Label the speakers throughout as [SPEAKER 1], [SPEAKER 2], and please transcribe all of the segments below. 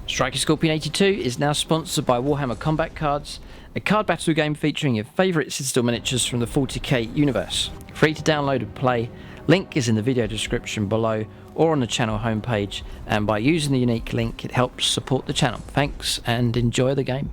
[SPEAKER 1] Striker Scorpion 82 is now sponsored by Warhammer Combat Cards, a card battle game featuring your favourite Citadel miniatures from the 40k universe. Free to download and play, link is in the video description below or on the channel homepage, and by using the unique link it helps support the channel. Thanks and enjoy the game.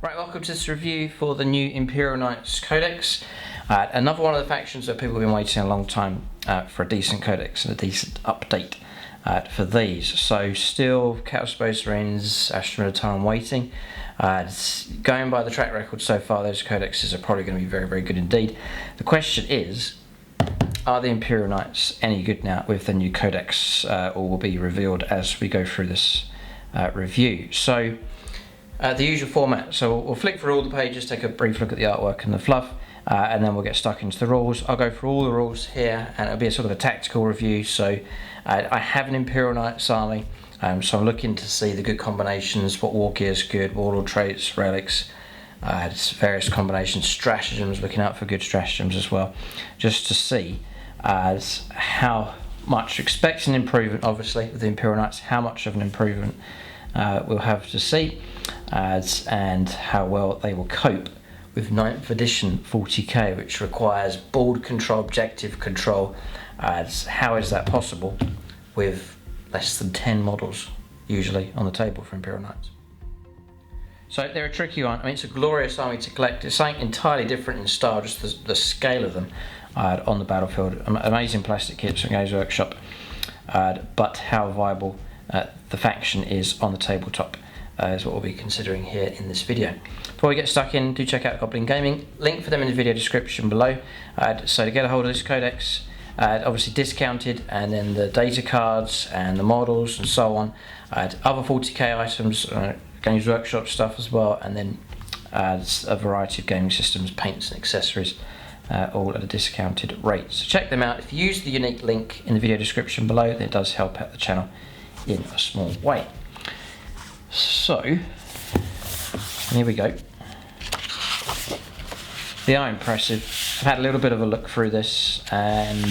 [SPEAKER 1] Right, welcome to this review for the new Imperial Knights Codex. Another one of the factions that people have been waiting a long time for a decent codex and a decent update for these. So still Chaos Space Marines, Astra Militarum waiting. Going by the track record so far, those codexes are probably going to be very, very good indeed. The question is, are the Imperial Knights any good now with the new codex, or will be revealed as we go through this review? So the usual format, so we'll flick through all the pages, take a brief look at the artwork and the fluff, and then we'll get stuck into the rules. I'll go through all the rules here, and it'll be a sort of a tactical review. So I have an Imperial Knights army, so I'm looking to see the good combinations, what war gear is good, Warlord traits, relics, various combinations, stratagems, looking out for good stratagems as well, just to see how much, expecting improvement obviously with the Imperial Knights, how much of an improvement we'll have to see, and how well they will cope with 9th edition 40k, which requires board control, objective control. How is that possible with less than 10 models usually on the table for Imperial Knights? So they're a tricky one. I mean, it's a glorious army to collect. It's something entirely different in style, just the scale of them on the battlefield. Amazing plastic kits from Games Workshop, but how viable the faction is on the tabletop is what we'll be considering here in this video. Before we get stuck in, do check out Goblin Gaming, link for them in the video description below. So to get a hold of this codex, obviously discounted, and then the data cards and the models and so on, other 40k items, Games Workshop stuff as well, and then a variety of gaming systems, paints and accessories, all at a discounted rate. So check them out. If you use the unique link in the video description below, then it does help out the channel in a small way. So here we go. They are impressive. I've had a little bit of a look through this, and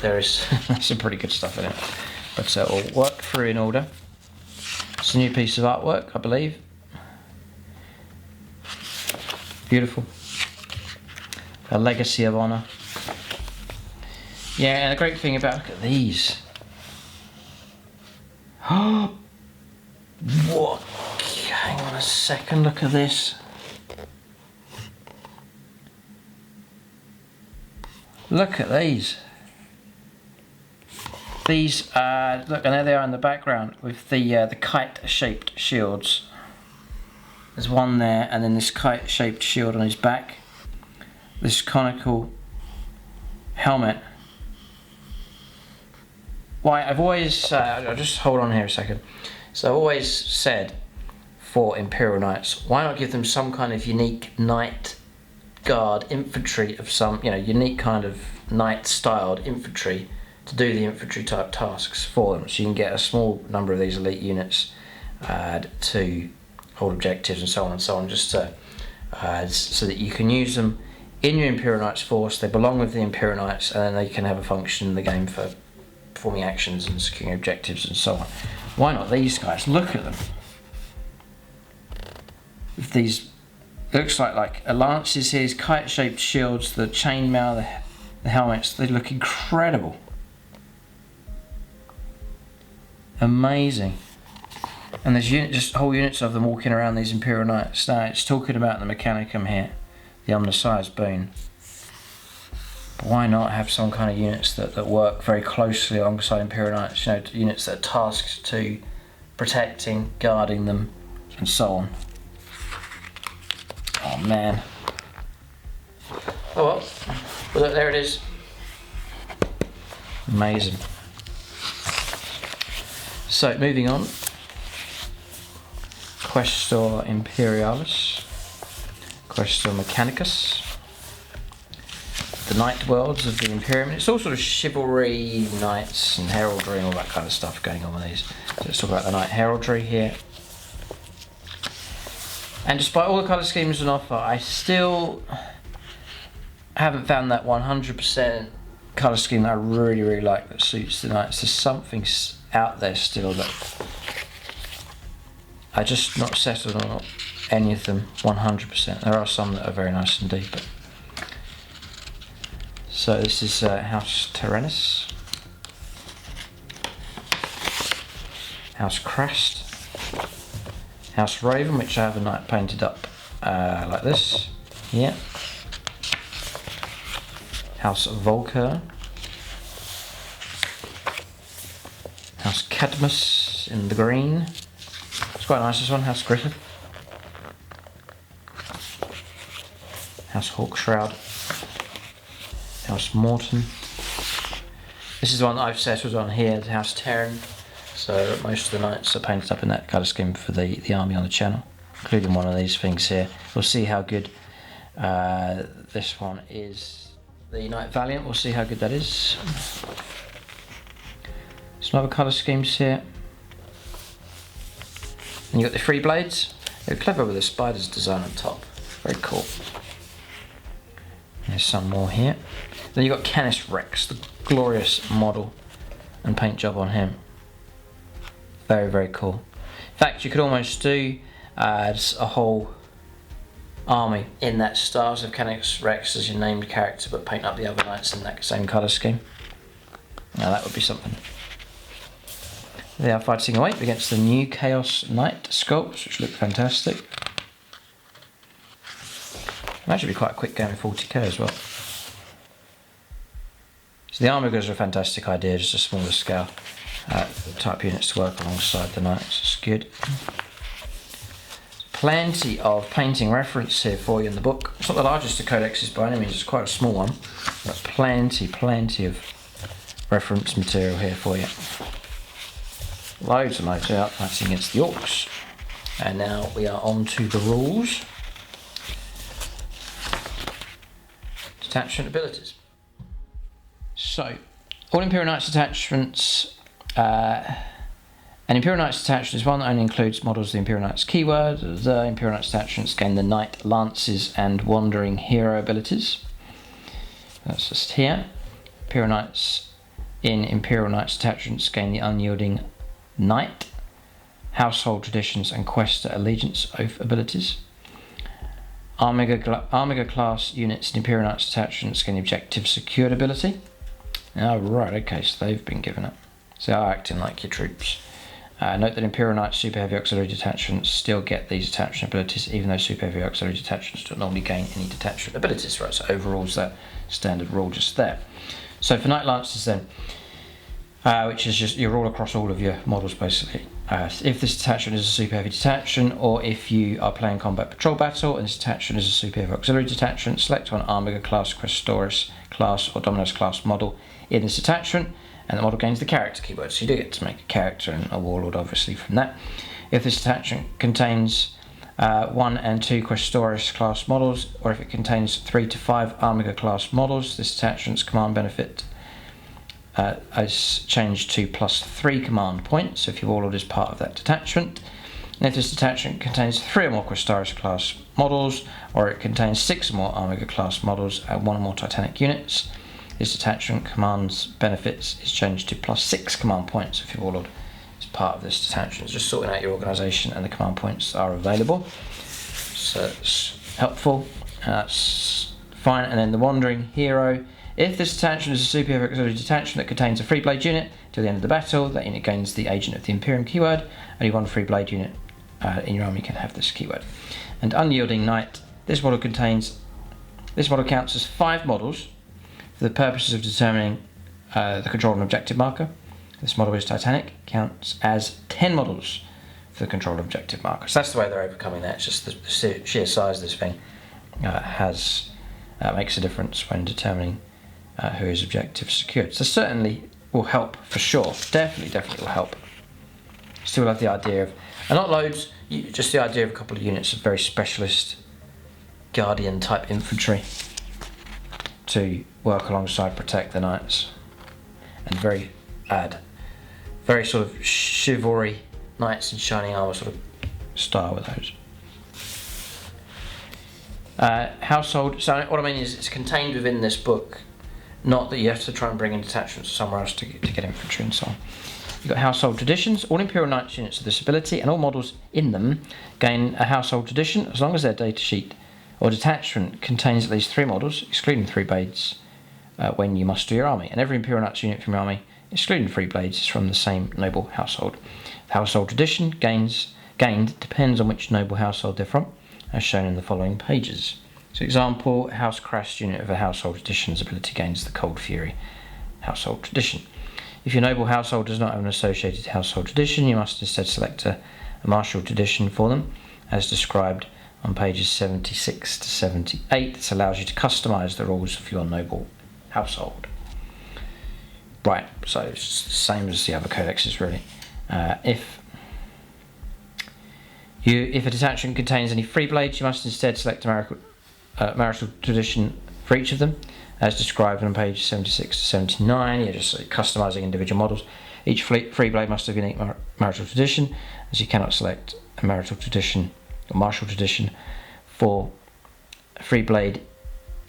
[SPEAKER 1] there is some pretty good stuff in it, but we'll work through in order. It's a new piece of artwork, I believe. Beautiful. A legacy of honor. Yeah, and the great thing about, look at these. Oh, what? Hang on a second, look at this. Look at these. These, look, and there they are in the background with the kite-shaped shields. There's one there, and then this kite-shaped shield on his back. This conical helmet. Why, I've always, I'll just hold on here a second. So I've always said for Imperial Knights, why not give them some kind of unique Knight Guard infantry of some, unique kind of Knight styled infantry to do the infantry type tasks for them, so you can get a small number of these elite units to hold objectives and so on, just to, so that you can use them in your Imperial Knights force. They belong with the Imperial Knights, and then they can have a function in the game for performing actions and securing objectives and so on. Why not these guys? Look at them. With these, looks like a lances here, kite-shaped shields, the chainmail, the helmets, they look incredible. Amazing. And there's just whole units of them walking around these Imperial Knights. Now it's talking about the Mechanicum here, the Omniscience Boon. But why not have some kind of units that work very closely alongside Imperial Knights, units that are tasked to protecting, guarding them, and so on. Oh man. Oh well, look, there it is. Amazing. So moving on. Questor Imperialis, Questor Mechanicus, the Knight Worlds of the Imperium. It's all sort of chivalry, knights and heraldry and all that kind of stuff going on with these. So let's talk about the Knight Heraldry here. And despite all the colour schemes on offer, I still haven't found that 100% colour scheme that I really like that suits the knights. There's something out there still that I just not settled on any of them 100%. There are some that are very nice indeed. But so this is House Taranis, House Krast, House Raven, which I have a knight painted up like this. Yeah. House Vulker, House Cadmus in the green. It's quite nice, this one. House Griffith, House Hawkshroud, House Mortan. This is the one that I've settled on here, the House Terran. So most of the knights are painted up in that colour scheme for the army on the channel, including one of these things here. We'll see how good this one is. The Knight Valiant, we'll see how good that is. Some other colour schemes here. And you've got the Freeblades. They're clever with the spider's design on top. Very cool. There's some more here. Then you've got Canis Rex, the glorious model and paint job on him. Very cool. In fact, you could almost do a whole army in that style of Canis Rex as your named character, but paint up the other knights in that same colour scheme. Now that would be something. They are fighting away against the new Chaos Knight sculpts, which look fantastic. That should be quite a quick game in 40k as well. So the Armigers are a fantastic idea, just a smaller scale type units to work alongside the knights. It's good. Plenty of painting reference here for you in the book. It's not the largest of codexes by any means, it's quite a small one, but plenty of reference material here for you. Loads and loads out fighting against the orcs. And now we are on to the rules. Detachment abilities. So, all Imperial Knights attachments. An Imperial Knights attachment is one that only includes models of the Imperial Knights keyword. The Imperial Knights attachments gain the Knight, Lances and Wandering Hero abilities. That's just here. Imperial Knights in Imperial Knights attachments gain the Unyielding Knight, Household Traditions and Questa Allegiance Oath abilities. Armiger class units in Imperial Knights attachments gain the Objective Secured ability. Oh, right, okay, so they've been given it. So they are acting like your troops. Note that Imperial Knights Super Heavy Auxiliary detachments still get these detachment abilities, even though Super Heavy Auxiliary detachments don't normally gain any detachment abilities, right? So overall, is that standard rule just there. So for Knight Lancers then, which is just your rule across all of your models basically. If this detachment is a Super Heavy detachment, or if you are playing Combat Patrol Battle and this detachment is a Super Heavy Auxiliary detachment, select one Armiger class, Questoris class or Dominus class model in this detachment, and the model gains the character keyword, so you do get to make a character and a warlord obviously from that. If this detachment contains 1 and 2 Questoris class models, or if it contains 3 to 5 Armiger class models, this detachment's command benefit is changed to +3 command points if your warlord is part of that detachment. And if this detachment contains 3 or more Questoris class models, or it contains 6 or more Armiger class models and 1 or more Titanic units, this detachment commands benefits is changed to +6 command points if your warlord is part of this detachment. It's just sorting out your organisation and the command points are available. So it's helpful, that's fine. And then the Wandering Hero. If this detachment is a Super Heavy Auxiliary detachment that contains a Freeblade unit till the end of the battle, that unit gains the Agent of the Imperium keyword. Only one Freeblade unit in your army can have this keyword. And Unyielding Knight. This model counts as 5 models for the purposes of determining the control and objective marker. This model is Titanic, counts as 10 models for the control and objective marker. So that's the way they're overcoming that. It's just the sheer size of this thing makes a difference when determining who is objective secured. So certainly will help for sure. Definitely will help. Still have the idea of, and not loads, just the idea of a couple of units of very specialist Guardian type infantry to work alongside protect the knights, and very sort of chivalry knights in shining armour sort of style with those. Household, so what I mean is it's contained within this book, not that you have to try and bring in detachments somewhere else to get infantry and so on. You've got household traditions. All Imperial Knights units of this ability and all models in them gain a household tradition as long as their datasheet or detachment contains at least 3 models, excluding Freeblades, when you muster your army. And every Imperial Knights unit from your army, excluding Freeblades, is from the same noble household. The household tradition gained depends on which noble household they're from, as shown in the following pages. So example, House Krast unit of a household tradition's ability gains the Cold Fury household tradition. If your noble household does not have an associated household tradition, you must instead select a martial tradition for them, as described on pages 76 to 78. This allows you to customise the rules of your noble household. Right, so it's the same as the other codexes really. If a detachment contains any Freeblades, you must instead select a martial tradition for each of them, as described on page 76 to 79. You're just customising individual models. Each Freeblade must have a unique martial tradition, as you cannot select a martial tradition or martial tradition for a Freeblade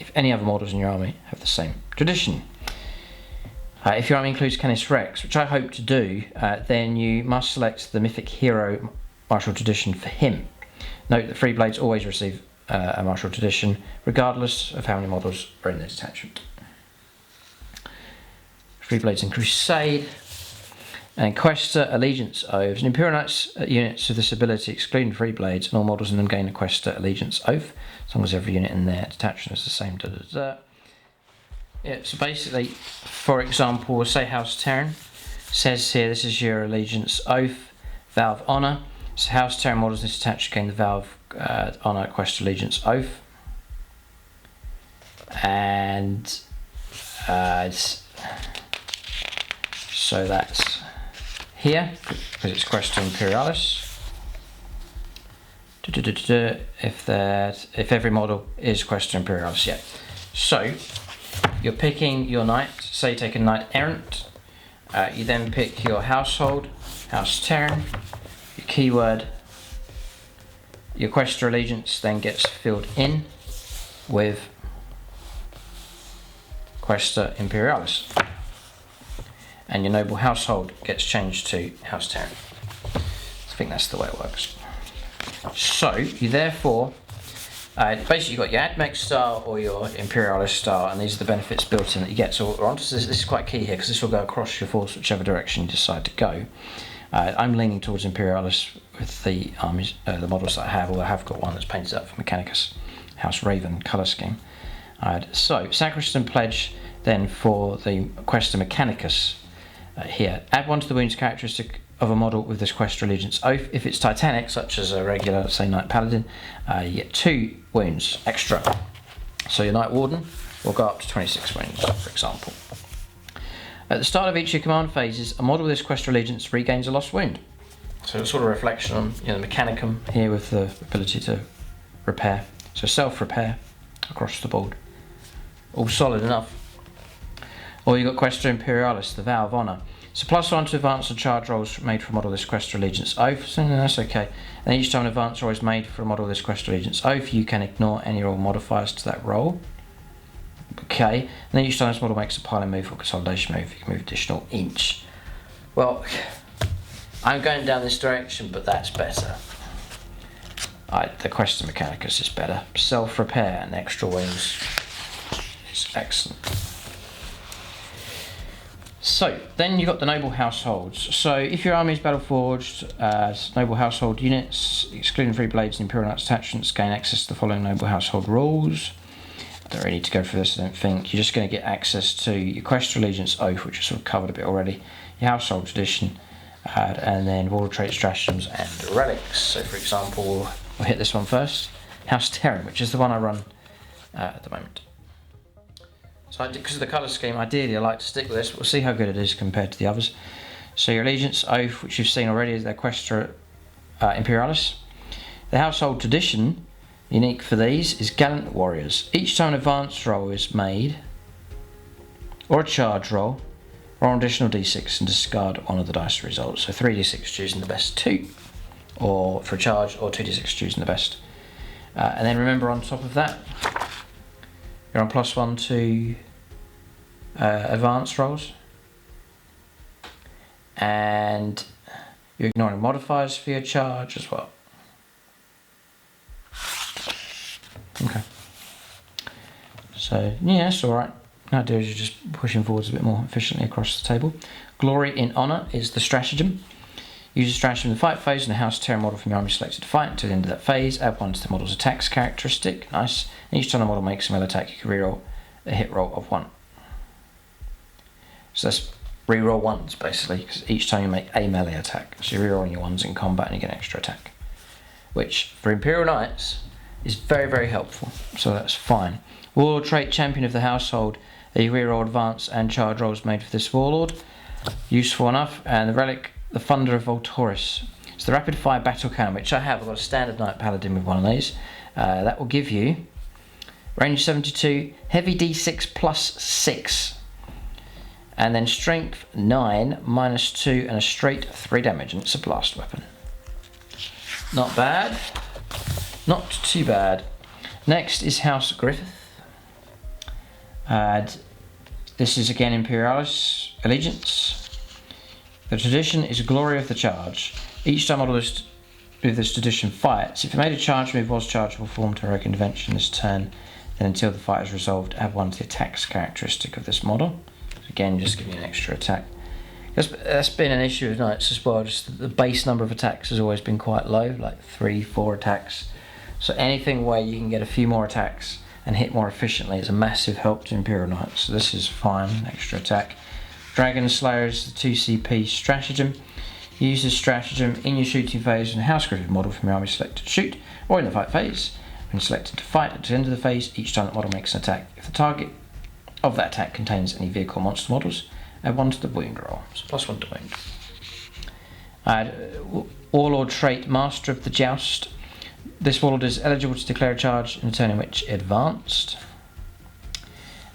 [SPEAKER 1] if any other models in your army have the same tradition. If your army includes Canis Rex, which I hope to do, then you must select the mythic hero martial tradition for him. Note that Freeblades always receive a martial tradition, regardless of how many models are in the detachment. Freeblades in Crusade and Questa Allegiance Oaths. And Imperial Knights units of this ability, excluding Freeblades, and all models in them gain a Questa Allegiance Oath, as long as every unit in their detachment is the same. Yeah, so basically, for example, we'll say House Terran says here, this is your Allegiance Oath, Vow of Honour. So House Terran models in this detachment gain the Vow of Honour Quest Allegiance Oath. And so that's here, because it's Quest Imperialis. If every model is Quest Imperialis, yeah. So you're picking your knight, say you take a knight Errant, you then pick your household, House Terran, your keyword, your Questa Allegiance then gets filled in with Questa Imperialis, and your noble household gets changed to House Terran. I think that's the way it works. So you therefore basically you've got your AdMech star or your Imperialis star, and these are the benefits built in that you get. So we're onto this is quite key here, because this will go across your force whichever direction you decide to go. I'm leaning towards Imperialis with the armies, the models that I have, although I have got one that's painted up for Mechanicus, House Raven colour scheme. So Sacristan Pledge then for the Questa Mechanicus here. Add 1 to the wounds characteristic of a model with this Questa Allegiance Oath. If it's Titanic, such as a regular, say, Knight Paladin, you get 2 wounds extra. So your Knight Warden will go up to 26 wounds, for example. At the start of each of your command phases, a model with this Questa Allegiance regains a lost wound. So it's sort of a reflection on the Mechanicum here with the ability to repair. So self-repair across the board. All solid enough. Or you've got Questa Imperialis, the Vow of Honour. So +1 to advance and charge rolls made for a model of this Questa Allegiance Oath. So that's okay. And each time an advance roll is made for a model of this Questa Allegiance Oath, you can ignore any roll modifiers to that roll. Okay. And then each time this model makes a piling move or consolidation move, you can move additional inch. Well, I'm going down this direction, but that's better. The Questa Mechanicus is better. Self-repair and extra wounds is excellent. So, then you've got the noble households. So, if your army is battle forged, noble household units, excluding Freeblades and Imperial Knights attachments, gain access to the following noble household rules. I don't really need to go through this, I don't think. You're just going to get access to your Questa Allegiance Oath, which is sort of covered a bit already, your household tradition, and then Warlord trait stratagems and relics. So, for example, we'll hit this one first. House Terran, which is the one I run at the moment. So because of the colour scheme, ideally I like to stick with this, but we'll see how good it is compared to the others. So your Allegiance Oath, which you've seen already, is their Questa Imperialis. The household tradition, unique for these, is Gallant Warriors. Each time an advance roll is made, or a charge roll, roll an additional d6 and discard one of the dice results. So 3d6 choosing the best 2, or for a charge, or 2d6 choosing the best And then remember, on top of that, you're on +1 to advanced rolls. And you're ignoring modifiers for your charge as well. Okay. So, yeah, it's alright. The idea is you're just pushing forwards a bit more efficiently across the table. Glory in Honour is the stratagem. Use a stratagem in the fight phase and a House Terror model from your army selected to fight until the end of that phase. Add 1 to the model's attacks characteristic. Nice. And each time the model makes a melee attack, you can reroll a hit roll of 1. So that's reroll 1s basically, because each time you make a melee attack. So you're rerolling your 1s in combat and you get an extra attack. Which, for Imperial Knights, is very, very helpful. So that's fine. Warlord trait, Champion of the Household. You reroll advance and charge rolls made for this Warlord. Useful enough. And the relic, the Thunder of Voltoris. It's the rapid fire battle cannon, which I have. I've got a standard Knight Paladin with one of these. That will give you range 72, heavy d6 plus 6. And then strength 9, -2, and a straight 3 damage. And it's a blast weapon. Not bad. Not too bad. Next is House Griffith. This is again Imperialis Allegiance. The tradition is Glory of the Charge. Each time model with this tradition fights, if it made a charge move was chargeable form to heroic intervention this turn, then until the fight is resolved, add 1 to the attacks characteristic of this model. Again, just give you an extra attack. That's been an issue with Knights as well. Just the base number of attacks has always been quite low, like 3-4 attacks. So anything where you can get a few more attacks and hit more efficiently is a massive help to Imperial Knights. So this is fine, extra attack. Dragon Slayer is the 2CP stratagem. Use this stratagem in your shooting phase and a House Griffith model from your army selected to shoot, or in the fight phase. When selected to fight at the end of the phase, each time that model makes an attack, if the target of that attack contains any vehicle monster models, add 1 to the wound roll. So +1 to wound. Add Warlord trait, Master of the Joust. This Warlord is eligible to declare a charge in a turn in which it advanced.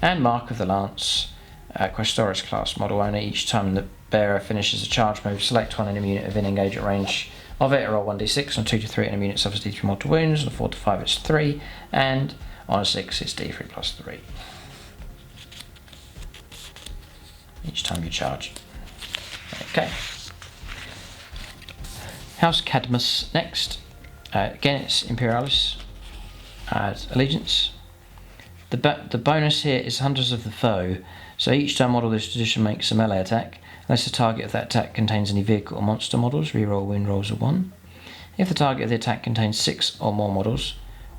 [SPEAKER 1] And Mark of the Lance, Questoris class model owner. Each time the bearer finishes a charge move, select one enemy unit within engagement range of it, roll 1d6. On 2 to 3, enemy unit suffers d3 mortal wounds. On 4 to 5, it's 3. And on a 6, it's d3 plus 3. Each time you charge. Okay. House Cadmus next. Again, it's Imperialis Allegiance. The bonus here is Hunters of the Foe. So each time model this tradition makes a melee attack, unless the target of that attack contains any vehicle or monster models, reroll wound rolls of 1. If the target of the attack contains 6 or more models,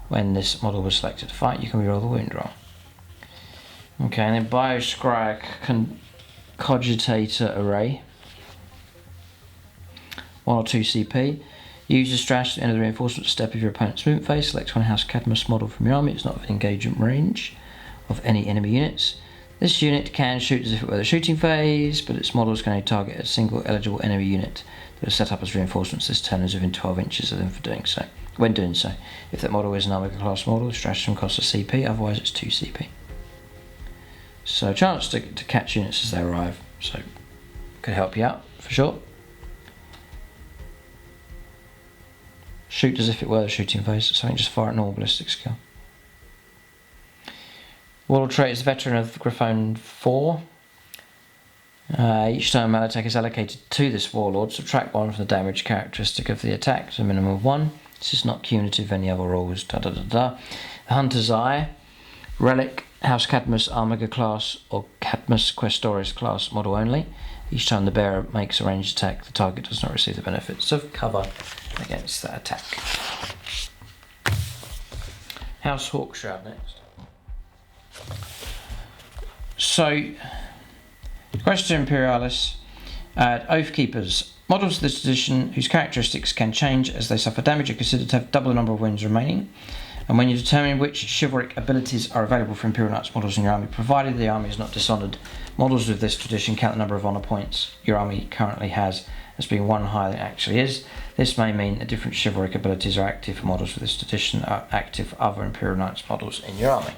[SPEAKER 1] when this model was selected to fight, you can reroll the wound roll. Okay, and then Bioscribe Cogitator Array. 1 or 2 CP. Use the strategy at the end of the reinforcement step of your opponent's movement phase. Select one House Cadmus model from your army. It's not within engagement range of any enemy units. This unit can shoot as if it were the shooting phase, but its model is going to target a single eligible enemy unit that is set up as reinforcements this turn is within 12 inches of them for doing so. When doing so, if that model is an Armiger class model, the stratagem costs a CP, otherwise it's 2 CP. So chance to catch units as they arrive, so could help you out for sure. Shoot as if it were the shooting phase, so just fire at normal ballistic skill. Warlord trait is the veteran of Griffith 4. Each time a melee attack is allocated to this Warlord, subtract 1 from the damage characteristic of the attack to a minimum of 1. This is not cumulative, any other rolls, The Hunter's Eye, Relic, House Cadmus, Armiger class, or Cadmus Questoris class model only. Each time the bearer makes a ranged attack, the target does not receive the benefits of cover against that attack. House Hawkshroud next. So, question Imperialis. Oathkeepers. Models of this edition whose characteristics can change as they suffer damage are considered to have double the number of wounds remaining. And when you determine which chivalric abilities are available for Imperial Knights models in your army, provided the army is not dishonoured, models with this tradition count the number of honour points your army currently has as being 1 higher than it actually is. This may mean that different chivalric abilities are active for models with this tradition are active for other Imperial Knights models in your army.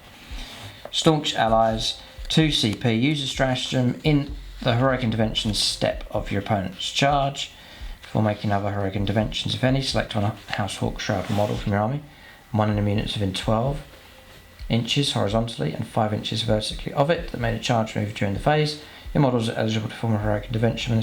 [SPEAKER 1] Staunch Allies, 2 CP. Use a stratagem in the heroic intervention step of your opponent's charge. Before making other heroic interventions, if any, select one House Hawkshroud model from your army. one enemy unit within 12 inches horizontally and 5 inches vertically of it that made a charge move during the phase. Your model is eligible to perform a heroic intervention when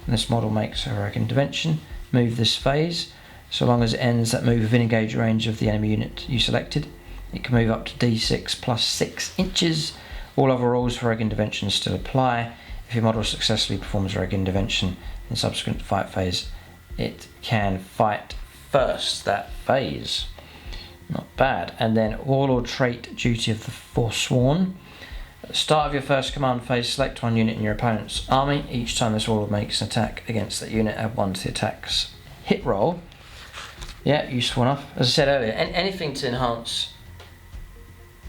[SPEAKER 1] this model makes a heroic intervention. Move this phase. So long as it ends that move within engage range of the enemy unit you selected. It can move up to d6 plus 6 inches. All other rules for heroic interventions still apply. If your model successfully performs heroic intervention in subsequent fight phase, it can fight first that phase. Not bad. And then Warlord trait, duty of the Forsworn. At the start of your first command phase, select one unit in your opponent's army. Each time this Warlord makes an attack against that unit, add 1 to the attack's hit roll. Yeah, useful enough. As I said earlier, anything to enhance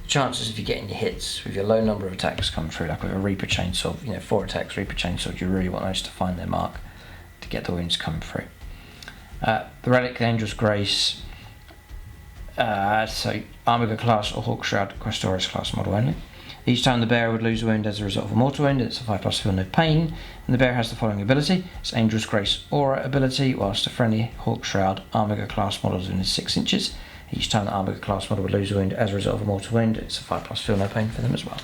[SPEAKER 1] chances of you getting your hits with your low number of attacks come through, like with a Reaper Chainsaw, 4 attacks, Reaper Chainsaw, you really want those to find their mark to get the wounds coming through. The Relic, the Angel's Grace, so Armiger class or Hawkshroud, Questoris class model only. Each time the bearer would lose a wound as a result of a mortal wound, it's a 5+ feel no pain, and the bearer has the following ability. It's Angel's Grace Aura ability, whilst a friendly Hawkshroud Armiger class model is within 6 inches. Each time the Armiger class model would lose a wound as a result of a mortal wound, it's a 5+ feel no pain for them as well.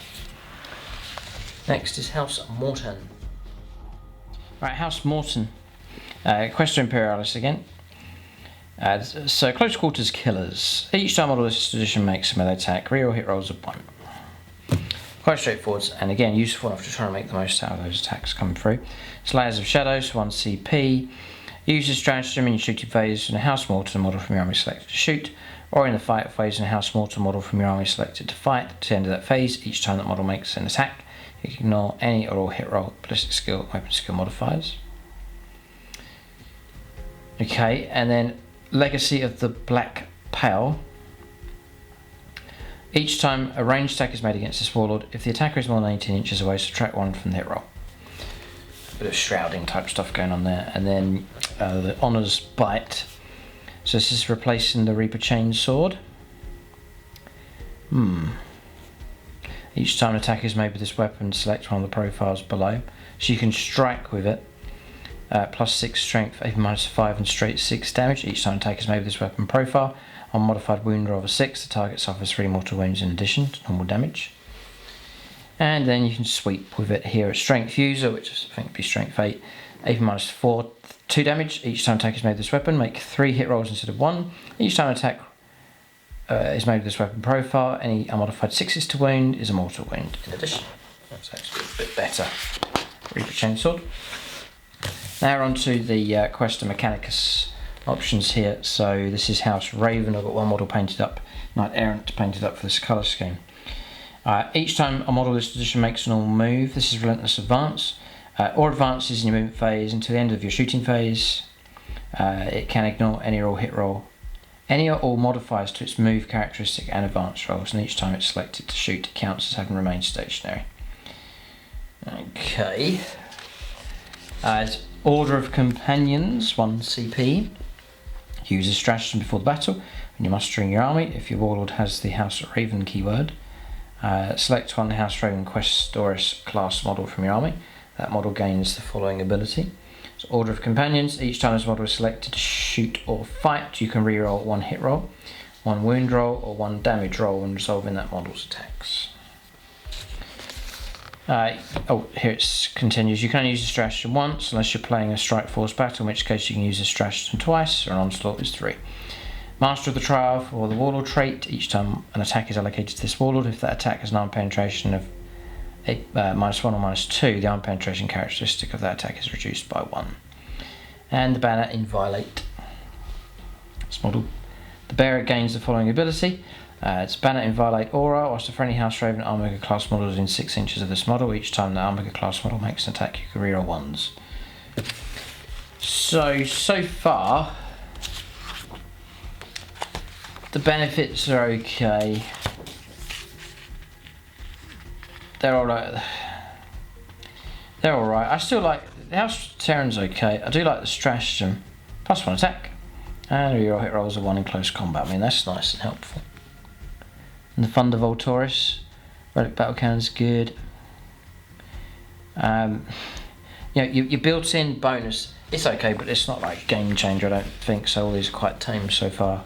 [SPEAKER 1] Next is House Mortan. Right, House Mortan. Quest Imperialis again. So close quarters killers. Each time model this edition makes a melee attack, reroll hit rolls of 1. Quite straightforward, and again useful enough to try and make the most out of those attacks coming through. Slayers of Shadows, 1 CP. Use the stratagem in your shooting phase in a House Mortar model from your army selected to shoot, or in the fight phase in a House Mortar model from your army selected to fight. To the end of that phase, each time that model makes an attack, you can ignore any or all hit roll, ballistic skill, weapon skill modifiers. Okay, and then Legacy of the Black Pale. Each time a ranged attack is made against this Warlord, if the attacker is more than 18 inches away, subtract 1 from the hit roll. Bit of shrouding type stuff going on there. And then the Honour's Bite. So this is replacing the Reaper Chainsword. Each time an attack is made with this weapon, select one of the profiles below. So you can strike with it. +6 strength, even -5 and straight 6 damage. Each time an attack is made with this weapon profile. On modified wound roll of a 6, the target suffers 3 mortal wounds in addition to normal damage. And then you can sweep with it here at Strength User, which I think would be Strength 8, even -4, 2 damage. Each time attack is made with this weapon, make 3 hit rolls instead of 1. Each time attack is made with this weapon profile, any unmodified 6s to wound is a mortal wound in addition. That's actually a bit better. Reaper Chainsword. Now we're on to the Quest Mechanicus options here. So this is House Raven. I've got one model painted up, Knight Errant painted up for this colour scheme. Each time a model of this edition makes a normal move, this is Relentless Advance, or advances in your movement phase until the end of your shooting phase. It can ignore any or all hit roll, any or all modifiers to its move characteristic and advance rolls, and each time it's selected to shoot, it counts as having remained stationary. Okay. As Order of Companions, 1 CP. Use a stratagem before the battle when you're mustering your army. If your Warlord has the House Raven keyword, select one House Raven Questoris class model from your army. That model gains the following ability. So Order of Companions. Each time this model is selected to shoot or fight, you can reroll 1 hit roll, 1 wound roll, or 1 damage roll when resolving that model's attacks. Here it continues. You can only use the stratagem once unless you're playing a strike force battle, in which case you can use the stratagem twice, or an onslaught is 3. Master of the Triumph or the Warlord trait. Each time an attack is allocated to this Warlord, if that attack has an arm penetration of -1 or -2, the arm penetration characteristic of that attack is reduced by 1. And the Banner Inviolate. This model. The bearer gains the following ability. It's Banner Inviolate Aura, whilst a friendly House Raven Armiger class model is in 6 inches of this model. Each time the Armiger class model makes an attack, you can reroll 1s. So far, the benefits are okay. They're alright. I still like the House Terran's okay. I do like the stratagem. +1 attack. And reroll hit rolls of 1 in close combat. I mean, that's nice and helpful. And the Thunder Voltoris, Relic Battle Cannon's good. Your built-in bonus, it's okay, but it's not like game changer, I don't think. So all these are quite tame so far.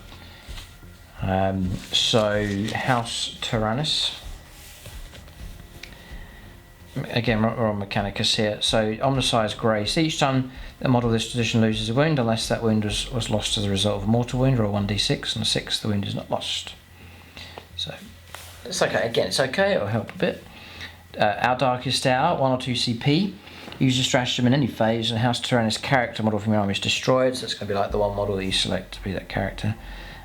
[SPEAKER 1] So House Taranis. Again, we're on Mechanicus here. So Omnicized Grace. Each time the model of this tradition loses a wound, unless that wound was lost as a result of a mortal wound or a 1d6, and 6 the wound is not lost. So it's okay. Again, it's okay. It'll help a bit. Our Darkest Hour, 1 or 2 CP. Use a stratagem in any phase, and House Taranis character model from your army is destroyed. So it's going to be like the one model that you select to be that character,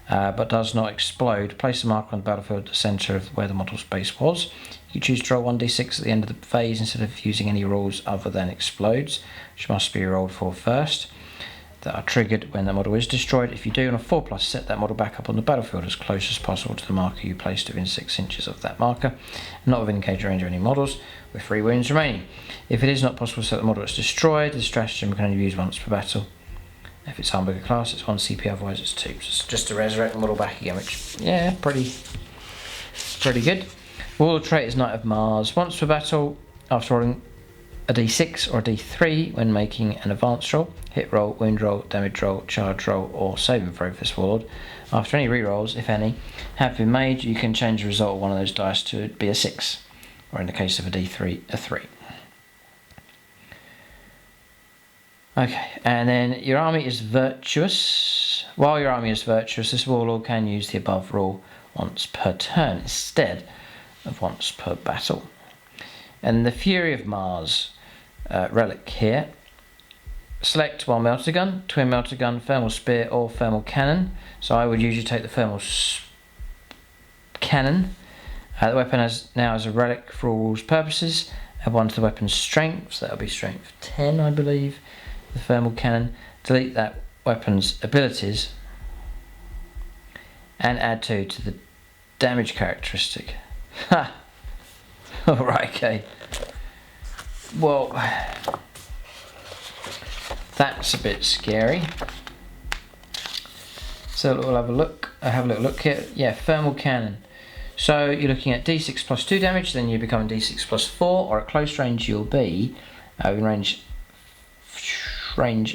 [SPEAKER 1] but does not explode. Place a marker on the battlefield at the centre of where the model's base was. You choose to roll 1d6 at the end of the phase instead of using any rules other than explodes, which must be rolled for first, that are triggered when the model is destroyed. If you do, on a 4+, set that model back up on the battlefield as close as possible to the marker you placed within 6 inches of that marker, not within cage range of any models, with 3 wounds remaining. If it is not possible to set the model as destroyed, the stratagem can only be used once per battle. If it's Armiger class, it's 1 CP, otherwise it's 2. So it's just to resurrect the model back again, which, yeah, pretty good. Warlord trait is Knight of Mars. Once per battle, after rolling a d6 or a d3 when making an advance roll, hit roll, wound roll, damage roll, charge roll, or saving throw for this Warlord. After any rerolls, if any, have been made, you can change the result of one of those dice to be a 6, or in the case of a d3, a 3. Okay, and then your army is virtuous. While your army is virtuous, this Warlord can use the above rule once per turn instead of once per battle. And the Fury of Mars relic here. Select one melter gun, twin melter gun, thermal spear, or thermal cannon. So I would usually take the thermal cannon. The weapon now has a relic for all rules purposes. Add 1 to the weapon's strength, so that'll be strength 10, I believe. The thermal cannon. Delete that weapon's abilities and add 2 to the damage characteristic. Ha! Alright, okay. Well, that's a bit scary. So we'll have a look. Have a little look here. Yeah, thermal cannon. So you're looking at d6 plus 2 damage, then you become d6 plus 4, or at close range you'll be, in range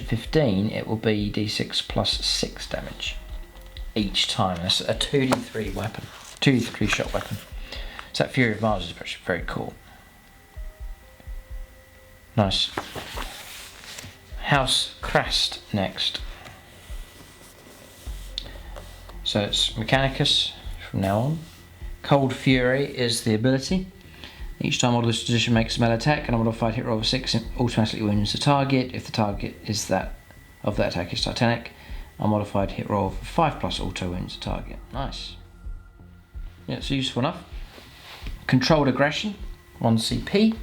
[SPEAKER 1] 15, it will be d6 plus 6 damage each time. That's a 2d3 weapon, 2d3 shot weapon. So that Fury of Mars is actually very cool. Nice. House Krast next. So it's Mechanicus from now on. Cold Fury is the ability. Each time model of this position makes a melee attack and a modified hit roll of 6, it automatically wounds the target. If the target is that attack is Titanic, a modified hit roll of 5+ auto wounds the target. Nice. Yeah, it's useful enough. Controlled Aggression, 1 CP.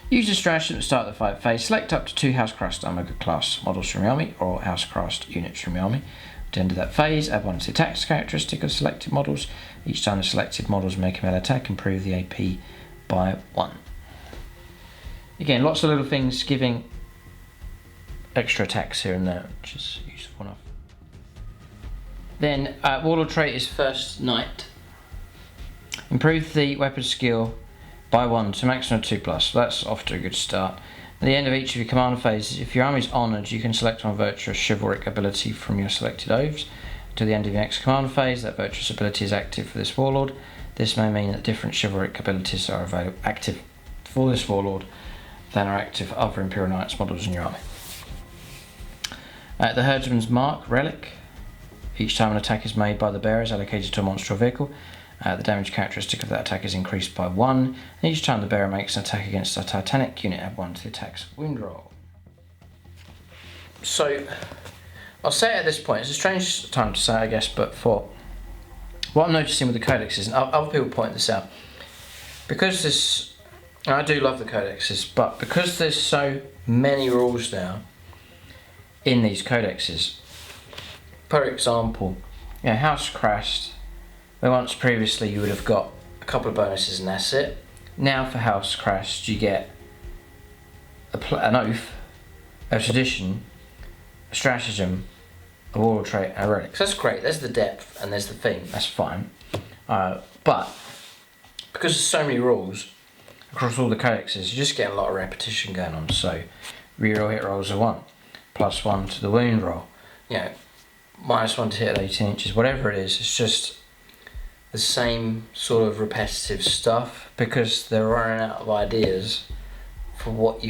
[SPEAKER 1] Use the stratagem at the start of the fight phase. Select up to 2 House Krast Armiger class models from your army, or House Krast units from your army. At the end of that phase, add 1 to the attacks characteristic of selected models. Each time the selected models make a melee attack, improve the AP by 1. Again, lots of little things giving extra attacks here and there, which is useful enough. Then Warlord trait is First Knight. Improve the weapon skill by 1 to maximum of 2+. That's off to a good start. At the end of each of your command phases, if your army is honoured, you can select one virtuous chivalric ability from your selected oaths. To the end of your next command phase, that virtuous ability is active for this Warlord. This may mean that different chivalric abilities are active for this Warlord than are active for other Imperial Knights models in your army. The Herdsman's Mark relic. Each time an attack is made by the bearer is allocated to a monster or vehicle. The damage characteristic of that attack is increased by 1, and each time the bearer makes an attack against a Titanic unit, add 1 to the attack's wound roll. So, I'll say it at this point, it's a strange time to say, I guess, but for what I'm noticing with the codexes, and other people point this out, because this, and I do love the codexes, but because there's so many rules now in these codexes, for example, House Krast, where once previously you would have got a couple of bonuses and that's it. Now for House Krast you get an oath, a tradition, a stratagem, a warlord trait, and a relic. So that's great, there's the depth and there's the theme, that's fine. But because there's so many rules across all the codexes, you're just getting a lot of repetition going on. So reroll hit rolls are 1, +1 to the wound roll, -1 to hit at 18 inches, whatever it is, it's just the same sort of repetitive stuff because they're running out of ideas for what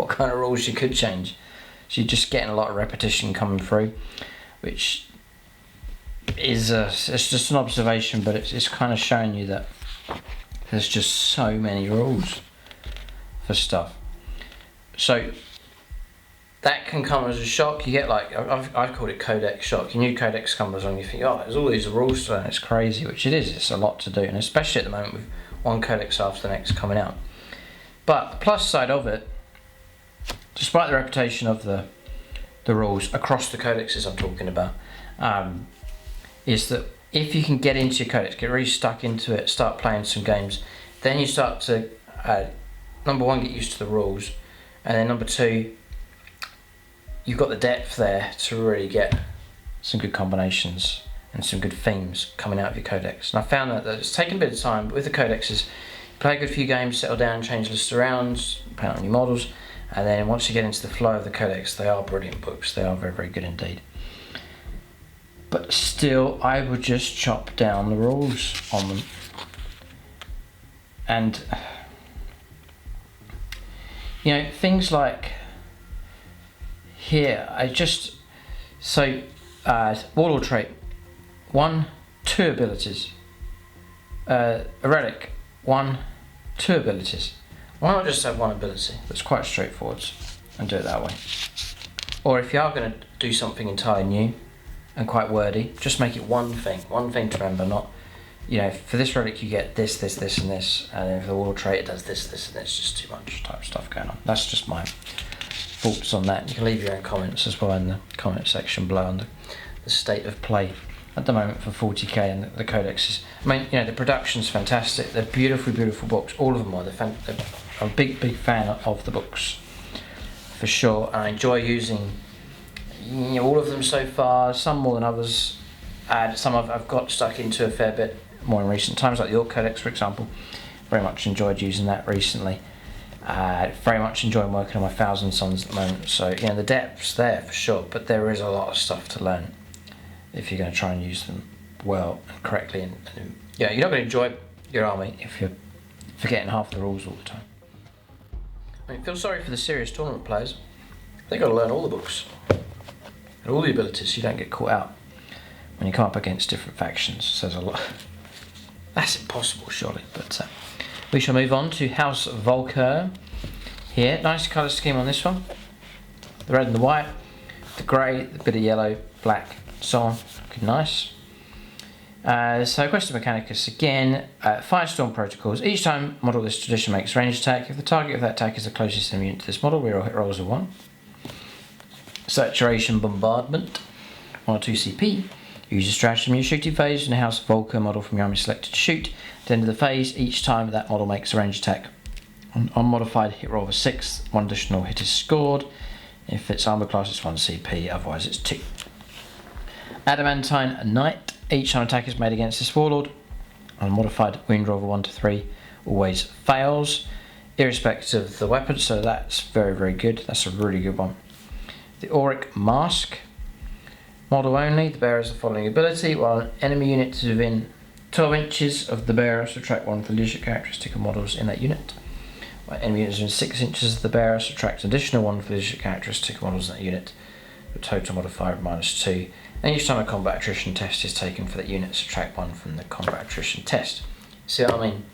[SPEAKER 1] kind of rules you could change. So you're just getting a lot of repetition coming through, which is it's just an observation, but it's kind of showing you that there's just so many rules for stuff. So that can come as a shock. You get like, I've called it Codex shock. Your new Codex comes along, you think, oh, there's all these rules to learn, it's crazy, which it is, it's a lot to do, and especially at the moment with one Codex after the next coming out. But the plus side of it, despite the reputation of the rules across the codexes I'm talking about, is that if you can get into your codex, get really stuck into it, start playing some games, then you start to, number one, get used to the rules, and then number two, you've got the depth there to really get some good combinations and some good themes coming out of your codex. And I found that it's taken a bit of time, but with the codexes, play a good few games, settle down, change lists around, play out new models, and then once you get into the flow of the codex, they are brilliant books. They are very, very good indeed. But still, I would just chop down the rules on them. And, you know, things like here, Warlord trait, 1, 2 abilities. A relic, 1, 2 abilities. Why not just have one ability that's quite straightforward and do it that way? Or if you are going to do something entirely new and quite wordy, just make it one thing to remember, not, you know, for this relic you get this, this, this and this, and then for the Warlord trait it does this, this and this, just too much type stuff going on. That's just my thoughts on that. You can leave your own comments as well in the comment section below on the state of play at the moment for 40k and the codexes. I mean, you know, the production's fantastic. They're beautiful, beautiful books. All of them are. I'm a big, big fan of the books for sure. And I enjoy using, you know, all of them so far. Some more than others. Some I've got stuck into a fair bit more in recent times, like the Orc Codex, for example. Very much enjoyed using that recently. Very much enjoying working on my Thousand Sons at the moment. So, you know, the depth's there for sure, but there is a lot of stuff to learn if you're going to try and use them well and correctly. And yeah, you're not going to enjoy your army if you're forgetting half the rules all the time. I mean, feel sorry for the serious tournament players. They've got to learn all the books and all the abilities so you don't get caught out when you come up against different factions. So there's a lot. That's impossible, surely, but we shall move on to House Vulker here. Nice colour scheme on this one. The red and the white, the grey, the bit of yellow, black, so on. Looking nice. So Quest Mechanicus again, Firestorm protocols. Each time model this tradition makes a ranged attack, if the target of that attack is the closest enemy unit to this model, reroll hit rolls of 1. Saturation Bombardment, 1 or 2 CP. Use a stratagem in your shooting phase and a House Vulker model from your army selected to shoot. At the end of the phase, each time that model makes a ranged attack on unmodified hit roll of a 6, 1 additional hit is scored. If it's armor class, it's 1 CP, otherwise it's 2. Adamantine Knight. Each time attack is made against this Warlord, unmodified wound roll of 1 to 3 always fails, irrespective of the weapon, so that's very, very good. That's a really good one. The Auric Mask. Model only, the bearer has the following ability. While an enemy unit is within 12 inches of the bearer, subtract 1 for the leadership characteristic of models in that unit. While enemy unit is within 6 inches of the bearer, subtract an additional 1 for the leadership characteristic of models in that unit. The total modifier of -2. And each time a combat attrition test is taken for that unit, subtract 1 from the combat attrition test. See what I mean?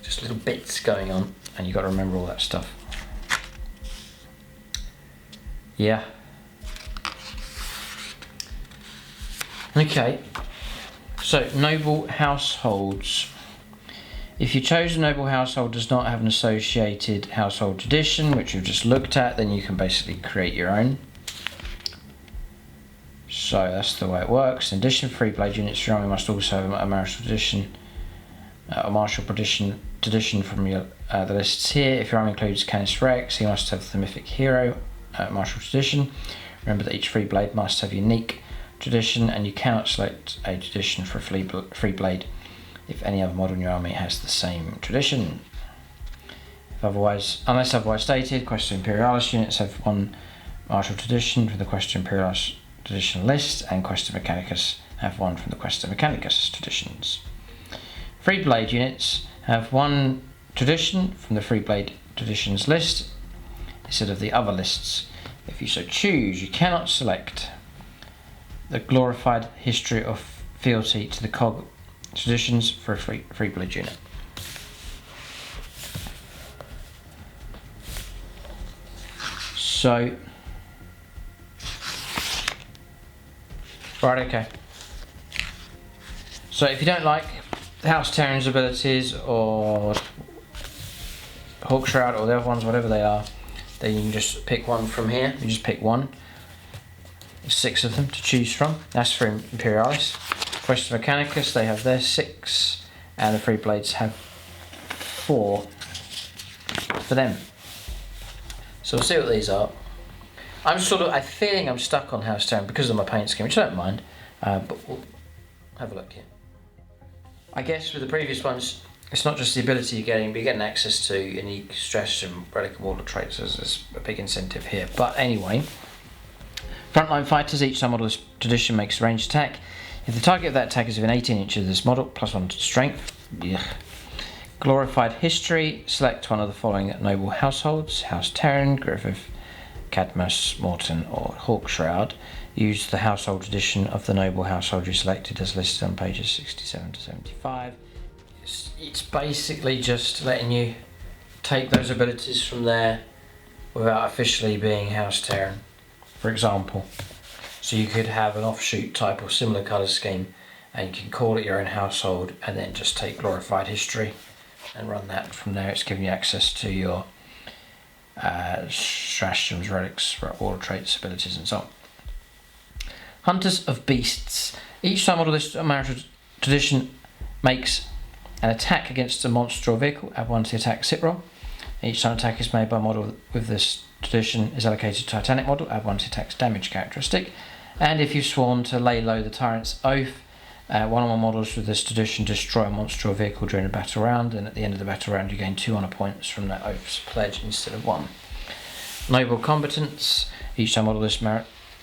[SPEAKER 1] Just little bits going on, and you've got to remember all that stuff. Yeah. Okay, so noble households. If your chosen noble household does not have an associated household tradition, which we've just looked at, then you can basically create your own. So that's the way it works. In addition, Freeblade units for your army must also have a martial tradition, tradition from your, the lists here. If your army includes Canis Rex, he must have the mythic hero martial tradition. Remember that each Freeblade must have unique tradition, and you cannot select a tradition for a Freeblade if any other model in your army has the same tradition. Unless otherwise stated, Quest Imperialis units have 1 martial tradition for the Quest Imperialis tradition list, and Quest Mechanicus have one from the Questa Mechanicus traditions. Freeblade units have one tradition from the Freeblade traditions list instead of the other lists. If you so choose, you cannot select the glorified history of fealty to the COG traditions for a Freeblade unit. So, right, okay. So if you don't like House Terran's abilities or Hawkshroud or the other ones, whatever they are, then you can just pick one from here. You just pick one. There's 6 of them to choose from. That's for Imperialis. Questa Mechanicus, they have their 6, and the Freeblades have 4 for them. So we'll see what these are. I think I'm stuck on House Terran because of my paint scheme, which I don't mind, but we'll have a look here. I guess with the previous ones, it's not just the ability you're getting, but you're getting access to unique stratagem, relic and warlord traits. There's a big incentive here. But anyway, frontline fighters, each time model of this tradition makes a ranged attack. If the target of that attack is within 18 inches of this model, +1 to strength. Ugh. Glorified history, select one of the following noble households: House Terran, Griffith, Cadmus, Mortan or Hawkshroud. Use the household tradition of the noble household you selected as listed on pages 67 to 75. It's basically just letting you take those abilities from there without officially being House Terran, for example. So you could have an offshoot type or similar colour scheme and you can call it your own household and then just take glorified history and run that from there. It's giving you access to your stratagems, relics, warlord traits, abilities and so on. Hunters of Beasts. Each time model this marital tradition makes an attack against a monster or vehicle, add 1 to the attack's hit roll. Each time attack is made by a model with this tradition is allocated to Titanic model, add 1 to the attack's damage characteristic. And if you've sworn to lay low the Tyrant's Oath, one or more models with this tradition destroy a monster or vehicle during a battle round, and at the end of the battle round you gain 2 honor points from that Oath's pledge instead of 1. Noble Combatants. Each time model this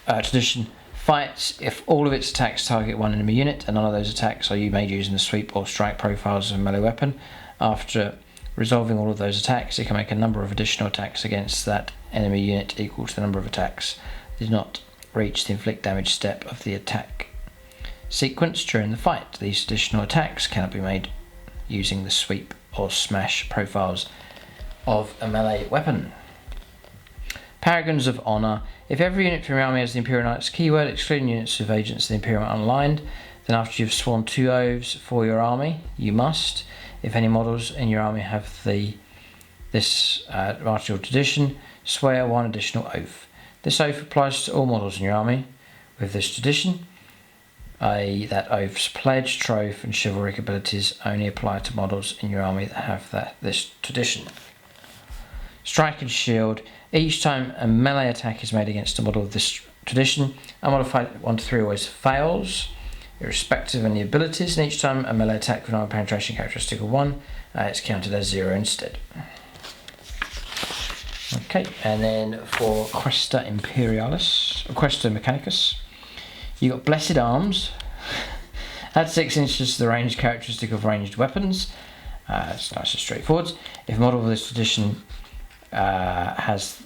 [SPEAKER 1] tradition fights, if all of its attacks target one enemy unit and none of those attacks are you made using the sweep or strike profiles of a melee weapon, after resolving all of those attacks it can make a number of additional attacks against that enemy unit equal to the number of attacks that did not reach the inflict damage step of the attack sequence during the fight. These additional attacks cannot be made using the sweep or smash profiles of a melee weapon. Paragons of Honour. If every unit from your army has the Imperial Knight's keyword, excluding units of agents of the Imperial unaligned, then after you've sworn 2 oaths for your army, you must, if any models in your army have this martial tradition, swear 1 additional oath. This oath applies to all models in your army with this tradition, i.e. that oath's pledge, troth and chivalric abilities only apply to models in your army that have this tradition. Strike and Shield. Each time a melee attack is made against a model of this tradition, a modified 1 to 3 always fails, irrespective of any abilities, and each time a melee attack with an armor penetration characteristic of 1, it's counted as 0 instead. Okay, and then for Questa Imperialis, or Questa Mechanicus, you got Blessed Arms. Add 6 inches to the range characteristic of ranged weapons. It's nice and straightforward. If a model of this tradition has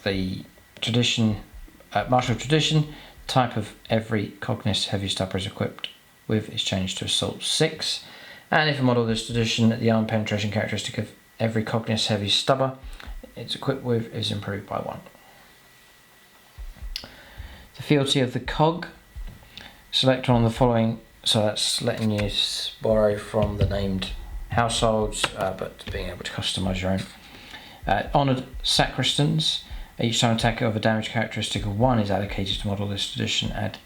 [SPEAKER 1] the tradition, martial tradition, type of every Cognis heavy stubber is equipped with is changed to Assault 6, and if a model of this tradition, the arm penetration characteristic of every Cognis heavy stubber it's equipped with is improved by 1. The fealty of the cog. Select one of the following, so that's letting you borrow from the named households, but being able to customise your own. Honoured Sacristans. Each time attack of a damage characteristic of 1 is allocated to model this tradition, add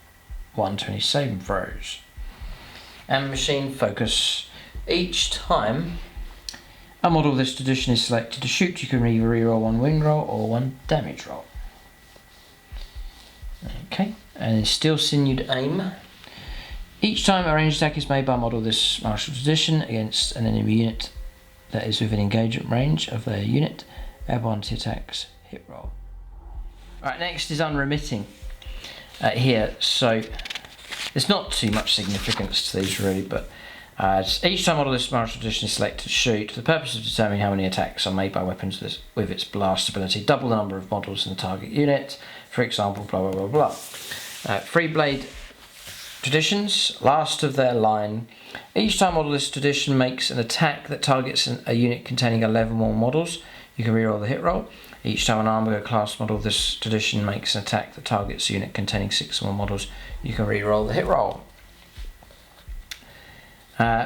[SPEAKER 1] 1 to any saving throws. And Machine Focus. Each time a model of this tradition is selected to shoot, you can either reroll 1 wound roll or 1 damage roll. Okay, and Steel Sinewed Aim. Each time a ranged attack is made by a model of this martial tradition against an enemy unit that is within engagement range of their unit, add 1 to the attack's hit roll. Alright, next is Unremitting here. So There's not too much significance to these really, but each time model this martial tradition is selected to shoot, for the purpose of determining how many attacks are made by weapons with its blast ability, double the number of models in the target unit. For example, blah blah blah blah. Freeblade traditions, last of their line. Each time model this tradition makes an attack that targets a unit containing 11 more models, you can reroll the hit roll. Each time an Armiger class model of this tradition makes an attack that targets a unit containing 6 or more models, you can reroll the hit roll.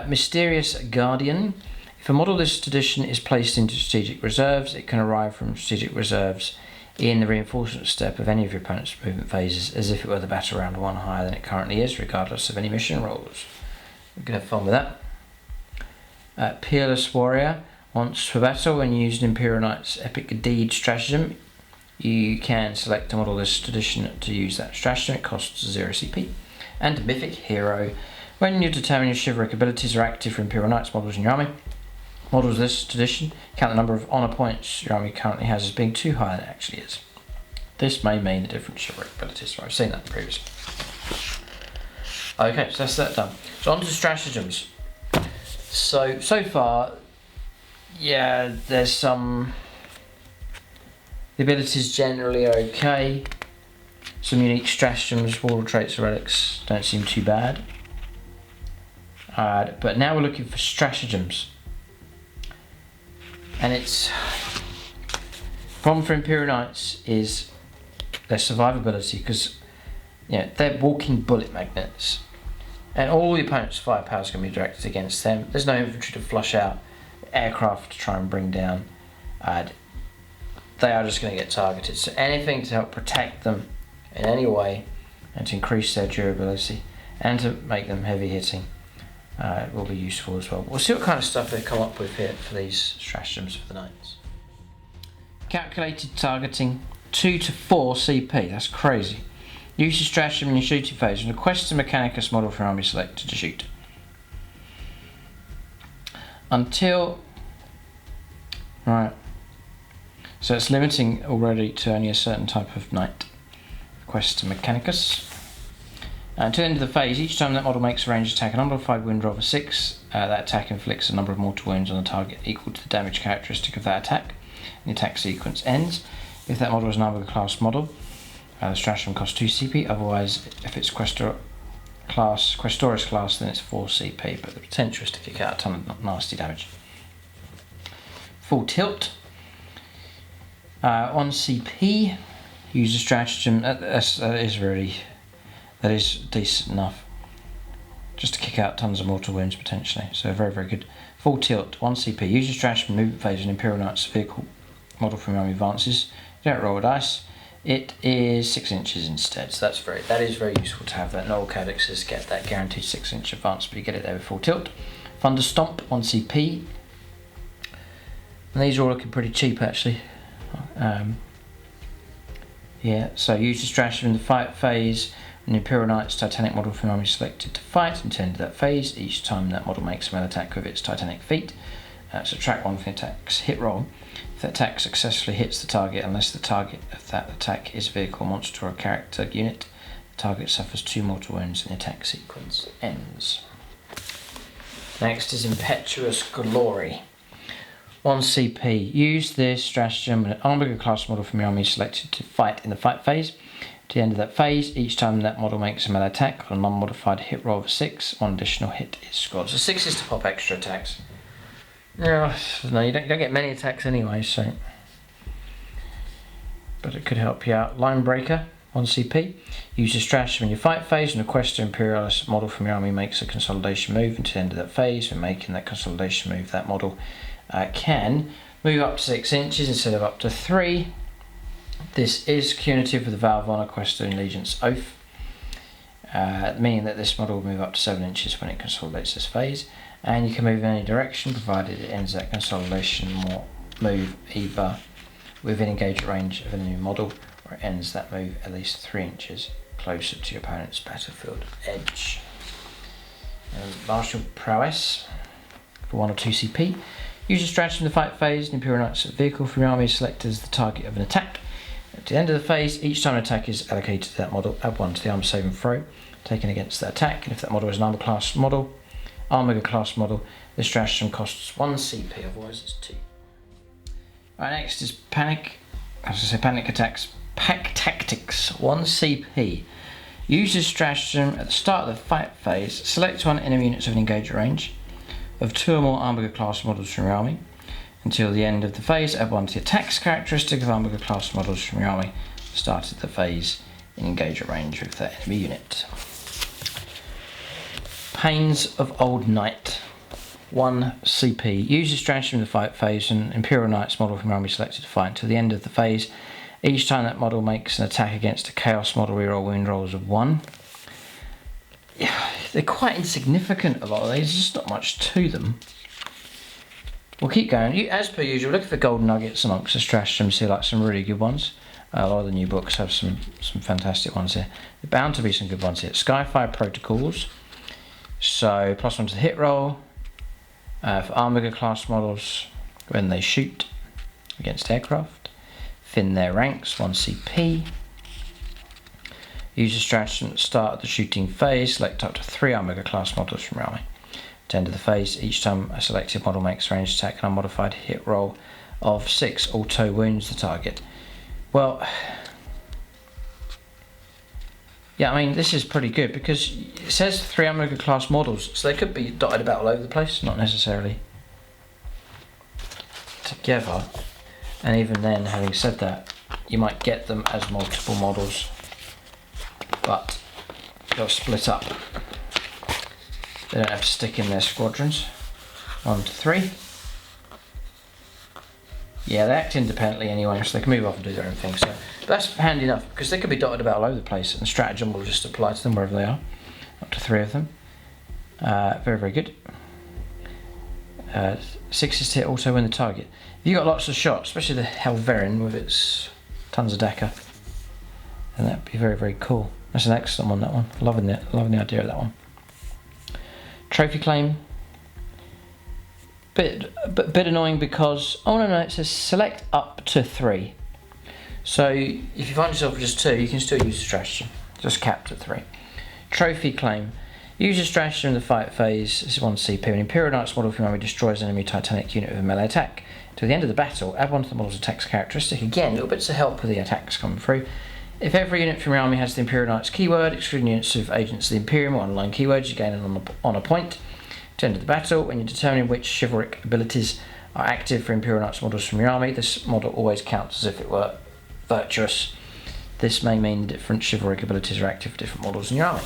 [SPEAKER 1] Mysterious Guardian. If a model of this tradition is placed into strategic reserves, it can arrive from strategic reserves in the reinforcement step of any of your opponent's movement phases as if it were the battle round 1 higher than it currently is, regardless of any mission rolls. You can have fun with that. Peerless Warrior. Once per battle, when you use an Imperial Knight's Epic Deed stratagem, you can select a model of this tradition to use that stratagem. It costs 0 CP. And Mythic Hero. When you determine your chivalric abilities are active for Imperial Knights models in your army, models of this tradition count the number of honour points your army currently has as being too high than it actually is. This may mean a different chivalric abilities, so I've seen that previously. Okay, so that's that done. So on to stratagems. So far, yeah, there's some... The abilities generally are okay. Some unique stratagems, Warlord traits, Relics don't seem too bad. But now we're looking for stratagems. And it's... problem for Imperial Knights is their survivability, because they're walking bullet magnets. And all the opponent's firepower is going to be directed against them. There's no infantry to flush out, aircraft to try and bring down. They are just going to get targeted. So anything to help protect them in any way and to increase their durability and to make them heavy hitting will be useful as well. We'll see what kind of stuff they come up with here for these stratagems for the Knights. Calculated targeting 2 to 4 CP, that's crazy. Use your stratagem in your shooting phase and request a Mechanicus model for your army selected to shoot. Until... Right. So it's limiting already to only a certain type of knight. Request a Mechanicus. Until the end of the phase, each time that model makes a ranged attack, an unmodified wound roll of 6, that attack inflicts a number of mortal wounds on the target equal to the damage characteristic of that attack. The attack sequence ends. If that model is an Armiger class model, the stratagem costs 2 CP, otherwise if it's Questoris class then it's 4 CP, but the potential is to kick out a ton of nasty damage. Full tilt, 1 CP, use a stratagem, that is decent enough, just to kick out tons of mortal wounds potentially, so very very good. Full tilt, 1 CP, use your stratagem movement phase in Imperial Knight's vehicle model from army advances. You don't roll a dice. It is 6 inches instead, so that is very useful to have that. Not all codexes get that guaranteed 6 inch advance, but you get it there with full tilt. Thunder Stomp, 1 CP. And these are all looking pretty cheap actually. Yeah, so use the stratagem in the fight phase. An Imperial Knight's Titanic model from army selected to fight until the end of that phase. Each time that model makes a melee attack with its Titanic feat, subtract 1 from the attack's hit roll. If the attack successfully hits the target, unless the target of that attack is a vehicle, monster or character unit, the target suffers 2 mortal wounds and the attack sequence ends. Next is Impetuous Glory. 1 CP. Use this stratagem when an Armiger class model from your army is selected to fight in the fight phase. At the end of that phase, each time that model makes a melee attack on a non-modified hit roll of 6, 1 additional hit is scored. So 6 is to pop extra attacks. No, you don't get many attacks anyway, so... But it could help you out. Line Breaker, 1 CP. Use a stratagem in your fight phase and request an Imperialist model from your army makes a consolidation move until the end of that phase. When making that consolidation move, that model can move up to 6 inches instead of up to 3. This is cumulative with the Vow of Honor, Questor and Allegiance Oath, meaning that this model will move up to 7 inches when it consolidates this phase. And you can move in any direction provided it ends that consolidation move either within engagement range of a new model or it ends that move at least 3 inches closer to your opponent's battlefield edge. Martial Prowess for 1 or 2 CP. Use a stratagem in the fight phase. An Imperial Knight's vehicle from your army is selected as the target of an attack. At the end of the phase, each time an attack is allocated to that model, add 1 to the armor saving throw taken against that attack, and if that model is an armor class model, Armiger class model, this stratagem costs 1 CP, otherwise it's 2. Right, next is Panic. As I say, Panic attacks. Pack Tactics, 1 CP. Use this stratagem at the start of the fight phase. Select one enemy units of an engager range of 2 or more Armiger class models from your army. Until the end of the phase, add 1 to the attacks characteristic of Armiger class models from your army. Start of the phase in engager range with that enemy unit. Pains of Old Knight, 1 CP. Use the stratagem in the fight phase and Imperial Knight's model from your army selected to fight until the end of the phase. Each time that model makes an attack against a Chaos model, reroll wound rolls of 1. Yeah, they're quite insignificant, a lot of these. There's just not much to them. We'll keep going. As per usual, look at the golden nuggets amongst the stratagems here, like some really good ones. A lot of the new books have some fantastic ones here. There are bound to be some good ones here. Skyfire Protocols. So, +1 to the hit roll for Armiger class models when they shoot against aircraft. Thin their ranks, 1 CP. Use a stratagem at the start of the shooting phase. Select up to 3 Armiger class models from your army. At the end of the phase, each time a selected model makes a ranged attack, an unmodified hit roll of 6 auto wounds the target. Well, yeah, I mean, this is pretty good because it says 3 Armiger class models, so they could be dotted about all over the place, not necessarily together. And even then, having said that, you might get them as multiple models, but they'll split up. They don't have to stick in their squadrons. 1 to 3. Yeah, they act independently anyway, so they can move off and do their own thing. So that's handy enough because they could be dotted about all over the place, and the stratagem will just apply to them wherever they are. Up to 3 of them. Very, very good. 6 is to hit, also win the target. If you got lots of shots, especially the Helverin with its tons of Dakar, then that'd be very, very cool. That's an excellent one, that one. Loving the idea of that one. Trophy claim. Bit annoying because, oh no, it says select up to 3. So if you find yourself with just 2, you can still use the stratagem, just capped at 3. Trophy claim. Use a stratagem in the fight phase. This is 1 CP. An Imperial Knight's model from your army destroys an enemy Titanic unit with a melee attack. To the end of the battle, add 1 to the model's attacks characteristic. Again, little bits of help with the attacks coming through. If every unit from your army has the Imperial Knight's keyword, excluding units of agents of the Imperium or underlying keywords, you gain an honour point. At the end of the battle, when you determine which chivalric abilities are active for Imperial Knights models from your army, this model always counts as if it were virtuous. This may mean different chivalric abilities are active for different models in your army.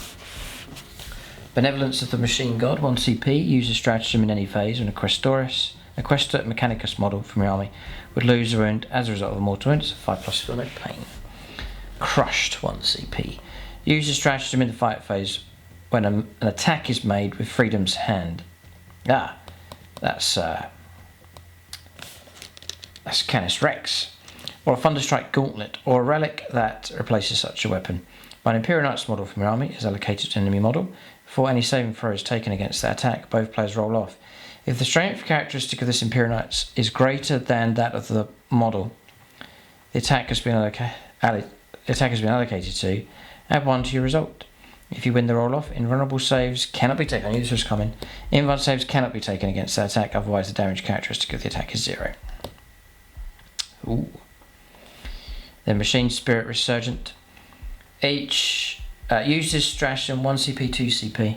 [SPEAKER 1] Benevolence of the Machine God, 1 CP. Use a stratagem in any phase when a Questor Mechanicus model from your army would lose a wound as a result of a mortal wound. 5+ feel no pain. Crushed, 1 CP. Use a stratagem in the fight phase when an attack is made with Freedom's Hand. That's Canis Rex. Or a Thunderstrike Gauntlet, or a relic that replaces such a weapon. By an Imperial Knights model from your army is allocated to an enemy model. Before any saving throw is taken against that attack, both players roll off. If the strength characteristic of this Imperial Knights is greater than that of the model the attack has been allocated to, add 1 to your result. If you win the roll-off, invulnerable saves cannot be taken. I knew this was coming. Invulnerable saves cannot be taken against that attack, otherwise the damage characteristic of the attack is 0. Ooh. Then Machine Spirit Resurgent. Use this stratagem, 1 CP, 2 CP.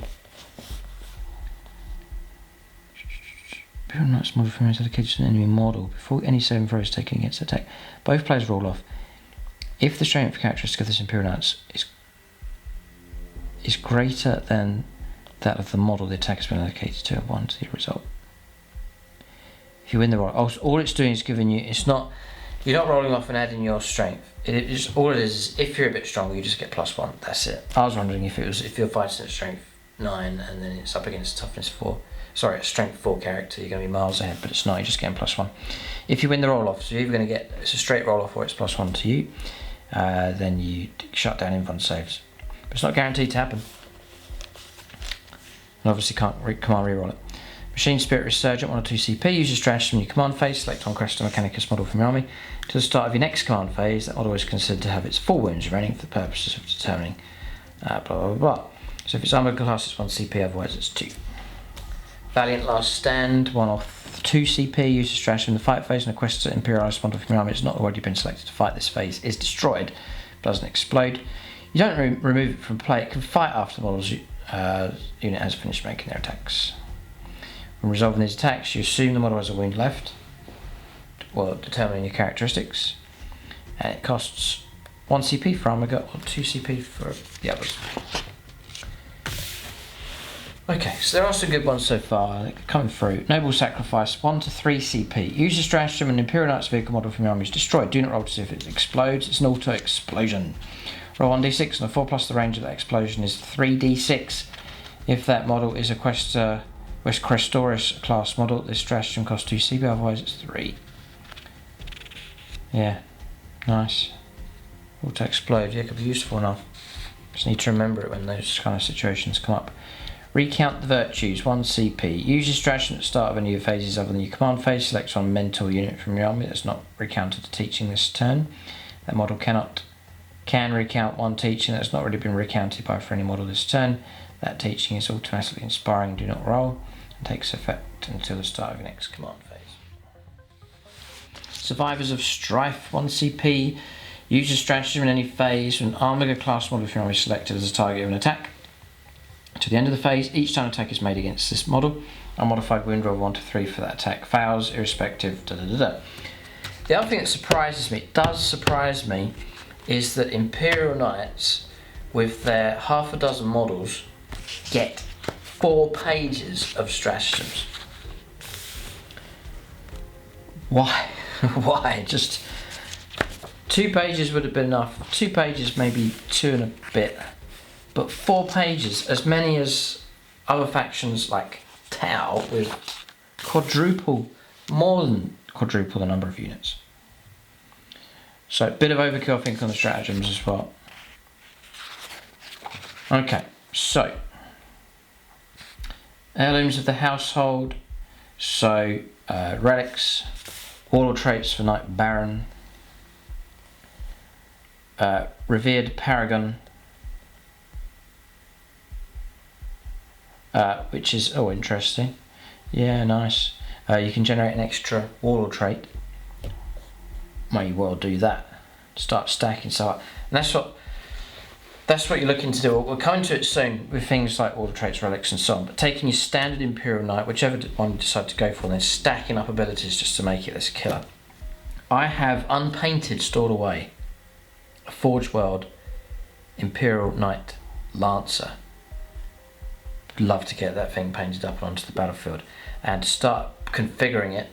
[SPEAKER 1] Imperial Knight's model from is allocated to an enemy model. Before any saving throw is taken against the attack, both players roll off. If the strength characteristic of this Imperial Knights is greater than that of the model the attack has been allocated to, 1 to the result. If you win the roll, all it's doing is giving you, you're not rolling off and adding your strength. All it is if you're a bit stronger, you just get +1. That's it. I was wondering if you're fighting at strength 9 and then it's up against toughness 4. Sorry, a strength 4 character, you're going to be miles ahead, but it's not. You're just getting +1. If you win the roll off, so you're either going to get it's a straight roll off or it's +1 to you. Then you shut down invuln saves. But it's not guaranteed to happen. And obviously can't command reroll it. Machine Spirit Resurgent, 1 or 2 CP. Use your stratagem in your command phase. Select on Krast Mechanicus model from your army. To the start of your next command phase, that model is considered to have its full wounds remaining for the purposes of determining blah blah blah. So if it's Armiger class, it's 1 CP, otherwise it's 2. Valiant Last Stand, 1 or 2 CP. Use your stratagem in the fight phase, and a quest to Imperial model from your army that's not already been selected to fight this phase is destroyed, but doesn't explode. You don't remove it from play. It can fight after the model's unit has finished making their attacks. When resolving these attacks, you assume the model has a wound left, while determining your characteristics, and it costs 1 CP for Armiger or 2 CP for the others. Okay, so there are some good ones so far. They're coming through. Noble Sacrifice, 1 to 3 CP. Use your stratagem and Imperial Knight's vehicle model from your army is destroyed. Do not roll to see if it explodes. It's an auto explosion. Roll 1d6 and a 4 plus the range of that explosion is 3d6. If that model is a Questoris class model, this stratagem costs 2 CP, otherwise it's 3. Yeah, nice. Auto explode, yeah, could be useful enough. Just need to remember it when those kind of situations come up. Recount the virtues, 1 CP. Use your stratagem at the start of any of your phases other than your command phase. Select one mental unit from your army that's not recounted to teaching this turn. That model can recount 1 teaching that's not already been recounted for any model this turn. That teaching is automatically inspiring, do not roll, and takes effect until the start of your next command phase. Survivors of Strife, 1 CP. Use your stratagem in any phase when an Armiger class model of your army is selected as a target of an attack. To the end of the phase, each time an attack is made against this model, a modified wound roll 1 to 3 for that attack fails, irrespective. The other thing that surprises me, it does surprise me, is that Imperial Knights, with their half a dozen models, get 4 pages of stratagems. Why? Why? Just 2 pages would have been enough. 2 pages, maybe 2 and a bit. But 4 pages, as many as other factions like Tau, with more than quadruple the number of units. So a bit of overkill, I think, on the stratagems as well. Okay, so heirlooms of the household. So relics, warlord traits for Knight Baron, revered paragon, which is interesting. Yeah, nice. You can generate an extra warlord trait. May well do that. Start stacking so up. And that's what you're looking to do. We're coming to it soon with things like warlord traits, relics, and so on. But taking your standard Imperial Knight, whichever one you decide to go for, and then stacking up abilities just to make it this killer. I have unpainted stored away a Forge World Imperial Knight Lancer. Love to get that thing painted up onto the battlefield and start configuring it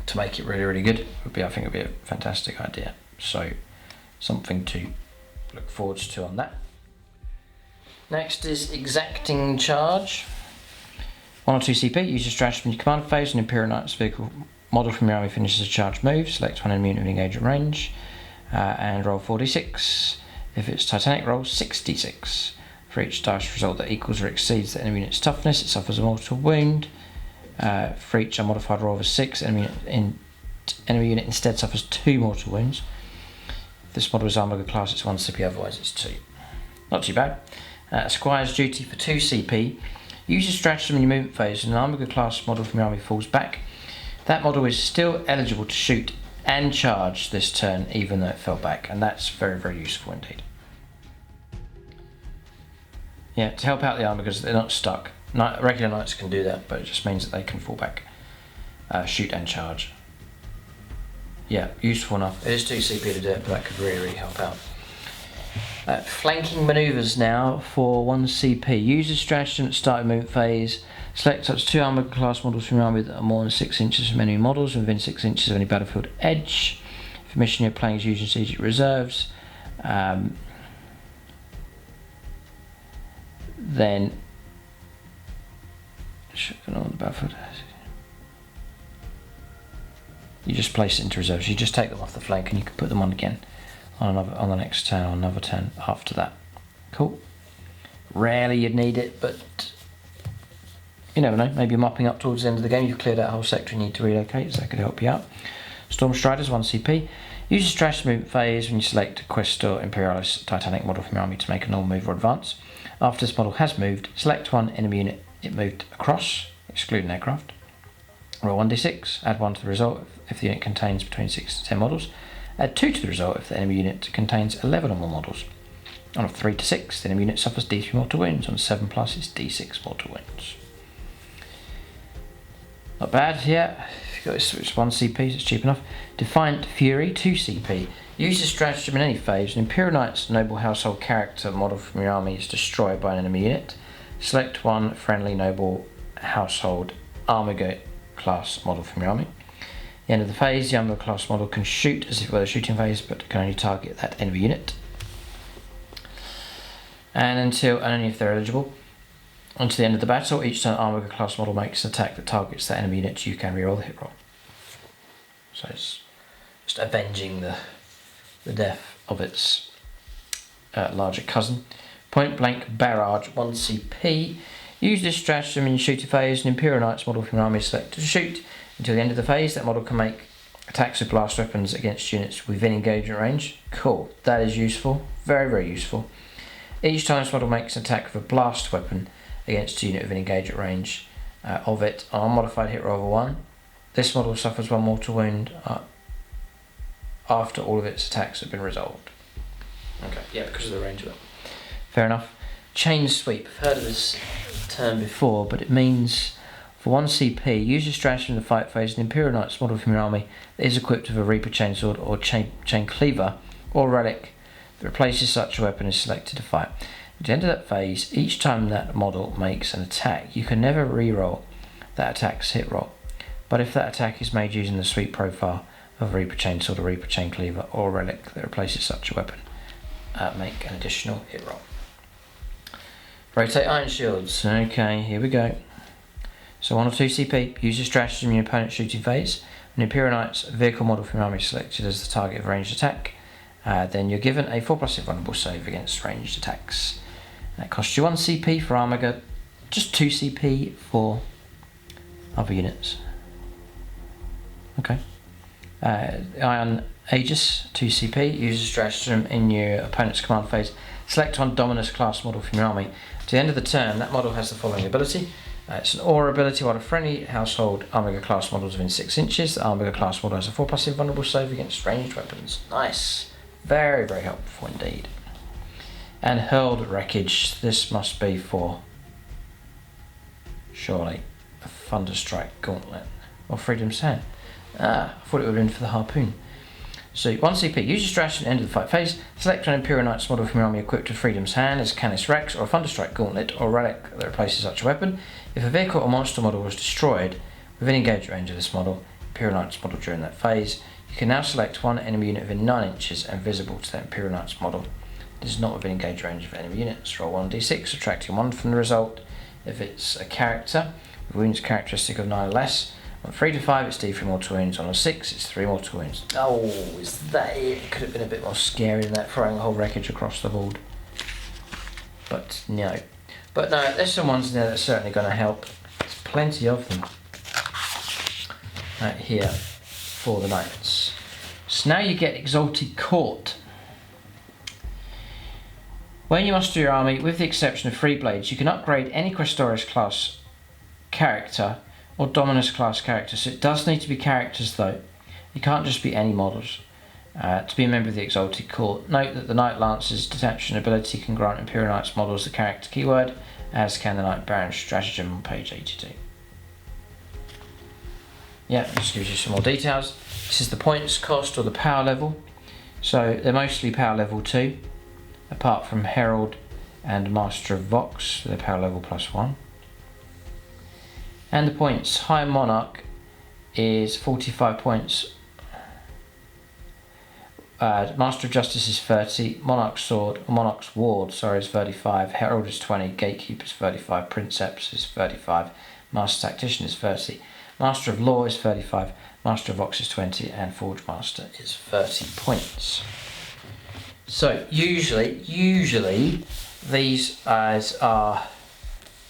[SPEAKER 1] to make it really, really good. I think it would be a fantastic idea. So something to look forward to on that. Next is Exacting Charge. 1 or 2 CP. Use your stratagem in your command phase. An Imperial Knight's vehicle model from your army finishes a charge move. Select one enemy unit with engage at range and roll 4d6. If it's Titanic, roll 6d6. For each dice result that equals or exceeds the enemy unit's toughness, it suffers a mortal wound. For each unmodified roll of a 6, enemy unit instead suffers 2 mortal wounds. If this model is Armiger class, it's 1 CP, otherwise it's 2. Not too bad. Squire's Duty for 2 CP. Use your stratagem in your movement phase and an Armiger class model from your army falls back. That model is still eligible to shoot and charge this turn, even though it fell back, and that's very, very useful indeed. Yeah, to help out the Armigers, they're not stuck. Regular knights can do that, but it just means that they can fall back, shoot and charge. Yeah, useful enough. It is 2 CP to do it, but that could really, really help out. Flanking manoeuvres now for 1 CP. Use a stratagem at the start of movement phase. Select up to 2 Armiger class models from your army that are more than 6 inches from enemy models and within 6 inches of any battlefield edge. If a mission you're playing is using strategic reserves, then on the battlefield, you just place it into reserves. You just take them off the flank and you can put them on again on the next turn or another turn after that. Cool. Rarely you'd need it, but You never know, maybe you're mopping up towards the end of the game, you've cleared out a whole sector and you need to relocate, so that could help you out. Storm Striders, 1 CP. Use the strategy movement phase when you select a Quest or Imperialis Titanic model from your army to make a normal move or advance. After this model has moved, select one enemy unit it moved across, excluding aircraft. Roll 1d6, add 1 to the result if the unit contains between 6 to 10 models. Add 2 to the result if the enemy unit contains 11 or more models. On a 3 to 6, the enemy unit suffers d3 mortal wounds. On 7 plus, it's d6 mortal wounds. Not bad, yeah. If you've got this, it's 1 CP, so it's cheap enough. Defiant Fury, 2 CP. Use this stratagem in any phase. An Imperial Knight's noble household character model from your army is destroyed by an enemy unit. Select one friendly noble household Armiger class model from your army. At the end of the phase, the Armiger class model can shoot as if it were a shooting phase, but can only target that enemy unit. And only if they're eligible. Until the end of the battle, each time Armiger class model makes an attack that targets that enemy unit, you can reroll the hit roll. So it's just avenging the death of its larger cousin. Point Blank Barrage, 1 CP. Use this stratagem in your shooting phase. An Imperial Knight's model from your army is selected to shoot. Until the end of the phase, that model can make attacks with blast weapons against units within engagement range. Cool, that is useful. Very, very useful. Each time this model makes an attack with a blast weapon against a unit within engagement range of it on a modified hit roll of 1, this model suffers 1 mortal wound after all of its attacks have been resolved. Okay, yeah, because of the range of it. Fair enough. Chain Sweep. I've heard of this term before, but it means for 1 CP, use your stratagem in the fight phase. An Imperial Knight's model from your army that is equipped with a Reaper Chainsword or Chain Cleaver or Relic that replaces such a weapon is selected to fight. At the end of that phase, each time that model makes an attack, you can never reroll that attack's hit roll. But if that attack is made using the sweep profile of a Reaper Chainsword or Reaper Chain Cleaver or Relic that replaces such a weapon, make an additional hit roll. Rotate Iron Shields. Okay, here we go. So 1 or 2 CP, use your stratagem in your opponent's shooting phase. An Imperial Knight's vehicle model from your army is selected as the target of a ranged attack. Then you're given a 4+ invulnerable save against ranged attacks. That costs you 1 CP for Armiger, just 2 CP for other units. Okay. Iron Aegis, 2 CP, use a stratagem in your opponent's command phase. Select one Dominus class model from your army. To the end of the turn, that model has the following ability. It's an aura ability while a friendly household Armiger class model is within 6 inches. The Armiger class model has a 4+ invulnerable save against ranged weapons. Nice. Very, very helpful indeed. And Hurled Wreckage. This must be for, surely, a Thunderstrike Gauntlet or Freedom's Hand. I thought it would have been for the Harpoon. So 1 CP, use your stratagem at the end of the fight phase. Select an Imperial Knight's model from your army equipped with Freedom's Hand as Canis Rex or a Thunderstrike Gauntlet or Relic that replaces such a weapon. If a vehicle or monster model was destroyed within engagement range of this model, Imperial Knight's model during that phase, you can now select one enemy unit within 9 inches and visible to that Imperial Knight's model. This is not within engagement range of enemy units. Roll 1d6, subtracting 1 from the result. If it's a character with wounds characteristic of 9 or less, on 3 to 5 it's d3 mortal wounds, on a 6 it's 3 mortal wounds. Oh, is that it? It could have been a bit more scary than that, throwing a whole wreckage across the board. But no. But no, there's some ones in there that's certainly going to help. There's plenty of them here for the knights. So now you get Exalted Court. When you muster your army, with the exception of Freeblades, you can upgrade any Questoris class character or Dominus class character. So it does need to be characters though. You can't just be any models. To be a member of the Exalted Court, note that the Knight Lancer's detachment ability can grant Imperial Knights models the character keyword, as can the Knight Baron's stratagem on page 82. Yeah, just gives you some more details. This is the points cost or the power level. So they're mostly power level 2, apart from Herald and Master of Vox, they're power level +1. And the points, High Monarch is 45 points. Master of Justice is 30, Monarch's Sword, or Monarch's Ward, sorry, is 35, Herald is 20, Gatekeeper is 35, Princeps is 35, Master Tactician is 30, Master of Law is 35, Master of Vox is 20, and Forge Master is 30 points. So usually these are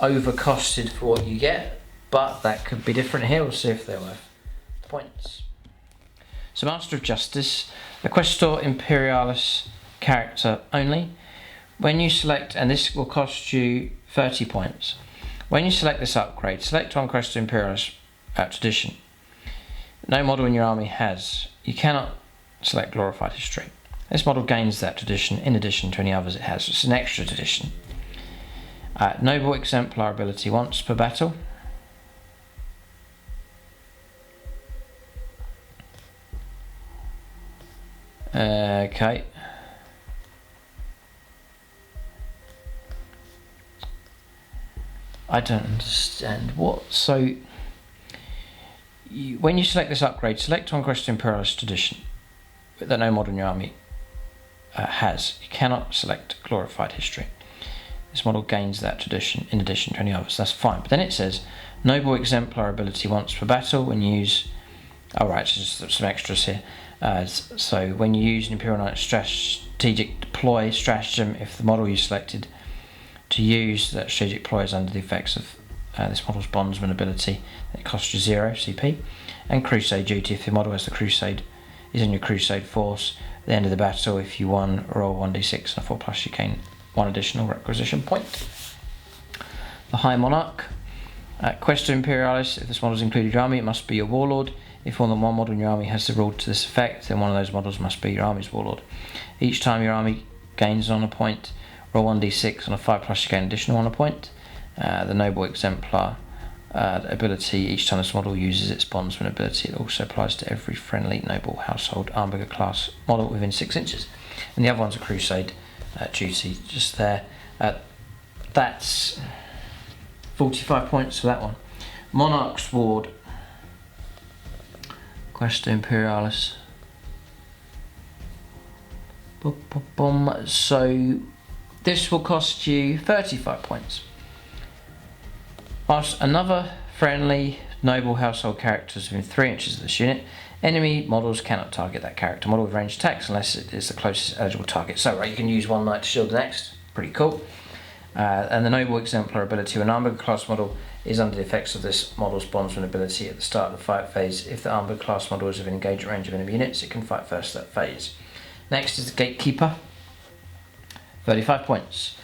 [SPEAKER 1] overcosted for what you get, but that could be different here. We'll see if they're worth the points. So Master of Justice, a Questor Imperialis character only. When you select, and this will cost you 30 points. When you select this upgrade, select one Questor Imperialis tradition. No model in your army has. You cannot select Glorified History. This model gains that tradition in addition to any others it has. It's an extra tradition. Noble Exemplar ability once per battle. Okay. I don't understand what. So, when you select this upgrade, select one Questor Imperialis tradition that no model in your army has. You cannot select Glorified History. This model gains that tradition in addition to any others. That's fine. But then it says Noble Exemplar ability once per battle when you use. Alright, so just some extras here. So when you use an Imperial Knight strategic deploy stratagem, if the model you selected to use that strategic deploy is under the effects of this model's bondsman ability, it costs you 0 CP. And Crusade duty, if the model has the Crusade is in your Crusade force, at the end of the battle, if you won, roll 1d6 and a 4+, you gain 1 additional requisition point. The High Monarch, Questor Imperialis, if this model is included in your army, it must be your Warlord. If more than one model in your army has the rule to this effect, then one of those models must be your army's Warlord. Each time your army gains an honor point, roll 1d6 and a 5+, you gain an additional honor point. The Noble Exemplar ability, each time this model uses its bondsman ability, it also applies to every friendly noble household Armiger class model within 6 inches. And the other one's a Crusade duty, just there. That's 45 points for that one. Monarch's Ward, Questor Imperialis. So this will cost you 35 points. Whilst another friendly noble household character is within 3 inches of this unit, enemy models cannot target that character model with ranged attacks unless it is the closest eligible target. So right, you can use one knight to shield the next. Pretty cool. And the Noble Exemplar ability of an Armiger class model is under the effects of this model's bondsman ability at the start of the fight phase. If the Armiger class model is within engagement range of enemy units, it can fight first that phase. Next is the Gatekeeper, 35 points.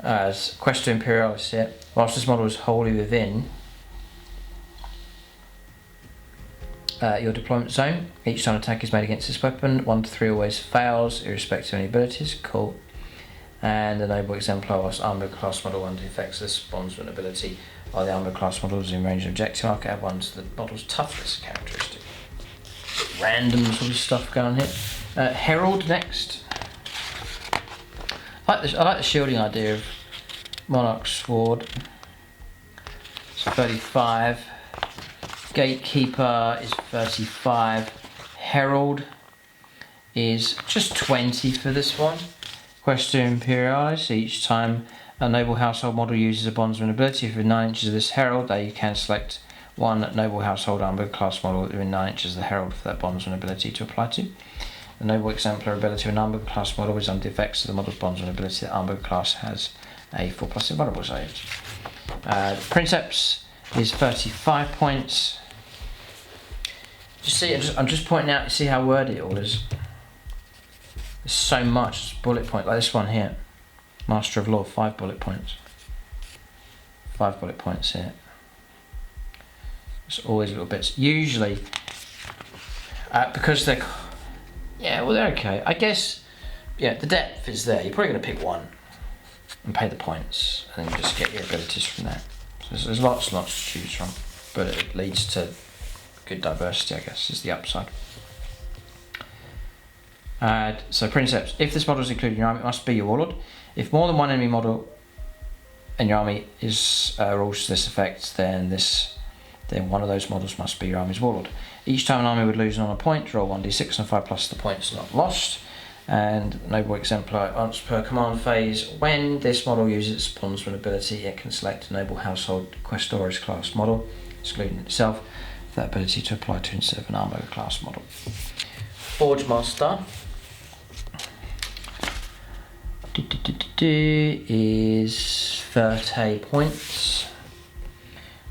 [SPEAKER 1] As Questor Imperialis here, whilst this model is wholly within your deployment zone, each time an attack is made against this weapon, 1 to 3 always fails, irrespective of any abilities. Cool. And the Noble Exemplar, whilst Armiger class model under the effects of this bondsman ability, while the Armiger class model is in range of objective marker, add 1 to the model's toughness characteristic. Random sort of stuff going on here. Herald next. I like the shielding idea of Monarch's Sword. So 35. Gatekeeper is 35. Herald is just 20 for this one. Questor Imperialis, each time a noble household model uses a bondsman ability within 9 inches of this herald, you can select one noble household Armiger class model within 9 inches of the herald for that bondsman ability to apply to. The Noble Exemplar ability of an Armiger class model is under the effects of the model's bondsman ability. That Armiger class has a 4+ invulnerable save. Princeps is 35 points. Just see, I'm just pointing out, you see how wordy it all is. There's so much bullet point, like this one here. Master of Law, 5 bullet points. 5 bullet points here. There's always little bits. Usually, because they're... Yeah, well they're okay. I guess, yeah, the depth is there. You're probably going to pick one and pay the points and then just get your abilities from there. So there's lots and lots to choose from, but it leads to good diversity, I guess, is the upside. So Princeps, if this model is included in your army, it must be your Warlord. If more than one enemy model in your army is rules to this effect, then one of those models must be your army's Warlord. Each time an army would lose an honor point, roll 1d6 and 5+ the points not lost. And Noble Exemplar, once per command phase, when this model uses its bondsman ability, it can select a noble household Questoris class model, excluding itself, for that ability to apply to instead of an Armiger class model. Forge Master, is 30 points.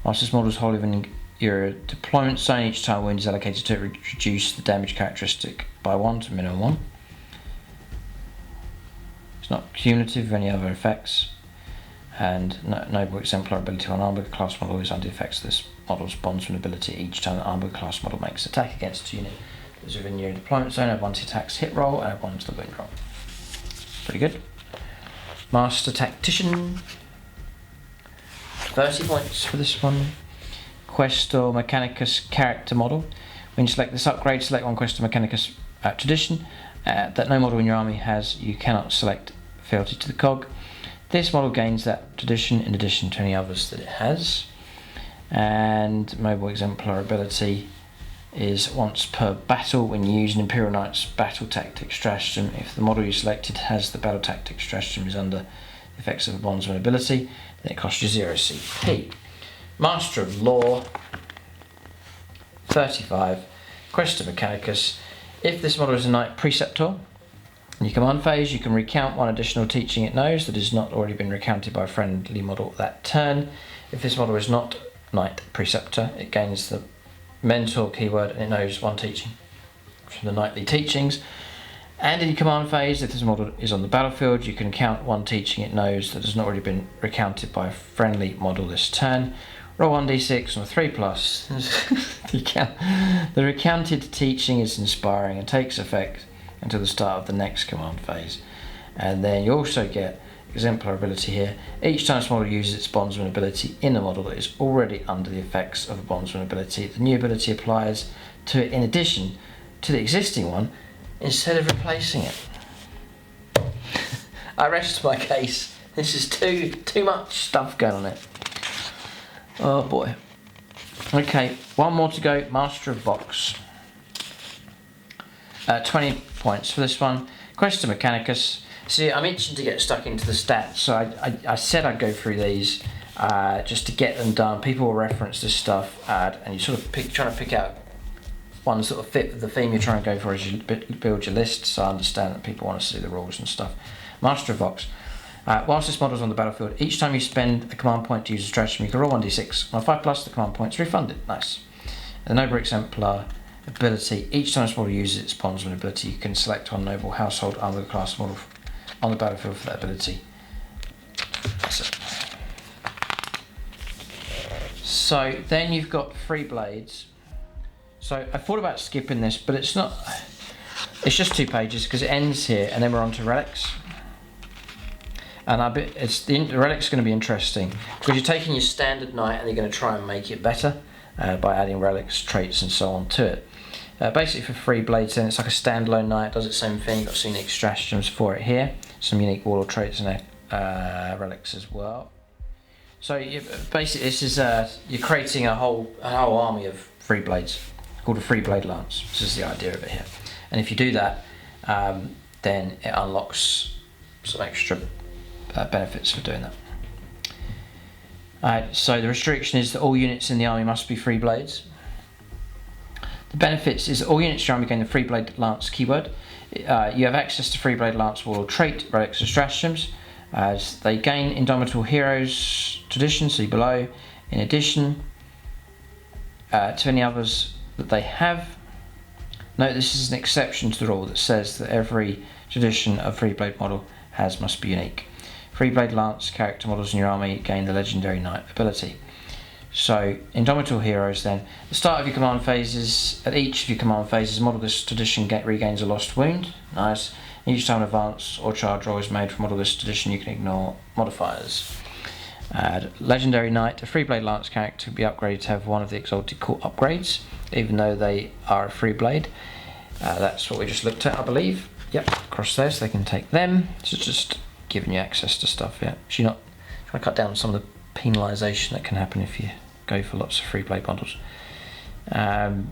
[SPEAKER 1] Whilst this model is wholly within your deployment zone, each time a wound is allocated to it, reduce the damage characteristic by 1 to minimum 1. It's not cumulative of any other effects, and noble exemplar ability on Armiger class model is under the effects of this model's bondsman ability each time the Armiger class model makes attack against a unit that is within your deployment zone. Add 1 to attacks hit roll and add 1 to the wound roll. Pretty good. Master Tactician, 30 points for this one. Questor Mechanicus character model. When you select this upgrade, select one Questor Mechanicus tradition that no model in your army has. You cannot select fealty to the cog. This model gains that tradition in addition to any others that it has. And mobile exemplar ability is once per battle when you use an Imperial Knight's battle tactic stratagem. If the model you selected has the battle tactic stratagem is under the effects of a bondsman ability, then it costs you 0 CP. Master of Law, 35. Questor Mechanicus. If this model is a Knight Preceptor, in your command phase you can recount one additional teaching it knows that has not already been recounted by a friendly model that turn. If this model is not Knight Preceptor, it gains the mentor keyword and it knows one teaching from the knightly teachings. And in your command phase, if this model is on the battlefield, you can count one teaching it knows that has not already been recounted by a friendly model this turn. Roll 1d6 on a 3+. The recounted teaching is inspiring and takes effect until the start of the next command phase. And then you also get exemplar ability here. Each time this model uses its bondsman ability in a model that is already under the effects of a bondsman ability, the new ability applies to it in addition to the existing one instead of replacing it. I rest my case. This is too much stuff going on it. Oh boy. Okay, one more to go. Master of Box. 20 points for this one. Questor Mechanicus. See, I'm itching to get stuck into the stats, so I said I'd go through these just to get them done. People will reference this stuff, and you sort of trying to pick out ones that will fit with the theme you're trying to go for as you build your list. So I understand that people want to see the rules and stuff. Master of Vox. Whilst this model is on the battlefield, each time you spend a command point to use a stratagem, you can roll 1d6. On a 5+, the command point's refunded. Nice. The Noble Exemplar ability. Each time this model uses its bondsman ability, you can select one noble household Armiger class model on the battlefield for that ability. That's it. So then you've got Freeblades. So I thought about skipping this, but it's not. It's just 2 pages because it ends here, and then we're on to Relics. And the Relics going to be interesting because you're taking your standard knight and you're going to try and make it better by adding relics, traits, and so on to it. Basically, for Freeblades, then it's like a standalone knight. It does the same thing. You've got some unique stratagems for it here, some unique warlord traits and relics as well. So basically, this is you're creating a whole army of Freeblades called a Freeblade Lance. This is the idea of it here. And if you do that, then it unlocks some extra benefits for doing that. So the restriction is that all units in the army must be Freeblades. The benefits is that all units in your army gain the Freeblade Lance keyword. You have access to Freeblade Lance Warlord trait, relics and stratagems. As they gain Indomitable Heroes tradition, see below. In addition to any others that they have. Note this is an exception to the rule that says that every tradition a Freeblade model has must be unique. Freeblade Lance character models in your army gain the Legendary Knight ability. So, Indomitable Heroes then. At the start of your command phases, at each of your command phases, model this tradition regains a lost wound. Nice. Each time an advance or charge roll is made for model this tradition, you can ignore modifiers. Legendary Knight, a Freeblade Lance character will be upgraded to have one of the Exalted Court upgrades, even though they are a Freeblade. That's what we just looked at, I believe. Yep, across there, so they can take them. So just giving you access to stuff, yeah. So you're not trying to cut down some of the penalisation that can happen if you go for lots of Freeblade bundles. So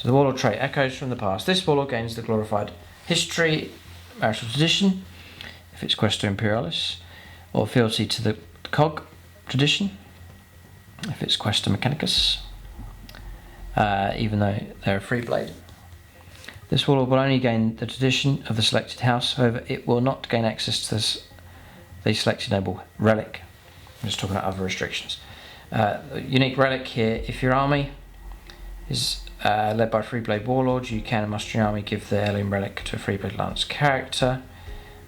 [SPEAKER 1] the Warlord trait echoes from the past. This Warlord gains the glorified history, martial tradition, if it's Questor Imperialis, or fealty to the cog tradition, if it's Questor Mechanicus, even though they're a Freeblade. This warlord will only gain the tradition of the selected house, however it will not gain access to the selected noble relic. I'm just talking about other restrictions. Unique relic here, if your army is led by Freeblade Warlord, you can muster your army, give the heirloom relic to a Freeblade Lance character.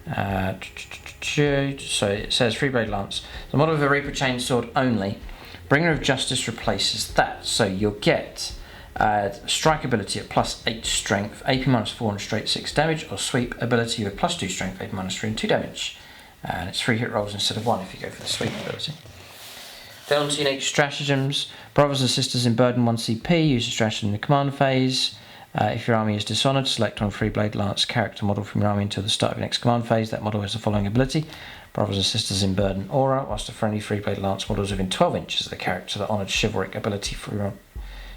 [SPEAKER 1] So it says Freeblade Lance. The model with a Reaper Chainsword only. Bringer of Justice replaces that, so you'll get strike ability at +8 strength, AP -4 and straight 6 damage, or sweep ability with +2 strength, AP -3 and 2 damage. And it's 3 hit rolls instead of 1 if you go for the sweep ability. Then on to unique stratagems. Brothers and sisters in burden 1 CP, use the stratagem in the command phase. If your army is dishonoured, select one Freeblade Lance character model from your army until the start of your next command phase. That model has the following ability: Brothers and Sisters in Burden Aura, whilst a friendly Freeblade Lance model is within 12 inches of the character, the honoured chivalric ability for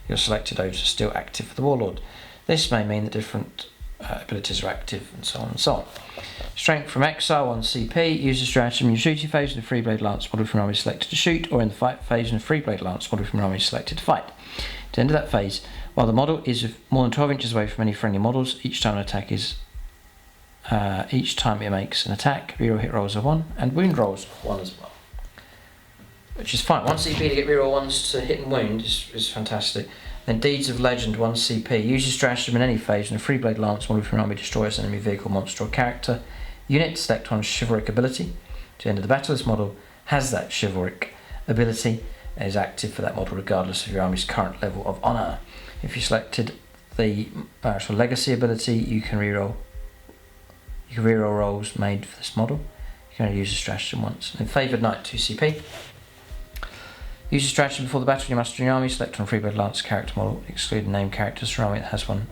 [SPEAKER 1] your selected oaths are still active for the Warlord. This may mean that different abilities are active, and so on and so on. Strength from Exile 1 CP, use the stratagem in your shooting phase with a Freeblade Lance model from your army selected to shoot, or in the fight phase with a Freeblade Lance model from your army selected to fight. At the end of that phase, while the model is more than 12 inches away from any friendly models, each time it makes an attack, reroll hit rolls of 1 and wound rolls of 1 as well. Which is fine. 1 CP to get reroll 1s to hit and wound is fantastic. Then Deeds of Legend 1 CP, use your stratagem in any phase and a Freeblade Lance model from your army destroys an enemy vehicle, monster or character unit, select one chivalric ability. To the end of the battle, this model has that chivalric ability and is active for that model regardless of your army's current level of honour. If you selected the actual legacy ability, you can reroll rolls made for this model. You can only use the stratagem once. And in Favoured Knight 2 CP, use the stratagem before the battle you muster in your army, select one Freeblade Lance character model, excluding named characters from your army that has one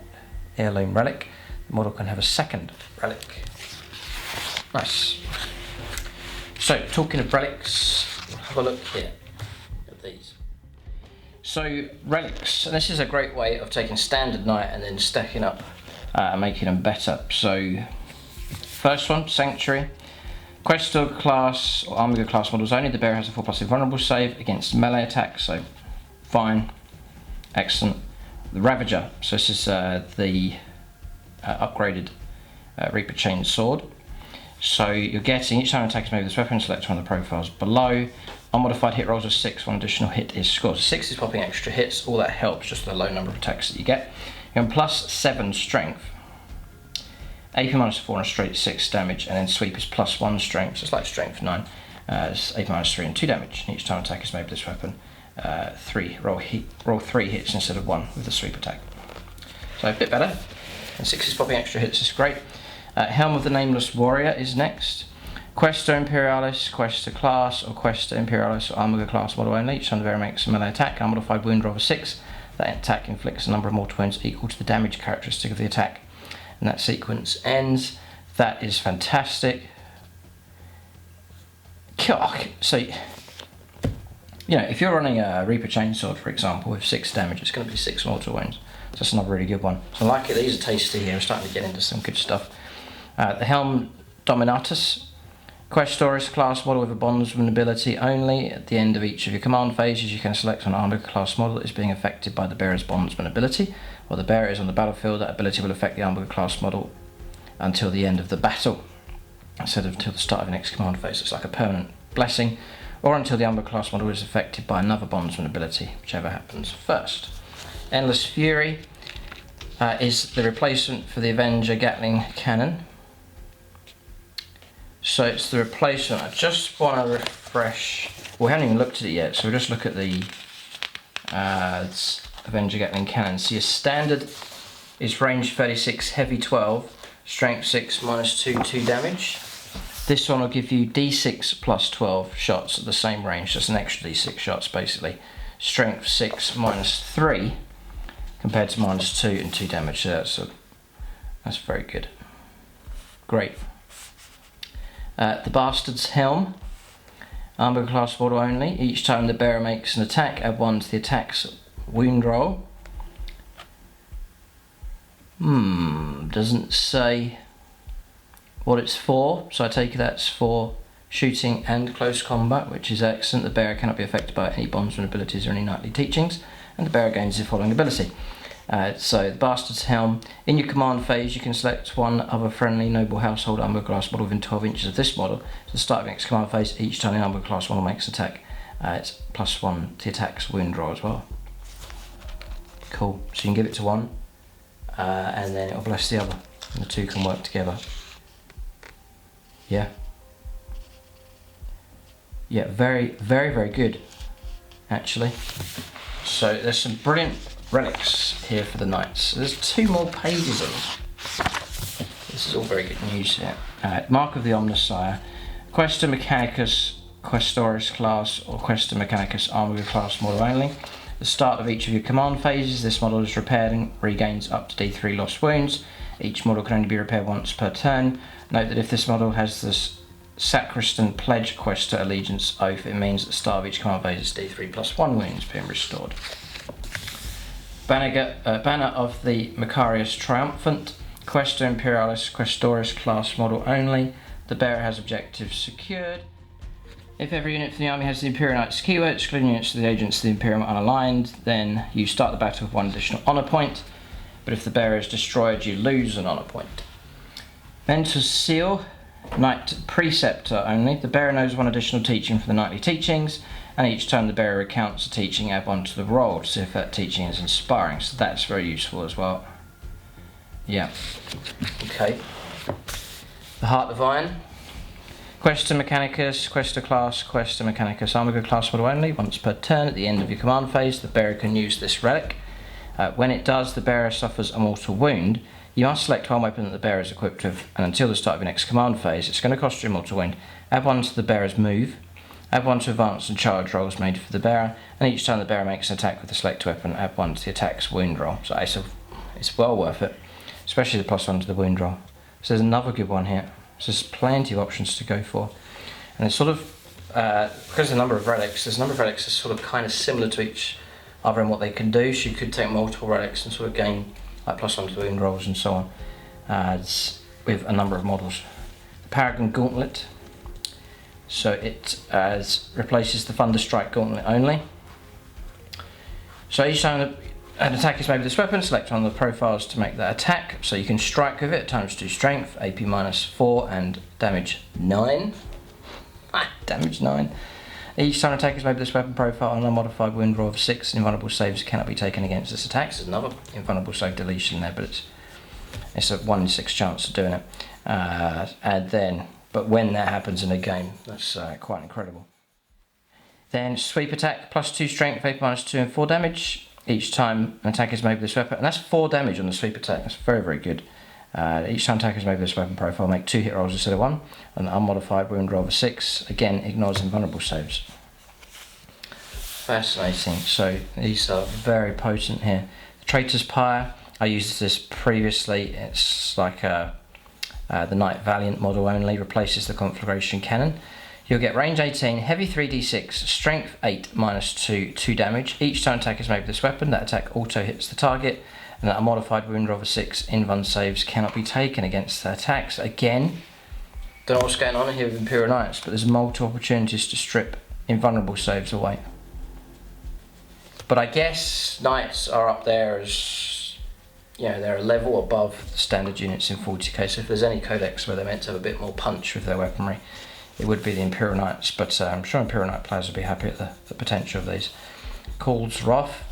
[SPEAKER 1] heirloom relic. The model can have a second relic. Nice. So, talking of relics, we'll have a look here at these. So, relics, and this is a great way of taking standard knight and then stacking up and making them better. So, first one, Sanctuary. Questor class or Armiger class models only. The bearer has a 4+ invulnerable save against melee attacks, so fine, excellent. The Ravager, so this is the upgraded Reaper Chain Sword. So you're getting, each time an attack is made with this weapon, select one of the profiles below. Unmodified hit rolls of 6, one additional hit is scored. So 6 is popping extra hits, all that helps, just the low number of attacks that you get. You're on +7 strength. AP -4 and a straight 6 damage, and then sweep is +1 strength, so it's like strength 9. It's AP -3 and 2 damage, and each time an attack is made with this weapon, roll 3 hits instead of 1 with the sweep attack. So a bit better, and 6 is popping extra hits, is great. Helm of the Nameless Warrior is next. Questor Imperialis, Questor class, or Questor Imperialis or Armiger class model only. Each time the bearer makes a melee attack, unmodified wound roll of 6. That attack inflicts a number of mortal wounds equal to the damage characteristic of the attack. And that sequence ends. That is fantastic. So, you know, if you're running a Reaper Chainsword, for example, with 6 damage, it's going to be 6 mortal wounds. So that's another really good one. So I like it. These are tasty here. We're starting to get into some good stuff. The Helm Dominatus. Questoris class model with a bondsman ability only. At the end of each of your command phases, you can select an Armiger class model that is being affected by the bearer's bondsman ability. While the bearer is on the battlefield, that ability will affect the Armiger class model until the end of the battle, instead of until the start of the next command phase. It's like a permanent blessing, or until the Armiger class model is affected by another bondsman ability, whichever happens first. Endless Fury is the replacement for the Avenger Gatling Cannon. So it's the replacement. I just want to refresh. Well, we haven't even looked at it yet, so we'll just look at the Avenger Gatling Cannon. So your standard is range 36, heavy 12, strength 6, -2, 2 damage. This one will give you D6 plus 12 shots at the same range, just an extra D6 shots basically. Strength 6, -3, compared to -2 and 2 damage. So that's very good. Great. The Bastard's Helm. Armiger class model only. Each time the bearer makes an attack, add 1 to the attack's wound roll. Doesn't say what it's for, so I take it that's for shooting and close combat, which is excellent. The bearer cannot be affected by any bondsman abilities or any knightly teachings, and the bearer gains the following ability. So the Bastard's Helm. In your command phase, you can select one other friendly noble household armor class model within 12 inches of this model. At the start of the next command phase, each time the armor class model makes an attack, it's +1 to attack's wound roll as well. Cool. So you can give it to one, and then it'll bless the other, and the two can work together. Yeah. Yeah, very, very, very good, actually. So there's some brilliant relics here for the knights. There's 2 more pages of them. This is all very good news here. Mark of the Omnissiah, Questa Mechanicus Questoris class or Questa Mechanicus Armiger class model only. At the start of each of your command phases, this model is repaired and regains up to D3 lost wounds. Each model can only be repaired once per turn. Note that if this model has this Sacristan Pledge Questa Allegiance Oath, it means at the start of each command phase it's D3 +1 wounds being restored. Banner of the Macarius Triumphant, Questa Imperialis Questoris class model only. The bearer has objectives secured. If every unit from the army has the Imperial Knight's keyword, excluding units of the agents of the Imperium unaligned, then you start the battle with 1 additional honour point, but if the bearer is destroyed, you lose an honour point. Mentor's Seal, Knight Preceptor only. The bearer knows 1 additional teaching from the knightly teachings, and each time the bearer recounts a teaching, add 1 to the roll to see if that teaching is inspiring, so that's very useful as well. Yeah. Okay. The Heart of Iron. Questa Mechanicus, Questa class, Questa Mechanicus Armiger class model only. Once per turn at the end of your command phase, the bearer can use this relic. When it does, the bearer suffers a mortal wound. You must select one weapon that the bearer is equipped with, and until the start of your next command phase, it's going to cost you a mortal wound. Add 1 to the bearer's move. Add 1 to advance and charge rolls made for the bearer, and each time the bearer makes an attack with the select weapon, add 1 to the attack's wound roll. So it's well worth it, especially the +1 to the wound roll. So there's another good one here. So there's plenty of options to go for, and it's sort of because there's a number of relics. There's a number of relics that's sort of kind of similar to each other in what they can do. So you could take multiple relics and sort of gain like +1 to the wound rolls and so on, with a number of models. The Paragon Gauntlet. So it replaces the Thunderstrike Gauntlet only. So each time an attack is made with this weapon, select one of the profiles to make that attack. So you can strike with it, ×2 strength, AP -4 and damage 9. Damage 9. Each time an attack is made with this weapon profile on a modified wound roll of 6, invulnerable saves cannot be taken against this attack. So there's another invulnerable save deletion there, but it's a 1 in 6 chance of doing it. But when that happens in a game, that's quite incredible. Then sweep attack, +2 strength, AP -2 and 4 damage. Each time an attack is made with this weapon, and that's 4 damage on the sweep attack. That's very, very good. Each time attack is made with this weapon profile, make 2 hit rolls instead of 1. An unmodified wound roll of 6. Again, ignores invulnerable saves. Fascinating. So these are very potent here. The Traitor's Pyre. I used this previously. It's like the Knight Valiant model only. Replaces the Conflagration Cannon. You'll get range 18, heavy 3d6, strength 8, -2, 2 damage. Each time attack is made with this weapon, that attack auto hits the target, and that a modified wound roll of 6 invuln saves cannot be taken against the attacks. Again, don't know what's going on here with Imperial Knights, but there's multiple opportunities to strip invulnerable saves away. But I guess Knights are up there as, you know, they're a level above the standard units in 40k, so if there's any codex where they're meant to have a bit more punch with their weaponry, it would be the Imperial Knights, but I'm sure Imperial Knight players would be happy at the potential of these. Call's Wrath,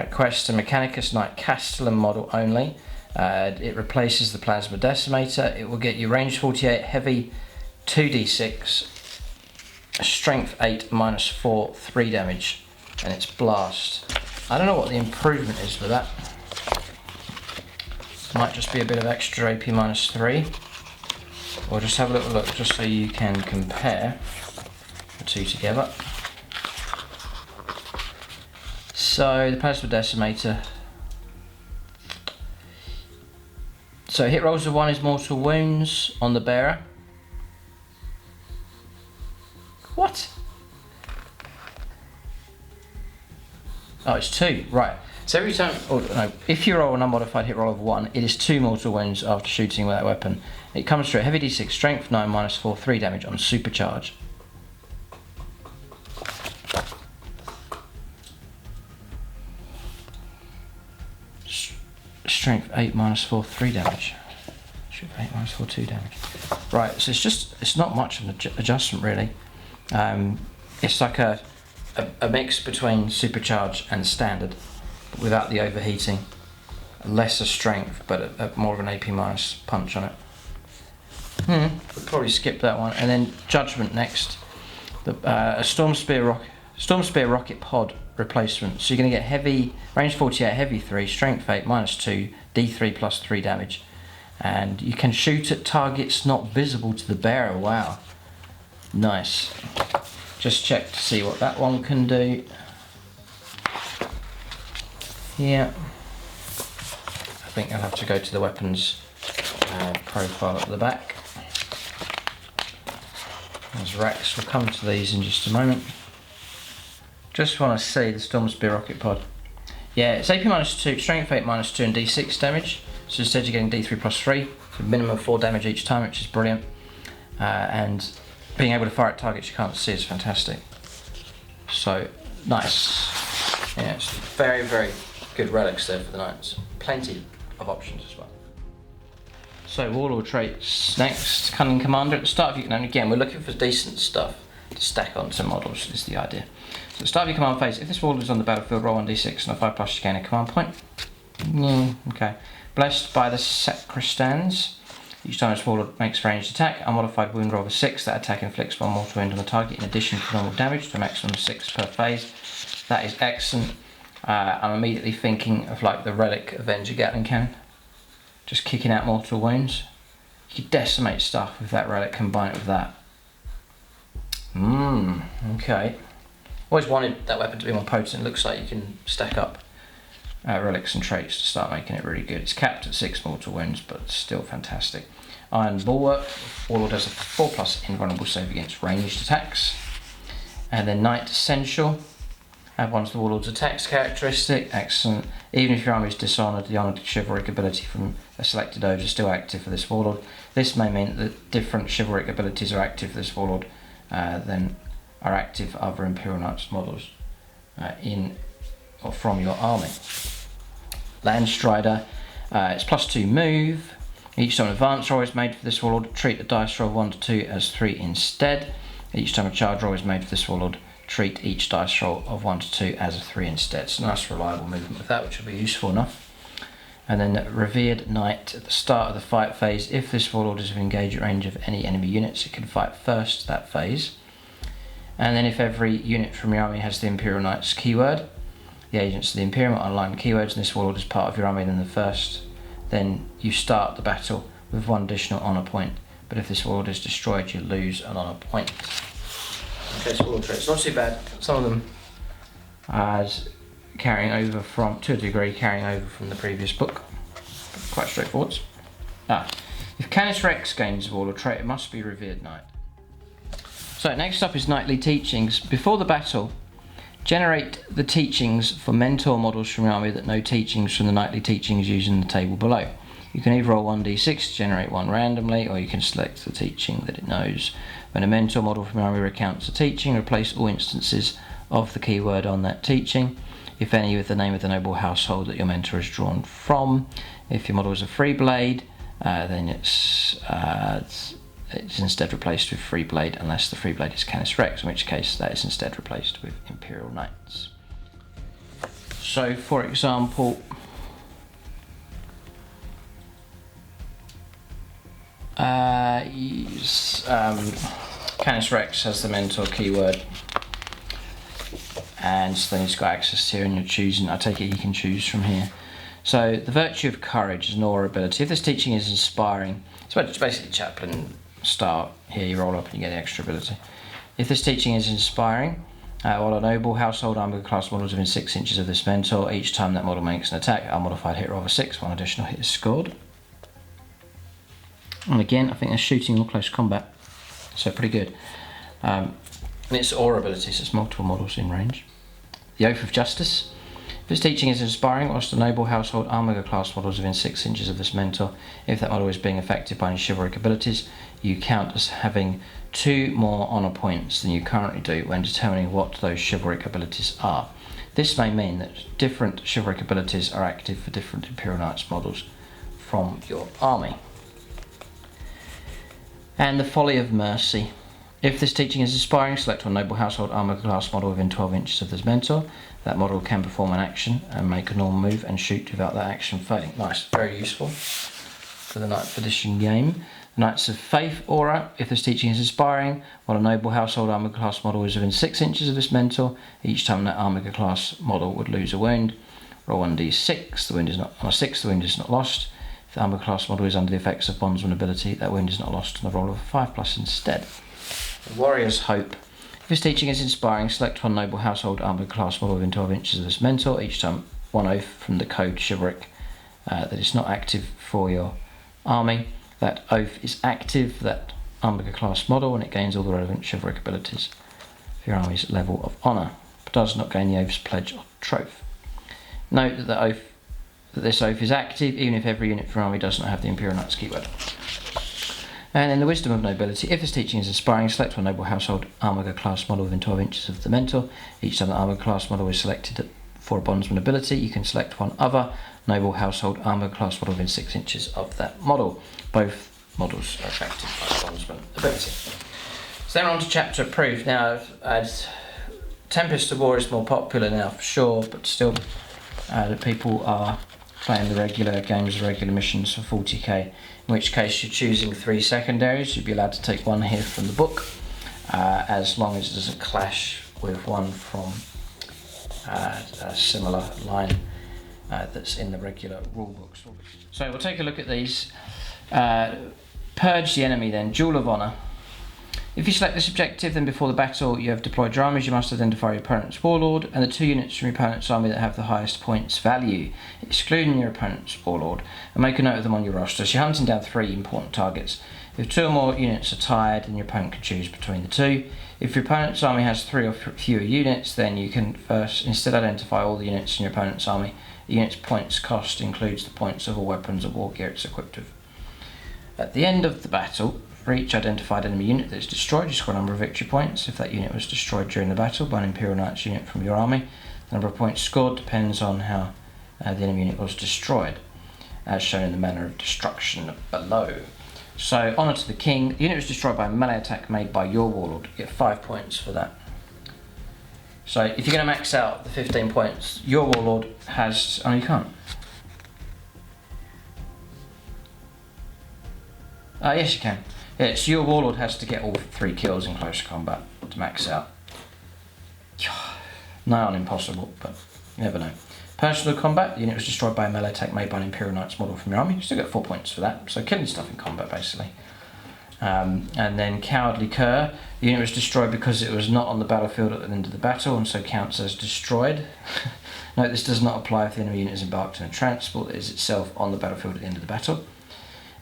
[SPEAKER 1] Questa Mechanicus Knight Castellan model only. It replaces the Plasma Decimator. It will get you range 48, heavy 2d6, strength 8, -4, 3 damage, and it's blast. I don't know what the improvement is for that. Might just be a bit of extra AP -3. Or just have a little look just so you can compare the two together. So the Plasma Decimator. So hit rolls of 1 is mortal wounds on the bearer. What? Oh, it's 2, right. So every time, if you roll an unmodified hit roll of 1, it is 2 mortal wounds after shooting with that weapon. It comes through heavy d6, strength 9, -4, 3 damage on supercharge. strength 8 minus 4, 3 damage. Strength 8 minus 4, 2 damage. Right, so it's not much of an adjustment really. It's like a mix between supercharge and standard, but without the overheating. Lesser strength, but more of an AP minus punch on it. We'll probably skip that one. And then Judgment next. A Storm Spear Rocket Pod replacement. So you're going to get heavy, range 48, heavy 3, strength 8, minus 2, D3 plus 3 damage. And you can shoot at targets not visible to the bearer. Wow. Nice. Just check to see what that one can do. Yeah. I think I'll have to go to the weapons profile at the back. As Rex will come to these in just a moment. Just want to see the Storm Spear Rocket Pod. Yeah, it's AP minus 2, strength 8 minus 2 and D6 damage. So instead you're getting D3 plus 3, so minimum of 4 damage each time, which is brilliant. And being able to fire at targets you can't see is fantastic. So, nice. Yeah, it's very, very good relics there for the Knights. Plenty of options as well. So Warlord traits next. Cunning Commander at the start of your, and again we're looking for decent stuff to stack onto models is the idea. So at the start of your command phase, if this Warlord is on the battlefield, roll 1d6 and a 5+ you gain a command point. Okay. Blessed by the Sacristans. Each time this Warlord makes ranged attack, a modified wound roll of 6. That attack inflicts 1 mortal wound on the target in addition to normal damage to a maximum of 6 per phase. That is excellent. I'm immediately thinking of like the Relic Avenger Gatling Cannon. Just kicking out mortal wounds. You could decimate stuff with that relic, combine it with that. Okay. Always wanted that weapon to be more potent. It looks like you can stack up relics and traits to start making it really good. It's capped at 6 mortal wounds, but still fantastic. Iron Bulwark. Warlord has a 4+ invulnerable save against ranged attacks. And then Knight Essential. Add 1 to the Warlord's attacks characteristic. Excellent. Even if your army is dishonoured, the honoured chivalric ability from a selected ode is still active for this Warlord. This may mean that different chivalric abilities are active for this Warlord than are active for other Imperial Knights models in or from your army. Landstrider. It's +2 move. Each time an advance roll is made for this Warlord, treat a dice roll 1 to 2 as 3 instead. Each time a charge roll is made for this Warlord, treat each dice roll of 1 to 2 as a 3 instead. So nice reliable movement with that, which will be useful enough. And then Revered Knight. At the start of the fight phase, if this Warlord is within engagement range of any enemy units, it can fight first that phase. And then if every unit from your army has the Imperial Knight's keyword, the agents of the Imperial align keywords, and this Warlord is part of your army, then you start the battle with 1 additional honour point. But if this Warlord is destroyed, you lose an honour point. Okay, so Warlord traits, not too bad. Some of them as carrying over from, to a degree, carrying over from the previous book. Quite straightforward. If Canis Rex gains a Warlord trait, it must be Revered Knight. So next up is Knightly Teachings. Before the battle, generate the teachings for mentor models from your army that know teachings from the Knightly Teachings used in the table below. You can either roll 1d6 to generate one randomly, or you can select the teaching that it knows. When a mentor model from your army recounts a teaching, replace all instances of the keyword on that teaching, if any, with the name of the noble household that your mentor is drawn from. If your model is a Freeblade, then it's instead replaced with Freeblade, unless the Freeblade is Canis Rex, in which case that is instead replaced with Imperial Knights. So, for example, Canis Rex has the mentor keyword, and so then he's got access here, and you're choosing. I take it he can choose from here. So the Virtue of Courage is an aura ability. If this teaching is inspiring, it's basically Chaplain start. Here you roll up and you get the extra ability. If this teaching is inspiring, while a noble household Armiger class model is within 6 inches of this mentor, each time that model makes an attack, a modified hit roll of a 6, 1 additional hit is scored. And again, I think they're shooting or close combat, so pretty good. And it's aura abilities, so it's multiple models in range. The Oath of Justice. If this teaching is inspiring, whilst a noble household Armiger class model is within 6 inches of this mentor, if that model is being affected by any chivalric abilities, you count as having 2 more honour points than you currently do when determining what those chivalric abilities are. This may mean that different chivalric abilities are active for different Imperial Knights models from your army. And the Folly of Mercy. If this teaching is inspiring, select one noble household armor class model within 12 inches of this mentor. That model can perform an action and make a normal move and shoot without that action failing. Nice, very useful for the 9th edition game. The Knights of Faith aura. If this teaching is inspiring, while a noble household armor class model is within 6 inches of this mentor, each time that Armiger class model would lose a wound, roll 1d6. The wound is not on a 6. The wound is not lost. If the armor class model is under the effects of bondsman ability, that wound is not lost on the roll of a 5+ instead. The Warrior's Hope. If this teaching is inspiring, select one noble household armor class model within 12 inches of this mentor. Each time one oath from the code chivalric that is not active for your army. That oath is active for that Armiger class model and it gains all the relevant chivalric abilities for your army's level of honour, but does not gain the oath's pledge or troth. Note that this oath is active even if every unit from your army does not have the Imperial Knights keyword. And then the Wisdom of Nobility. If this teaching is inspiring, select one noble household Armiger class model within 12 inches of the mentor. Each time the Armiger class model is selected for a bondsman ability, you can select one other noble household Armiger class model within 6 inches of that model. Both models are affected by bondsman ability. So then on to chapter approved. Now, as Tempest of War is more popular now for sure, but still that people are playing the regular games, the regular missions for 40k, in which case you're choosing 3 secondaries. You'd be allowed to take one here from the book, as long as it doesn't clash with one from a similar line that's in the regular rule books. So we'll take a look at these. Purge the enemy then. Jewel of Honour. If you select this objective, then before the battle you have deployed your armies, you must identify your opponent's Warlord and the 2 units from your opponent's army that have the highest points value, excluding your opponent's Warlord, and make a note of them on your roster. So you're hunting down 3 important targets. If 2 or more units are tied, then your opponent can choose between the 2. If your opponent's army has 3 or fewer units, then you can first instead identify all the units in your opponent's army. The unit's points cost includes the points of all weapons or war gear it's equipped with. At the end of the battle, for each identified enemy unit that is destroyed, you score a number of victory points. If that unit was destroyed during the battle by an Imperial Knights unit from your army, the number of points scored depends on how the enemy unit was destroyed, as shown in the manner of destruction below. So, Honour to the King. The unit was destroyed by a melee attack made by your Warlord. You get 5 points for that. So, if you're going to max out the 15 points, your Warlord has... Oh, you can't. Yes, you can. Yeah, so your Warlord has to get all 3 kills in close combat to max out. Nigh on impossible, but you never know. Personal combat, the unit was destroyed by a melee attack made by an Imperial Knights model from your army. You still get 4 points for that, so killing stuff in combat basically. And then Cowardly Cur, the unit was destroyed because it was not on the battlefield at the end of the battle and so counts as destroyed. Note this does not apply if the enemy unit is embarked in a transport that is itself on the battlefield at the end of the battle.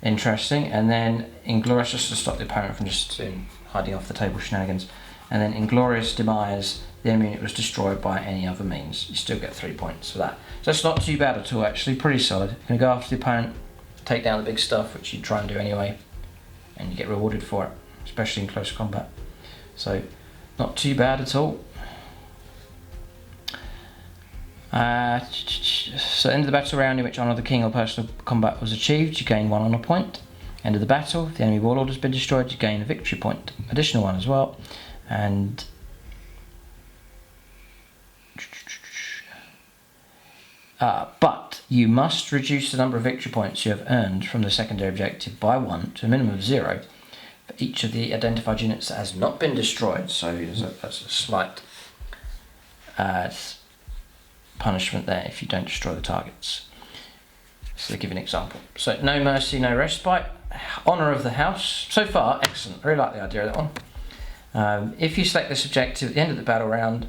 [SPEAKER 1] Interesting. And then Inglorious, just to stop the opponent from just hiding off the table shenanigans. And then Inglorious Demise, the enemy unit was destroyed by any other means. You still get 3 points for that. So that's not too bad at all actually, pretty solid. You're going to go after the opponent, take down the big stuff, which you try and do anyway, and you get rewarded for it, especially in close combat. So not too bad at all. So end of the battle round in which Honour of the King or personal combat was achieved, you gain 1 honour point. End of the battle, if the enemy Warlord has been destroyed, you gain a victory point, additional 1 as well. And but you must reduce the number of victory points you have earned from the secondary objective by 1 to a minimum of 0 for each of the identified units that has not been destroyed. So that's a slight punishment there if you don't destroy the targets. So they give an example. So no mercy, no respite. Honour of the house. So far, excellent. I really like the idea of that one. If you select this objective at the end of the battle round,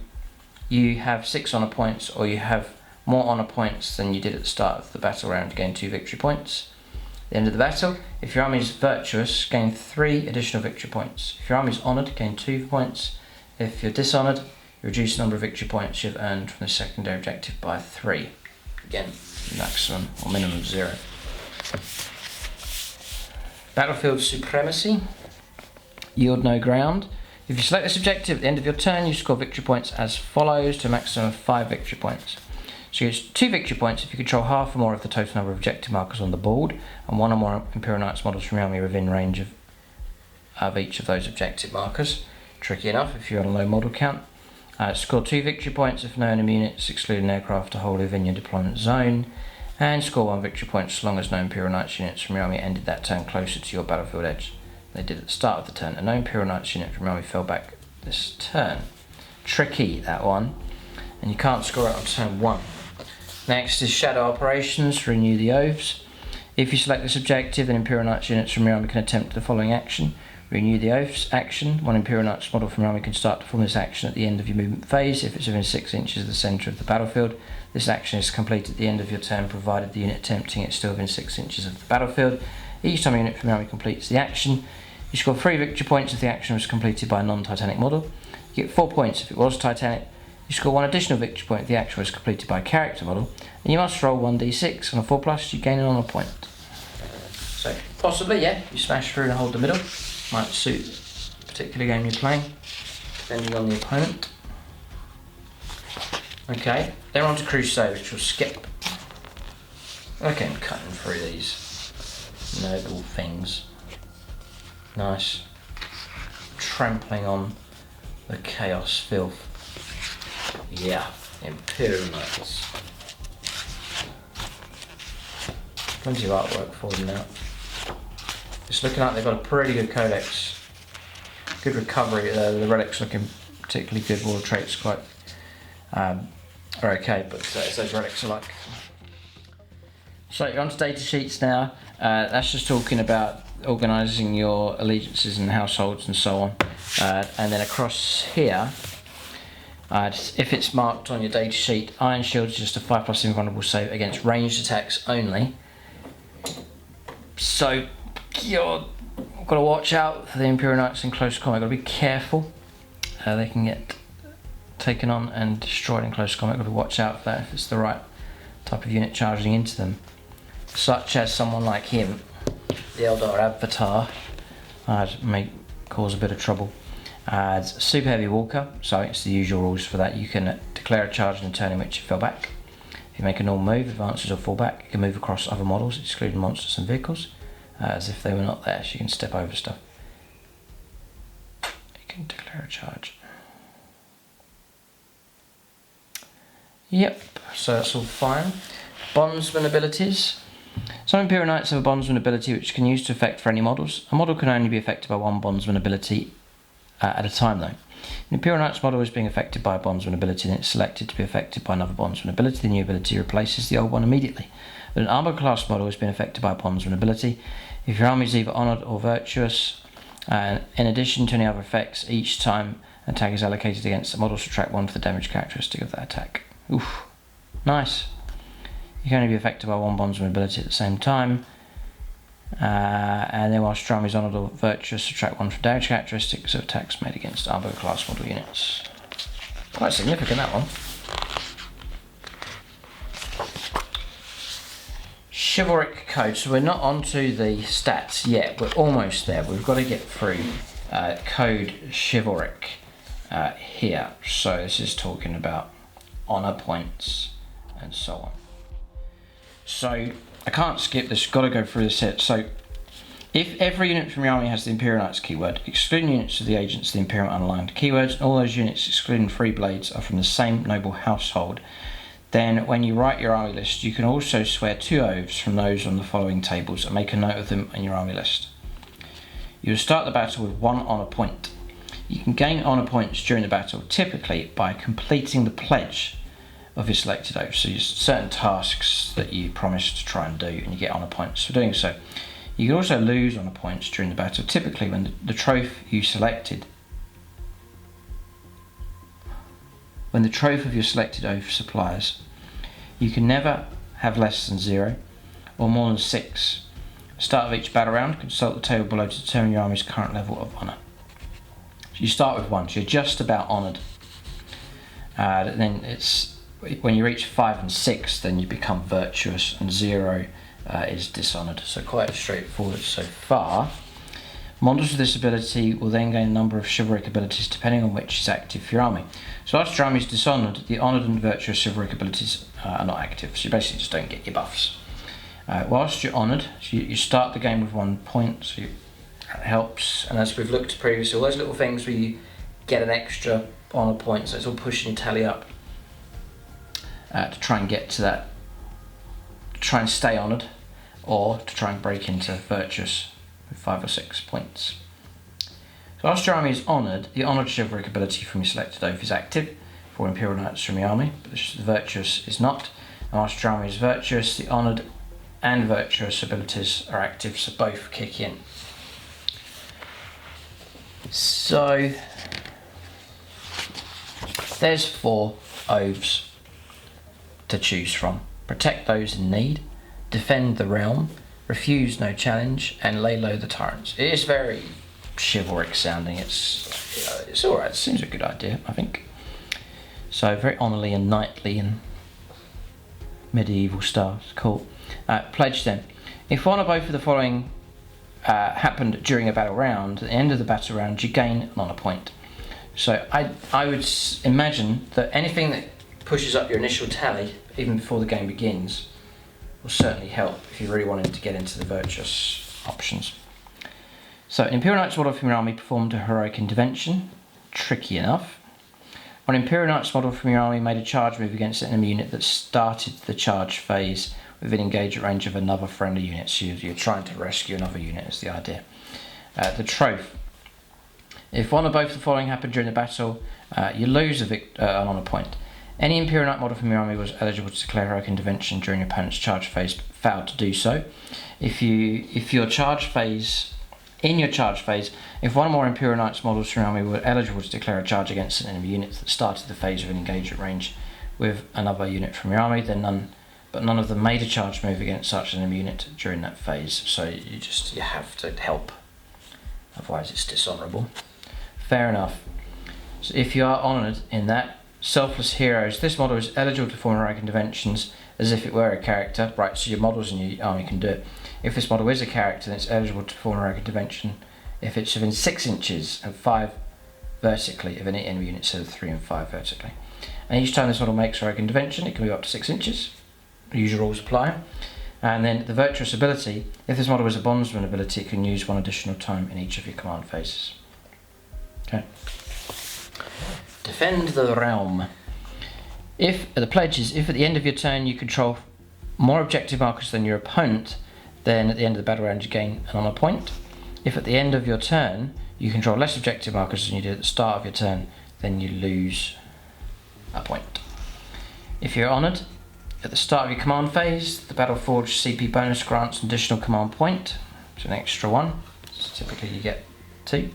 [SPEAKER 1] you have 6 honour points, or you have more honour points than you did at the start of the battle round to gain 2 victory points. At the end of the battle, if your army is virtuous, gain 3 additional victory points. If your army is honoured, gain 2 points. If you're dishonoured, you reduce the number of victory points you've earned from the secondary objective by 3. Again, maximum or minimum of 0. Battlefield Supremacy. Yield no ground. If you select this objective at the end of your turn, you score victory points as follows to a maximum of 5 victory points. So you get 2 victory points if you control half or more of the total number of objective markers on the board, and 1 or more Imperial Knights models from your army within range of each of those objective markers. Tricky enough if you're on a low model count. Score 2 victory points if no enemy units, excluding aircraft, are wholly within your deployment zone, and score 1 victory point as long as no Imperial Knights units from your army ended that turn closer to your battlefield edge than they did at the start of the turn, and no Imperial Knights unit from your army fell back this turn. Tricky, that one, and you can't score it on turn 1. Next is Shadow Operations, Renew the Oaths. If you select this objective, then Imperial Knights units from your army can attempt the following action. Renew the Oaths action. 1 Imperial Knights model from your army can start to perform this action at the end of your movement phase if it's within 6 inches of the centre of the battlefield. This action is complete at the end of your turn, provided the unit attempting it is still within 6 inches of the battlefield. Each time a unit from your army completes the action, you score 3 victory points if the action was completed by a non-Titanic model. You get 4 points if it was Titanic. You score 1 additional victory point if the action was completed by a character model, and you must roll 1d6. On a 4+, you gain an honour point. So, possibly, yeah, you smash through and hold the middle. Might suit the particular game you're playing, depending on the opponent. Okay, then on to Crusader, which we'll skip. Okay, I'm cutting through these noble things. Nice. Trampling on the chaos filth. Yeah, Imperial Knights. Plenty of artwork for them now. It's looking like they've got a pretty good codex. Good recovery. The relics looking particularly good. War traits quite are okay, but those relics are like. So you're on to data sheets now. That's just talking about organising your allegiances and households and so on. And then across here, if it's marked on your data sheet, Iron Shield is just a 5+ invulnerable save against ranged attacks only. So you've got to watch out for the Imperial Knights in close combat. Got to be careful. They can get taken on and destroyed in close combat. Got to watch out for that if it's the right type of unit charging into them. Such as someone like him, the Eldar Avatar, may cause a bit of trouble. It's super heavy walker, so it's the usual rules for that. You can declare a charge in a turn in which you fell back. If you make a normal move, advances or fall back, you can move across other models, excluding monsters and vehicles, as if they were not there, so you can step over stuff. You can declare a charge. Yep, so that's all fine. Bondsman abilities. Some Imperial Knights have a Bondsman ability which can use to effect for any models. A model can only be affected by one Bondsman ability at a time though. An Imperial Knight's model is being affected by a Bondsman ability and it's selected to be affected by another Bondsman ability. The new ability replaces the old one immediately. But an Armor class model has been affected by a Bondsman ability. If your army is either honoured or virtuous, in addition to any other effects, each time an attack is allocated against the model, subtract 1 for the damage characteristic of that attack. Oof, nice. You can only be affected by one Bondsman ability at the same time. And then whilst your army is honoured or virtuous, subtract 1 for damage characteristics of attacks made against Armor class model units. Quite significant, that one. Chivalric code. So we're not onto the stats yet. We're almost there. We've got to get through code chivalric here. So this is talking about honour points and so on. So I can't skip this, got to go through this here. So if every unit from your army has the Imperial Knights keyword, excluding units of the agents of the Imperial underlined keywords, and all those units excluding Freeblades are from the same noble household, then when you write your army list, you can also swear 2 oaths from those on the following tables and make a note of them in your army list. You will start the battle with 1 honour point. You can gain honour points during the battle, typically by completing the pledge of your selected oath. So there's certain tasks that you promise to try and do and you get honour points for doing so. You can also lose honour points during the battle, typically when the trophy you selected, when the trophy of your selected oath supplies, you can never have less than 0 or more than 6. Start of each battle round, consult the table below to determine your army's current level of honour. So you start with 1, so you're just about honoured. Then it's when you reach 5 and 6, then you become virtuous, and 0 is dishonoured. So quite straightforward so far. Models with this ability will then gain a number of chivalric abilities depending on which is active for your army. So after your army is dishonoured, the honoured and virtuous chivalric abilities are not active, so you basically just don't get your buffs. Whilst you're honoured, so you start the game with 1 point, so that helps. And as we've looked at previously, all those little things where you get an extra honour point, so it's all pushing your tally up to try and get to that, to try and stay honoured, or to try and break into virtuous with 5 or 6 points. So after your army is honoured, the honoured chivalric ability from your selected oath is active for Imperial Knights from your army, but the virtuous is not. And after your army is virtuous, the honoured and virtuous abilities are active, so both kick in. So there's 4 oaths to choose from. Protect those in need, defend the realm, refuse no challenge, and lay low the tyrants. It is very chivalric sounding. It's alright, it seems a good idea, I think. So very honourly and knightly and medieval style. It's cool. Pledge then. If one or both of the following happened during a battle round, at the end of the battle round you gain an honour point. So I would imagine that anything that pushes up your initial tally, even before the game begins, will certainly help if you really wanted to get into the virtuous options. So Imperial Knights model from your army performed a heroic intervention. Tricky enough. An Imperial Knights model from your army made a charge move against an enemy unit that started the charge phase within engagement range of another friendly unit. So you're trying to rescue another unit is the idea. The Troth. If one or both of the following happened during the battle, you lose an honour point. Any Imperial Knight model from your army was eligible to declare heroic intervention during your opponent's charge phase, but failed to do so. If your charge phase, if one or more Imperial Knights models from your army were eligible to declare a charge against an enemy unit that started the phase of an engagement range with another unit from your army, then none of them made a charge move against such an enemy unit during that phase. So you have to help, otherwise it's dishonourable. Fair enough. So if you are honoured in that, Selfless Heroes, this model is eligible to perform heroic interventions as if it were a character. Right, so your models in your army can do it. If this model is a character, then it's eligible to perform heroic intervention if it's within 6 inches and 5 vertically of any enemy unit instead of 3 and 5 vertically. And each time this model makes heroic intervention, it can move up to 6 inches. The usual rules apply. And then the virtuous ability, if this model is a bondsman ability, it can use 1 additional time in each of your command phases. Okay. Defend the realm. If the pledge is, if at the end of your turn you control more objective markers than your opponent, then at the end of the battle round you gain an honour point. If at the end of your turn you control less objective markers than you did at the start of your turn, then you lose a point. If you're honoured, at the start of your command phase, the Battle Forge CP bonus grants an additional command point, so an extra 1. So typically you get 2.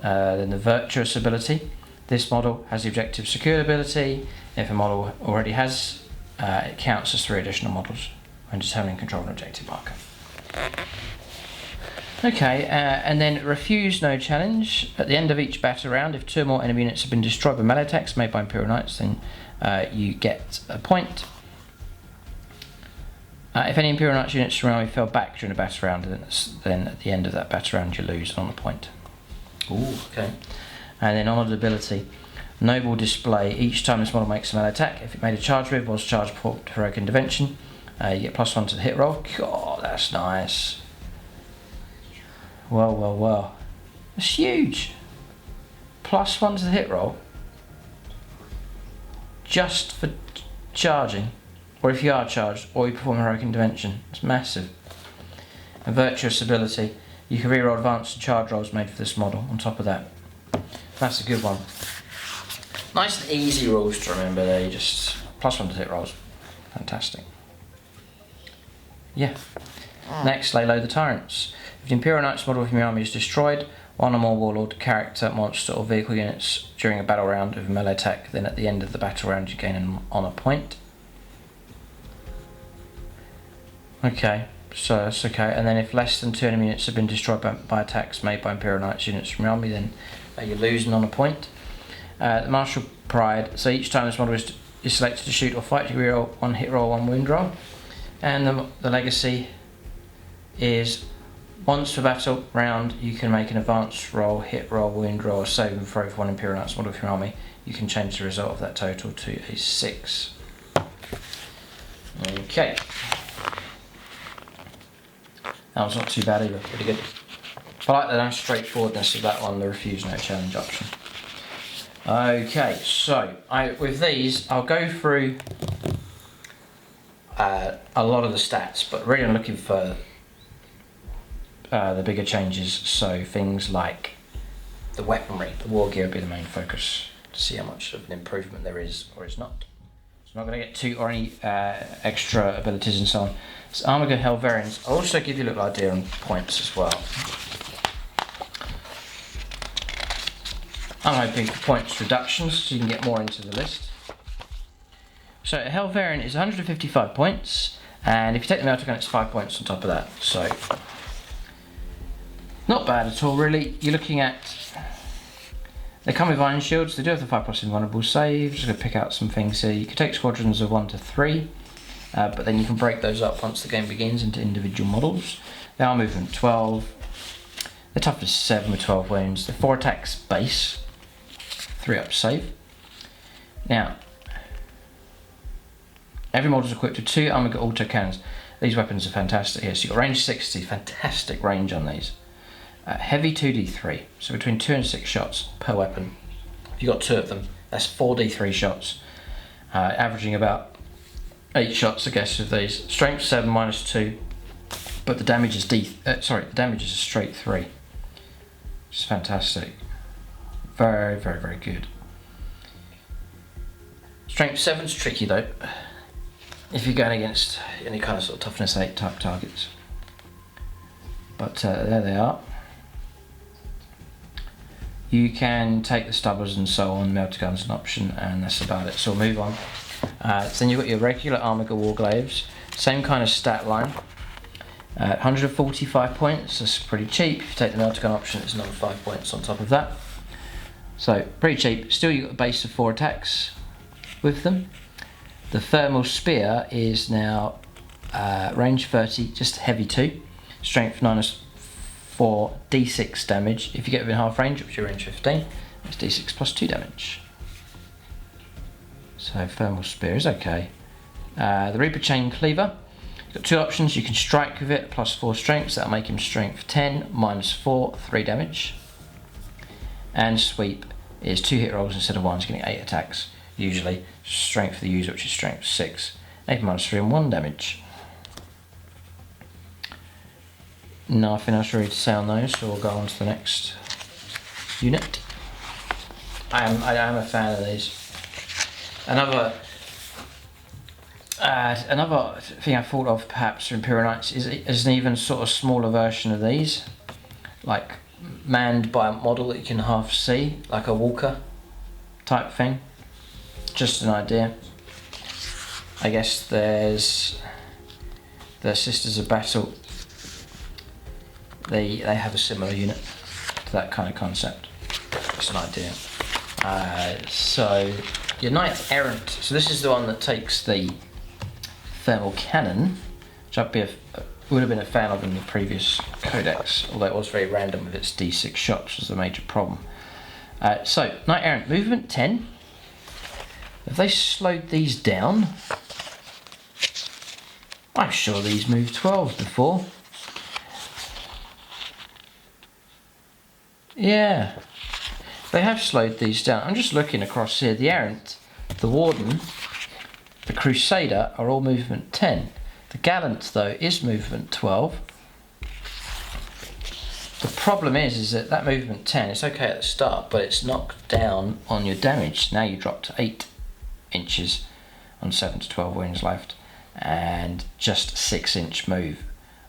[SPEAKER 1] Then the virtuous ability. This model has the objective secured ability. If a model already has, it counts as 3 additional models when determining control of an objective marker. Okay, and then refuse no challenge. At the end of each battle round, if 2 or more enemy units have been destroyed by melee attacks made by Imperial Knights, then you get a point. If any Imperial Knights units from your army fell back during a battle round, then at the end of that battle round you lose on a point. Ooh, okay. And then honoured ability. Noble display. Each time this model makes a melee attack, if it made a charge move, was charged for heroic intervention, you get +1 to the hit roll. God, that's nice. Well. That's huge. +1 to the hit roll. Just for charging. Or if you are charged, or you perform heroic intervention. It's massive. A virtuous ability. You can reroll advanced and charge rolls made for this model on top of that. That's a good one. Nice and easy rules to remember there. You just +1 to hit rolls. Fantastic. Yeah. Next, lay low the tyrants. If the Imperial Knights model from your army is destroyed, 1 or more Warlord, character, monster or vehicle units during a battle round with a melee attack, then at the end of the battle round you gain an honour point. Okay, so that's okay. And then if less than 2 enemy units have been destroyed by attacks made by Imperial Knights units from your army, then you lose an honour point. The Martial Pride, so each time this model is selected to shoot or fight, you reroll 1 hit roll, 1 wound roll. And the Legacy is Once per battle round, you can make an advanced roll, hit roll, wound roll, save and throw for one Imperial Knights model of your army. You can change the result of that total to a 6. Okay. That was not too bad either, pretty good. I like the nice straightforwardness of that one, the refuse no challenge option. Okay, so with these, I'll go through a lot of the stats, but really I'm looking for the bigger changes, so things like the weaponry, the war gear will be the main focus to see how much of an improvement there is or is not. So I'm not going to get too or any extra abilities and so on. So Armiger Helverians, I'll also give you a little idea on points as well. I'm hoping for points reductions so you can get more into the list. So a Helverian is 155 points, and if you take the Melter Gun it's 5 points on top of that, so not bad at all really. You're looking at, they come with Iron Shields, they do have the 5+ invulnerable save. Just going to pick out some things here. You can take squadrons of 1 to 3, but then you can break those up once the game begins into individual models. They are movement 12, they're toughness 7 with 12 wounds, they're 4 attacks base, 3 up save. Now, every model is equipped with 2 Armiger auto cannons. These weapons are fantastic here. So you've got range 60, fantastic range on these. Heavy 2d3, so between 2 and 6 shots per weapon. If you've got 2 of them, that's 4d3 shots, averaging about 8 shots I guess of these. Strength 7 -2, but the damage is the damage is a straight 3. Which is fantastic. Very, very, very good. Strength 7's tricky though, if you're going against any kind of sort of toughness 8 type targets. But there they are. You can take the stubbers and so on, Melter Gun's an option, and that's about it, so we'll move on. So then you've got your regular Armiger War Glaives, same kind of stat line. 145 points, that's pretty cheap. If you take the Melter Gun option, it's another 5 points on top of that. So, pretty cheap. Still you've got a base of 4 attacks with them. The Thermal Spear is now range 30, just heavy 2. Strength -4, d6 damage. If you get within half range, which is range 15, it's d6 +2 damage. So Thermal Spear is okay. The Reaper Chain Cleaver, you've got 2 options. You can strike with it, +4 strength, so that'll make him strength 10, -4, 3 damage. And Sweep is 2 hit rolls instead of 1, it's getting 8 attacks. Usually, strength for the user, which is strength 6, 8 -3 and 1 damage. Nothing else really to say on those, so we'll go on to the next unit. I am a fan of these. Another thing I thought of perhaps for Imperial Knights is an even sort of smaller version of these, like manned by a model that you can half see, like a Vulker type thing. Just an idea. I guess there's the Sisters of Battle. They have a similar unit to that kind of concept. Just an idea. So your Knight Errant. So this is the one that takes the thermal cannon, which would have been a fan of in the previous codex, although it was very random with its d6 shots, was the major problem. So Knight Errant, movement 10. Have they slowed these down? I'm sure these moved 12 before. Yeah, they have slowed these down. I'm just looking across here. The Errant, the Warden, the Crusader are all movement 10. The Gallant, though, is movement 12. The problem is that movement 10, it's okay at the start, but it's knocked down on your damage. Now you drop to 8 inches on 7 to 12 wounds left, and just 6-inch move.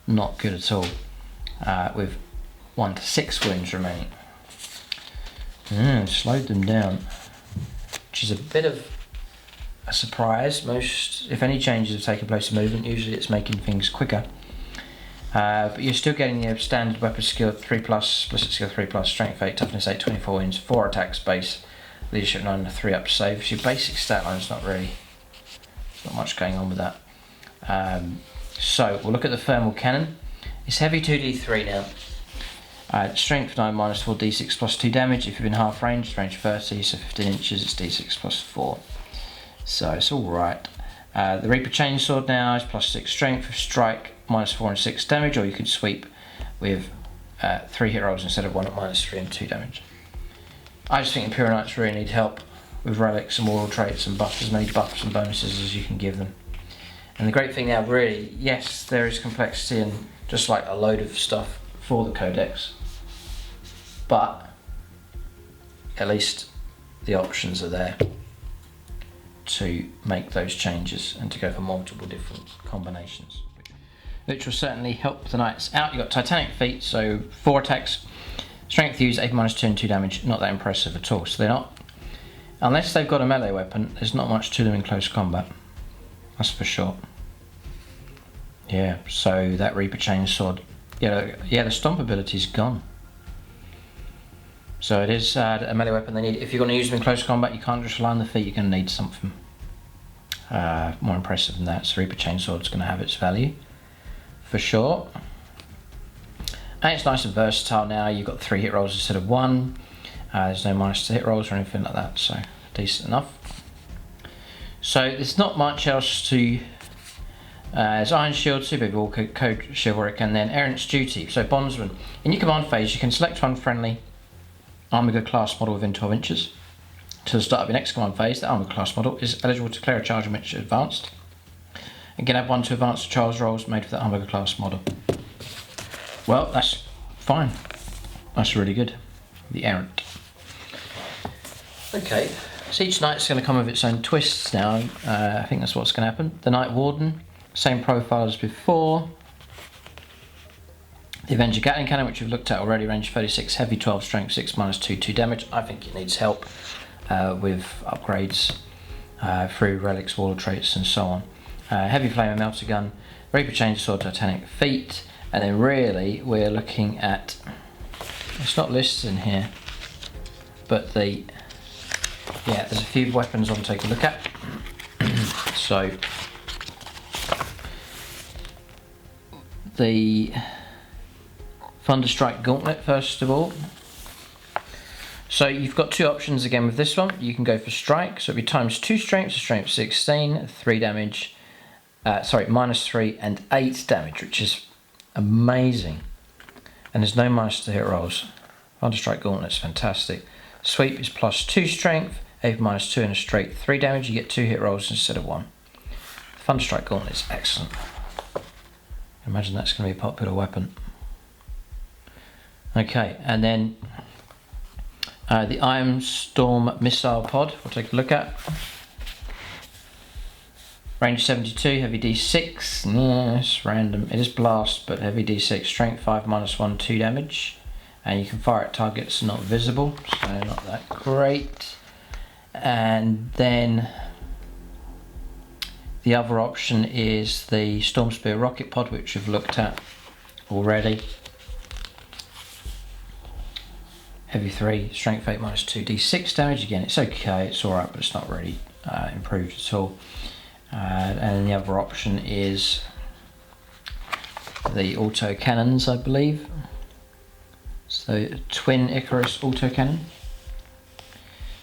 [SPEAKER 1] Not good at all, with 1 to 6 wounds remaining. Slowed them down, which is a bit of a surprise. If any changes have taken place in movement, usually it's making things quicker. But you're still getting your standard weapon skill 3+, ballistic skill 3+, strength 8, toughness 8, 24 wounds, 4 attacks base, leadership 9 and a 3 up save. So your basic stat line is not much going on with that. So we'll look at the thermal cannon. It's heavy 2d3 now. Strength 9 minus 4 d6 plus 2 damage. If you're in half range, range 30, so 15 inches, it's d6 plus 4. So it's alright. The Reaper Chainsword now is plus 6 strength with strike, minus 4 and 6 damage, or you could sweep with 3 hit rolls instead of 1 at minus 3 and 2 damage. I just think Imperial Knights really need help with relics and moral traits and buffs, as many buffs and bonuses as you can give them. And the great thing now, really, yes, there is complexity and just like a load of stuff for the Codex, but at least the options are there to make those changes and to go for multiple different combinations, which will certainly help the Knights out. You've got Titanic feet, so 4 attacks, strength use, 8 minus 2 and 2 damage, not that impressive at all. So they're not, unless they've got a melee weapon, there's not much to them in close combat, that's for sure. Yeah, so that Reaper Chainsword, yeah, the stomp ability's gone. So it is a melee weapon they need. If you're going to use them in close combat, you can't just rely on the feet, you're going to need something more impressive than that. So Reaper Chainsword's going to have its value, for sure. And it's nice and versatile now. You've got 3 hit rolls instead of 1. There's no minus to hit rolls or anything like that, so decent enough. So there's not much else to... there's Iron Shield, Super Vulker, Code Chivalric, and then Errant's Duty. So Bondsman. In your command phase, you can select one friendly Armiger class model within 12 inches. To the start of your next command phase, the Armiger class model is eligible to clear a charge on which it's advanced. And can add 1 to advanced charge rolls made for the Armiger class model. Well, that's fine. That's really good. The Errant. Okay, so each knight's going to come with its own twists now. I think that's what's going to happen. The Knight Warden, same profile as before. The Avenger Gatling Cannon, which we've looked at already, range 36, heavy 12, strength 6, minus 2, 2 damage. I think it needs help with upgrades through relics, warlord traits, and so on. Heavy Flame and Melter Gun, Reaper Chainsword, Titanic Feet, and then really we're looking at, it's not listed in here, but there's a few weapons I'll take a look at. So the Thunderstrike Gauntlet, first of all. So you've got 2 options again with this one. You can go for strike, so it'll be times 2 strength, so strength 16, 3 damage, minus 3 and 8 damage, which is amazing. And there's no minus to hit rolls. Thunderstrike Gauntlet's fantastic. Sweep is plus 2 strength, 8 minus 2 and a straight 3 damage. You get 2 hit rolls instead of 1. Thunderstrike Gauntlet's excellent. Imagine that's going to be a popular weapon. Okay, and then the Iron Storm Missile Pod, we'll take a look at. Range 72, heavy d6, it's random, it is blast, but heavy d6, strength 5, minus 1, 2 damage. And you can fire at targets not visible, so not that great. And then the other option is the Storm Spear Rocket Pod, which we've looked at already. Heavy 3, strength 8, minus 2, d6 damage. Again, it's okay, it's alright, but it's not really improved at all. And the other option is the auto cannons, I believe. So Twin Icarus auto cannon.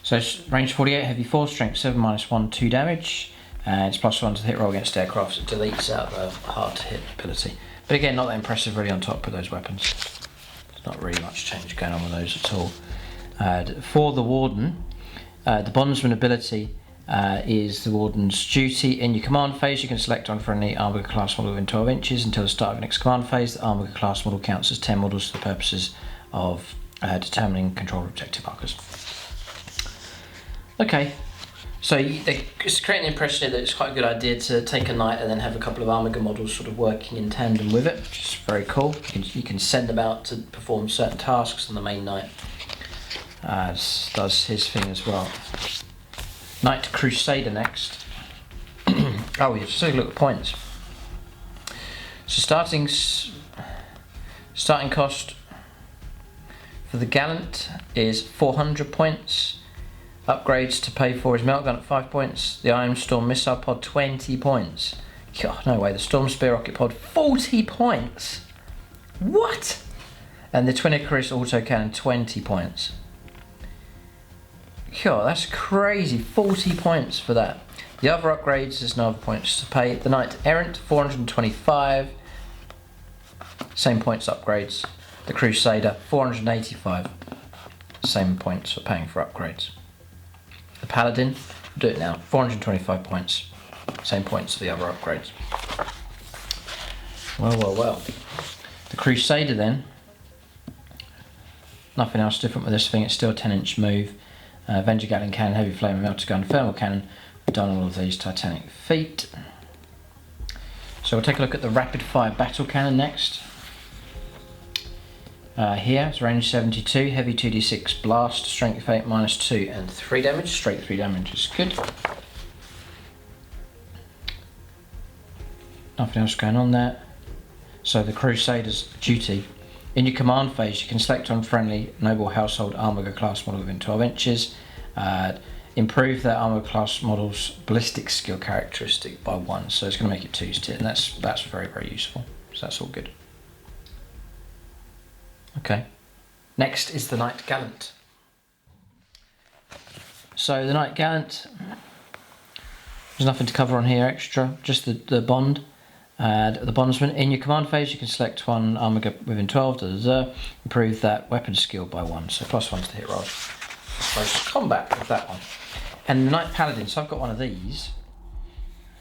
[SPEAKER 1] So range 48, heavy 4, strength 7, minus 1, 2 damage. And it's plus 1 to the hit roll against aircraft. It deletes out the hard to hit ability. But again, not that impressive really on top of those weapons. Not really much change going on with those at all. For the Warden, the Bondsman ability is the Warden's Duty. In your command phase, you can select one friendly Armiger class model within 12 inches. Until the start of the next command phase, the Armiger class model counts as 10 models for the purposes of determining control objective markers. Okay, so it's creating the impression that it's quite a good idea to take a knight and then have a couple of Armiger models sort of working in tandem with it, which is very cool. You can send them out to perform certain tasks, and the main knight does his thing as well. Knight Crusader next. Oh, we have to take a look at points. So starting cost for the Gallant is 400 points. Upgrades to pay for is Melt Gun at 5 points. The Iron Storm Missile Pod 20 points. God, no way. The Storm Spear Rocket Pod 40 points. What? And the Twin Icarus autocannon, 20 points. God, that's crazy. 40 points for that. The other upgrades, there's no other points to pay. The Knight Errant, 425. Same points upgrades. The Crusader, 485. Same points for paying for upgrades. The Paladin, we'll do it now, 425 points. Same points for the other upgrades. Well. The Crusader then, nothing else different with this thing, it's still a 10-inch move. Avenger Gatling Cannon, Heavy Flame, Melter Gun, Thermal Cannon. We've done all of these Titanic feet. So we'll take a look at the Rapid Fire Battle Cannon next. Here, it's range 72, heavy 2d6 blast, strength 8, -2 and 3 damage. Straight 3 damage is good. Nothing else going on there. So the Crusader's duty. In your command phase, you can select unfriendly noble household Armiger class model within 12 inches. Improve that Armiger class model's ballistic skill characteristic by 1. So it's going to make it 2's tier, and that's very, very useful. So that's all good. Okay. Next is the Knight Gallant. So the Knight Gallant, there's nothing to cover on here extra, just the bond. The bondsman. In your command phase, you can select one Armiger within 12, improve that weapon skill by 1, so +1 to the hit roll. Close combat with that one. And the Knight Paladin, so I've got one of these.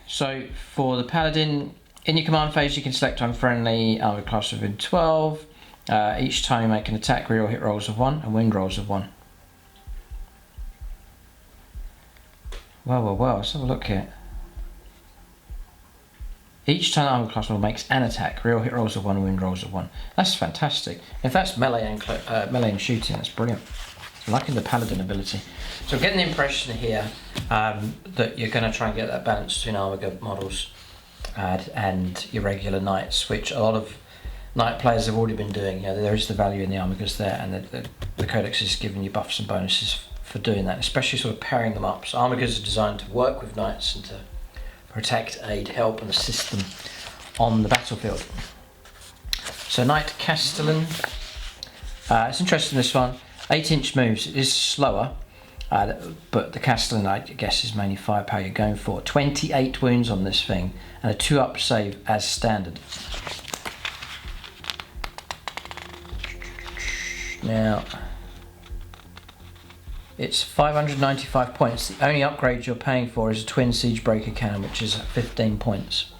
[SPEAKER 1] So for the Paladin, in your command phase, you can select unfriendly Armiger class within 12. Each time you make an attack, reroll hit rolls of 1 and wind rolls of 1. Well, let's have a look here. Each time the Armiger class model makes an attack, reroll hit rolls of 1 and wind rolls of 1. That's fantastic. If that's melee and shooting, that's brilliant. I'm liking the Paladin ability. So I'm getting the impression here that you're going to try and get that balance between Armiger models and your regular knights, which a lot of Knight players have already been doing. You know, there is the value in the Armigers there, and the Codex is giving you buffs and bonuses for doing that, especially sort of pairing them up. So Armigers are designed to work with Knights and to protect, aid, help and assist them on the battlefield. So Knight Castellan, it's interesting this one, 8-inch moves, it is slower, but the Castellan I guess is mainly firepower you're going for. 28 wounds on this thing and a 2-up save as standard. Now, it's 595 points. The only upgrade you're paying for is a Twin Siegebreaker Cannon, which is 15 points.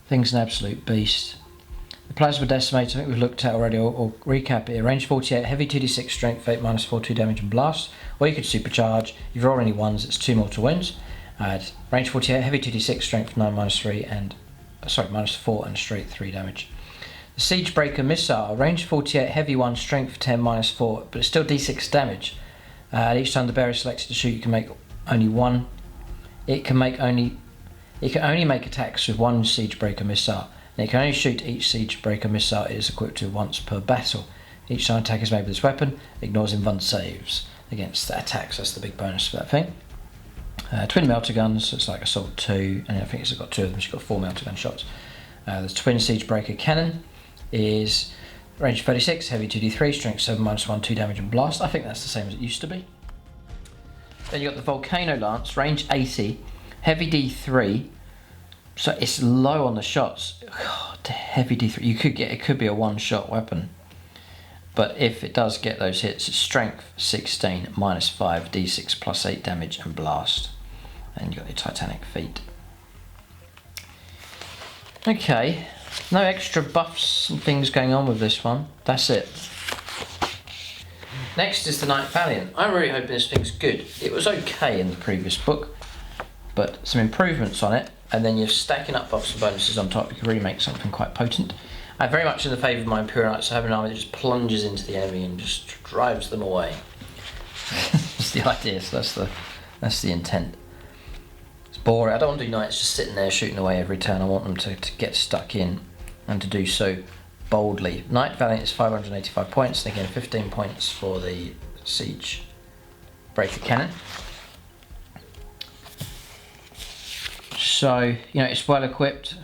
[SPEAKER 1] Thing's an absolute beast. The Plasma Decimator, I think we've looked at already, or recap it. Range 48, heavy 2d6, strength 8, -4, 2 damage and blast. Or you could supercharge. If you roll any ones, it's 2 more to wounds. Range 48, heavy 2d6, strength 9, -3 and -4 and straight 3 damage. The Siegebreaker Missile, range 48, heavy 1, strength 10, -4, but it's still d6 damage. Each time the bearer is selected to shoot, you can make only one. It can only make attacks with one Siegebreaker Missile, and it can only shoot each Siegebreaker Missile it is equipped to once per battle. Each time attack is made with this weapon, ignores invuln saves against the attacks. That's the big bonus for that thing. Twin Melter Guns, so it's like Assault 2, and I think it's got 2 of them, so you've got 4 Melter Gun shots. The Twin Siegebreaker Cannon is range 36, heavy 2d3, strength 7, -1, 2 damage and blast. I think that's the same as it used to be. Then you've got the Volcano Lance, range 80, heavy d3, so it's low on the shots. God, the heavy d3, it could be a one-shot weapon, but if it does get those hits, it's strength 16, -5, d6 +8 damage and blast. And you've got your Titanic feet. Okay. No extra buffs and things going on with this one. That's it. Next is the Knight Valiant. I'm really hoping this thing's good. It was okay in the previous book, but some improvements on it, and then you're stacking up buffs and bonuses on top. You can really make something quite potent. I'm very much in the favour of my Imperial Knights, so having an army that just plunges into the enemy and just drives them away. That's the idea, so that's the intent. It's boring. I don't want to do Knights just sitting there shooting away every turn. I want them to get stuck in, and to do so boldly. Knight Valiant is 585 points, and again 15 points for the Siege Breaker Cannon. So, you know, it's well equipped.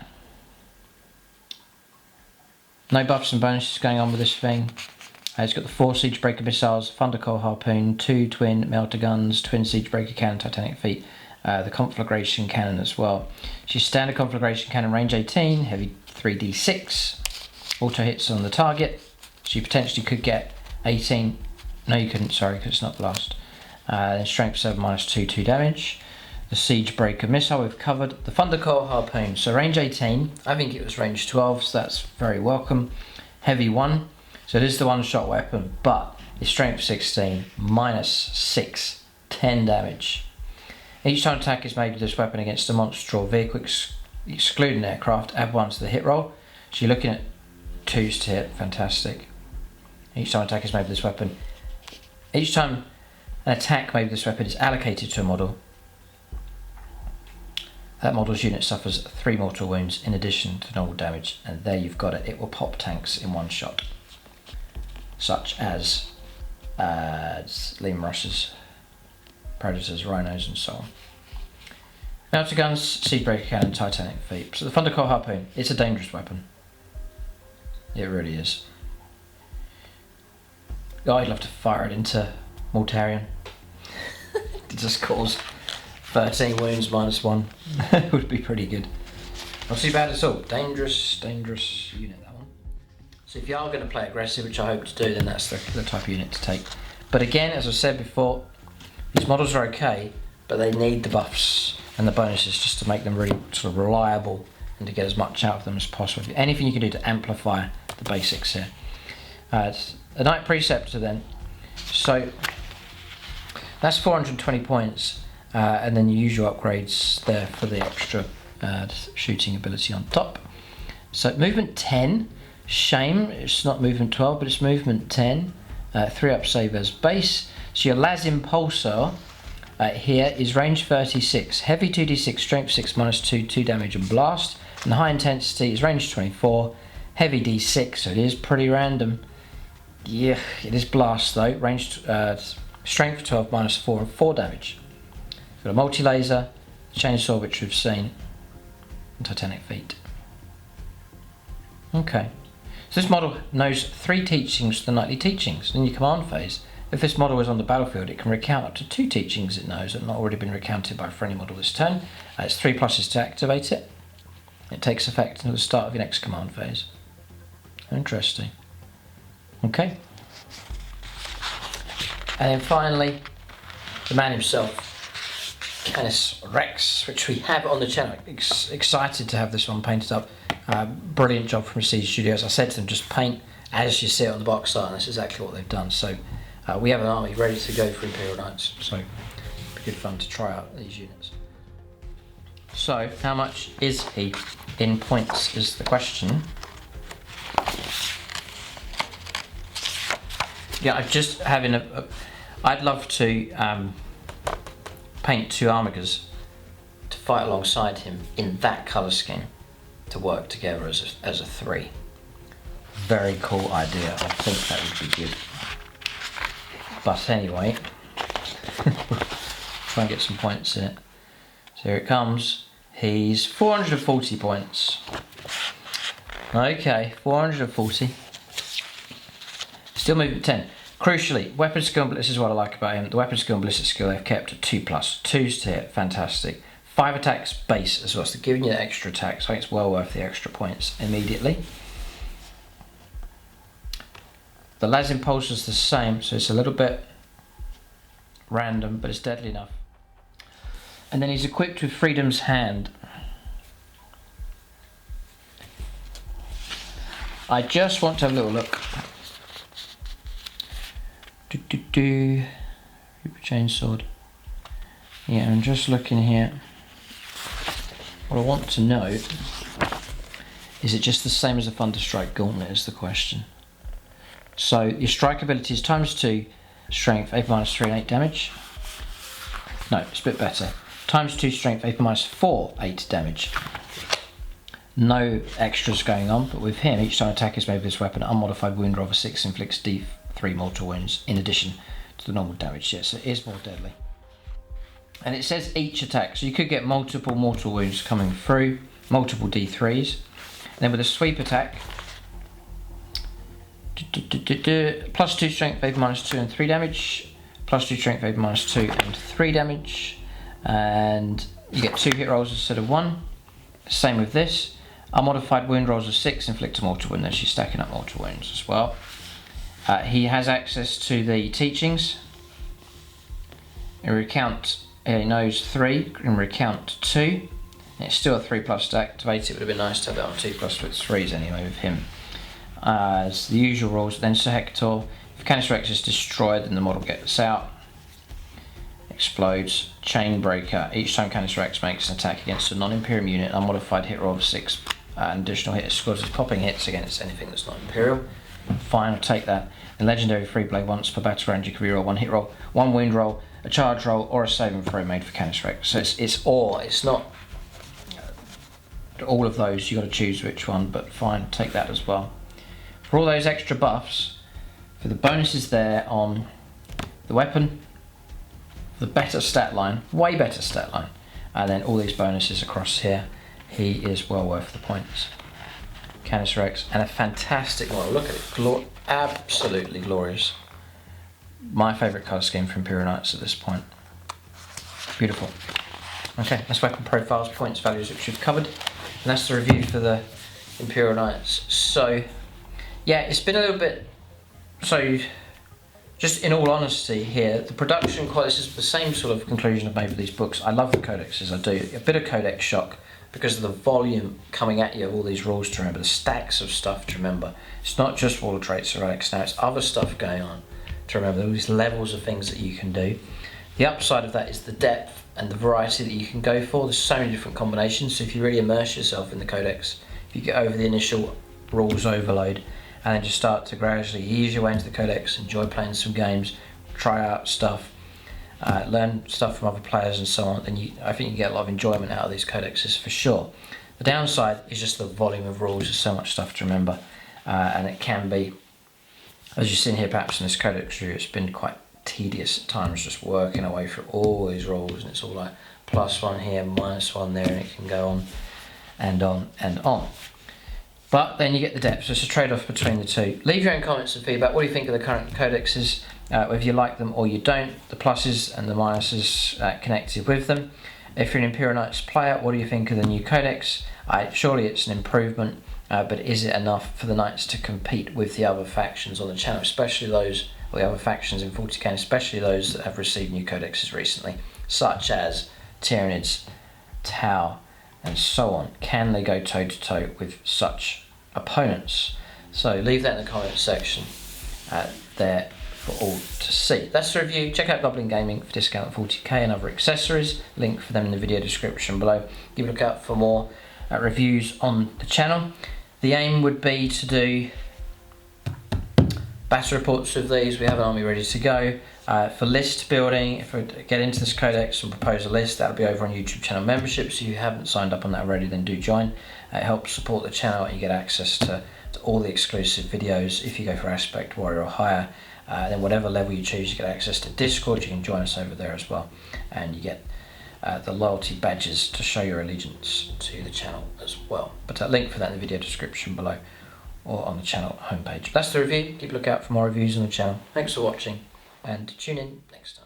[SPEAKER 1] No buffs and bonuses going on with this thing. It's got the 4 Siege Breaker missiles, Thundercoil Harpoon, 2 twin melter guns, twin Siege Breaker cannon, Titanic feet, the Conflagration cannon as well. She's standard Conflagration cannon, range 18, heavy 3d6, auto hits on the target. So you potentially could get 18. No, you couldn't, sorry, because it's not blast. Strength 7 -2, 2 damage. The Siege Breaker missile we've covered. The Thundercoil Harpoon, so range 18. I think it was range 12, so that's very welcome. Heavy 1, so it is the one-shot weapon, but it's strength 16, -6, 10 damage. Each time attack is made with this weapon against a monster or vehicle, excluding aircraft, add 1 to the hit roll. So you're looking at 2s to hit, fantastic. Each time attack is made with this weapon. Each time an attack made with this weapon is allocated to a model, that model's unit suffers 3 mortal wounds in addition to normal damage, and there you've got it. It will pop tanks in one shot, such as Leman Russes, Predators, Rhinos, and so on. Melter guns, Siege Breaker cannon, Titanic feet. So the Thundercoil Harpoon, it's a dangerous weapon. It really is. Oh, I'd love to fire it into Mortarion. It just cause 13 wounds -1. It would be pretty good. Not too bad at all. Dangerous unit, that one. So if you are going to play aggressive, which I hope to do, then that's the type of unit to take. But again, as I said before, these models are okay, but they need the buffs and the bonuses just to make them really sort of reliable and to get as much out of them as possible. Anything you can do to amplify the basics here. A Knight Preceptor then. So that's 420 points. And then you use your upgrades there for the extra shooting ability on top. So movement 10, shame, it's not movement 12, but it's movement 10. 3 up save as base. So your Las Impulsor here is range 36, heavy 2d6, strength 6 -2, 2 damage and blast. And high intensity is range 24, heavy d6, so it is pretty random. Yeah, it is blast though, range strength 12 -4 and 4 damage. Got a multi-laser, chainsaw which we've seen, and Titanic feet. Okay, so this model knows 3 teachings to the nightly teachings. In your command phase, if this model is on the battlefield, it can recount up to 2 teachings it knows that have not already been recounted by a friendly model this turn. It's 3 pluses to activate it. It takes effect until the start of your next command phase. Interesting. Okay. And then finally, the man himself, Canis Rex, which we have on the channel. Excited to have this one painted up. Brilliant job from Siege Studios. I said to them, just paint as you see it on the box art, and that's exactly what they've done. So we have an army ready to go for Imperial Knights, so it'll be good fun to try out these units. So how much is he in points is the question. Yeah, I'm just having I'd love to paint 2 Armigers to fight alongside him in that colour scheme to work together as a 3. Very cool idea. I think that would be good. But anyway, try and get some points in it. So here it comes. He's 440 points. Okay, 440. Still movement 10. Crucially, weapon skill and ballistic is what I like about him. The weapon skill and ballistic skill they've kept at 2+, 2s to hit, fantastic. 5 attacks base as well, so giving you the extra attacks. I think it's well worth the extra points immediately. The Las Impulsor is the same, so it's a little bit random, but it's deadly enough. And then he's equipped with Freedom's Hand. I just want to have a little look. Reaper Chainsword. Yeah, I'm just looking here. What I want to know is it just the same as a Thunderstrike Gauntlet is the question. So your strike ability is ×2 strength, AP -3 and 8 damage. No, it's a bit better. ×2 strength, AP -4, 8 damage. No extras going on, but with him, each time attack is made with this weapon, unmodified wound roll of 6 inflicts D3 mortal wounds in addition to the normal damage. Yes, it is more deadly. And it says each attack, so you could get multiple mortal wounds coming through, multiple D3s. And then with a sweep attack, +2 strength, favor -2 and 3 damage. +2 strength, favor -2 and 3 damage. And you get 2 hit rolls instead of 1. Same with this. Unmodified wound rolls of 6, inflict a mortal wound, then she's stacking up mortal wounds as well. He has access to the teachings. In recount, he knows 3, in recount 2. It's still a 3+ to activate it. Would have been nice to have it on 2+ with 3s anyway with him. As the usual rules, then Sir Hector. If Canis Rex is destroyed, then the model gets out. Explodes. Chain Breaker. Each time Canis Rex makes an attack against a non-Imperial unit, unmodified hit roll of 6, an additional hit scores as popping hits against anything that's not Imperial. Fine, I'll take that. In Legendary Freeblade, once per battle round, you can reroll 1 hit roll, 1 wound roll, a charge roll, or a saving throw made for Canis Rex. So it's not all of those. You got to choose which one, but fine, take that as well. For all those extra buffs, for the bonuses there on the weapon, the better stat line, way better stat line, and then all these bonuses across here, he is well worth the points. Canis Rex, and a fantastic model. Look at it, absolutely glorious. My favourite colour scheme for Imperial Knights at this point. Beautiful. Okay, that's weapon profiles, points, values, which we've covered. And that's the review for the Imperial Knights. So, yeah, it's been a little bit... So, just in all honesty here, the production quality, this is the same sort of conclusion I've made with these books. I love the codexes, I do. A bit of codex shock because of the volume coming at you of all these rules to remember, the stacks of stuff to remember. It's not just Warlord traits or relics now, it's other stuff going on to remember. All these levels of things that you can do. The upside of that is the depth and the variety that you can go for. There's so many different combinations, so if you really immerse yourself in the codex, if you get over the initial rules overload and then just start to gradually ease your way into the codex, enjoy playing some games, try out stuff, learn stuff from other players and so on, then I think you get a lot of enjoyment out of these codexes for sure. The downside is just the volume of rules. There's so much stuff to remember, and it can be, as you've seen here perhaps in this codex review, it's been quite tedious at times just working away through all these rules, and it's all like +1 here, -1 there, and it can go on and on and on. But then you get the depth, so it's a trade-off between the two. Leave your own comments and feedback. What do you think of the current codexes, whether you like them or you don't, the pluses and the minuses connected with them. If you're an Imperial Knights player, what do you think of the new codex? Surely it's an improvement, but is it enough for the Knights to compete with the other factions on the channel, especially those, or the other factions in 40k, especially those that have received new codexes recently, such as Tyranids, Tau, and so on? Can they go toe-to-toe with such opponents? So leave that in the comments section there for all to see. That's the review. Check out Goblin Gaming for discount 40k and other accessories. Link for them in the video description below. Keep a look out for more reviews on the channel. The aim would be to do battle reports of these. We have an army ready to go. For list building, if we get into this codex and propose a list, that'll be over on YouTube channel membership. So if you haven't signed up on that already, then do join. It helps support the channel and you get access to all the exclusive videos. If you go for Aspect, Warrior or higher, then whatever level you choose, you get access to Discord. You can join us over there as well, and you get the loyalty badges to show your allegiance to the channel as well. But a link for that in the video description below or on the channel homepage. That's the review. Keep a look out for more reviews on the channel. Thanks for watching, and tune in next time.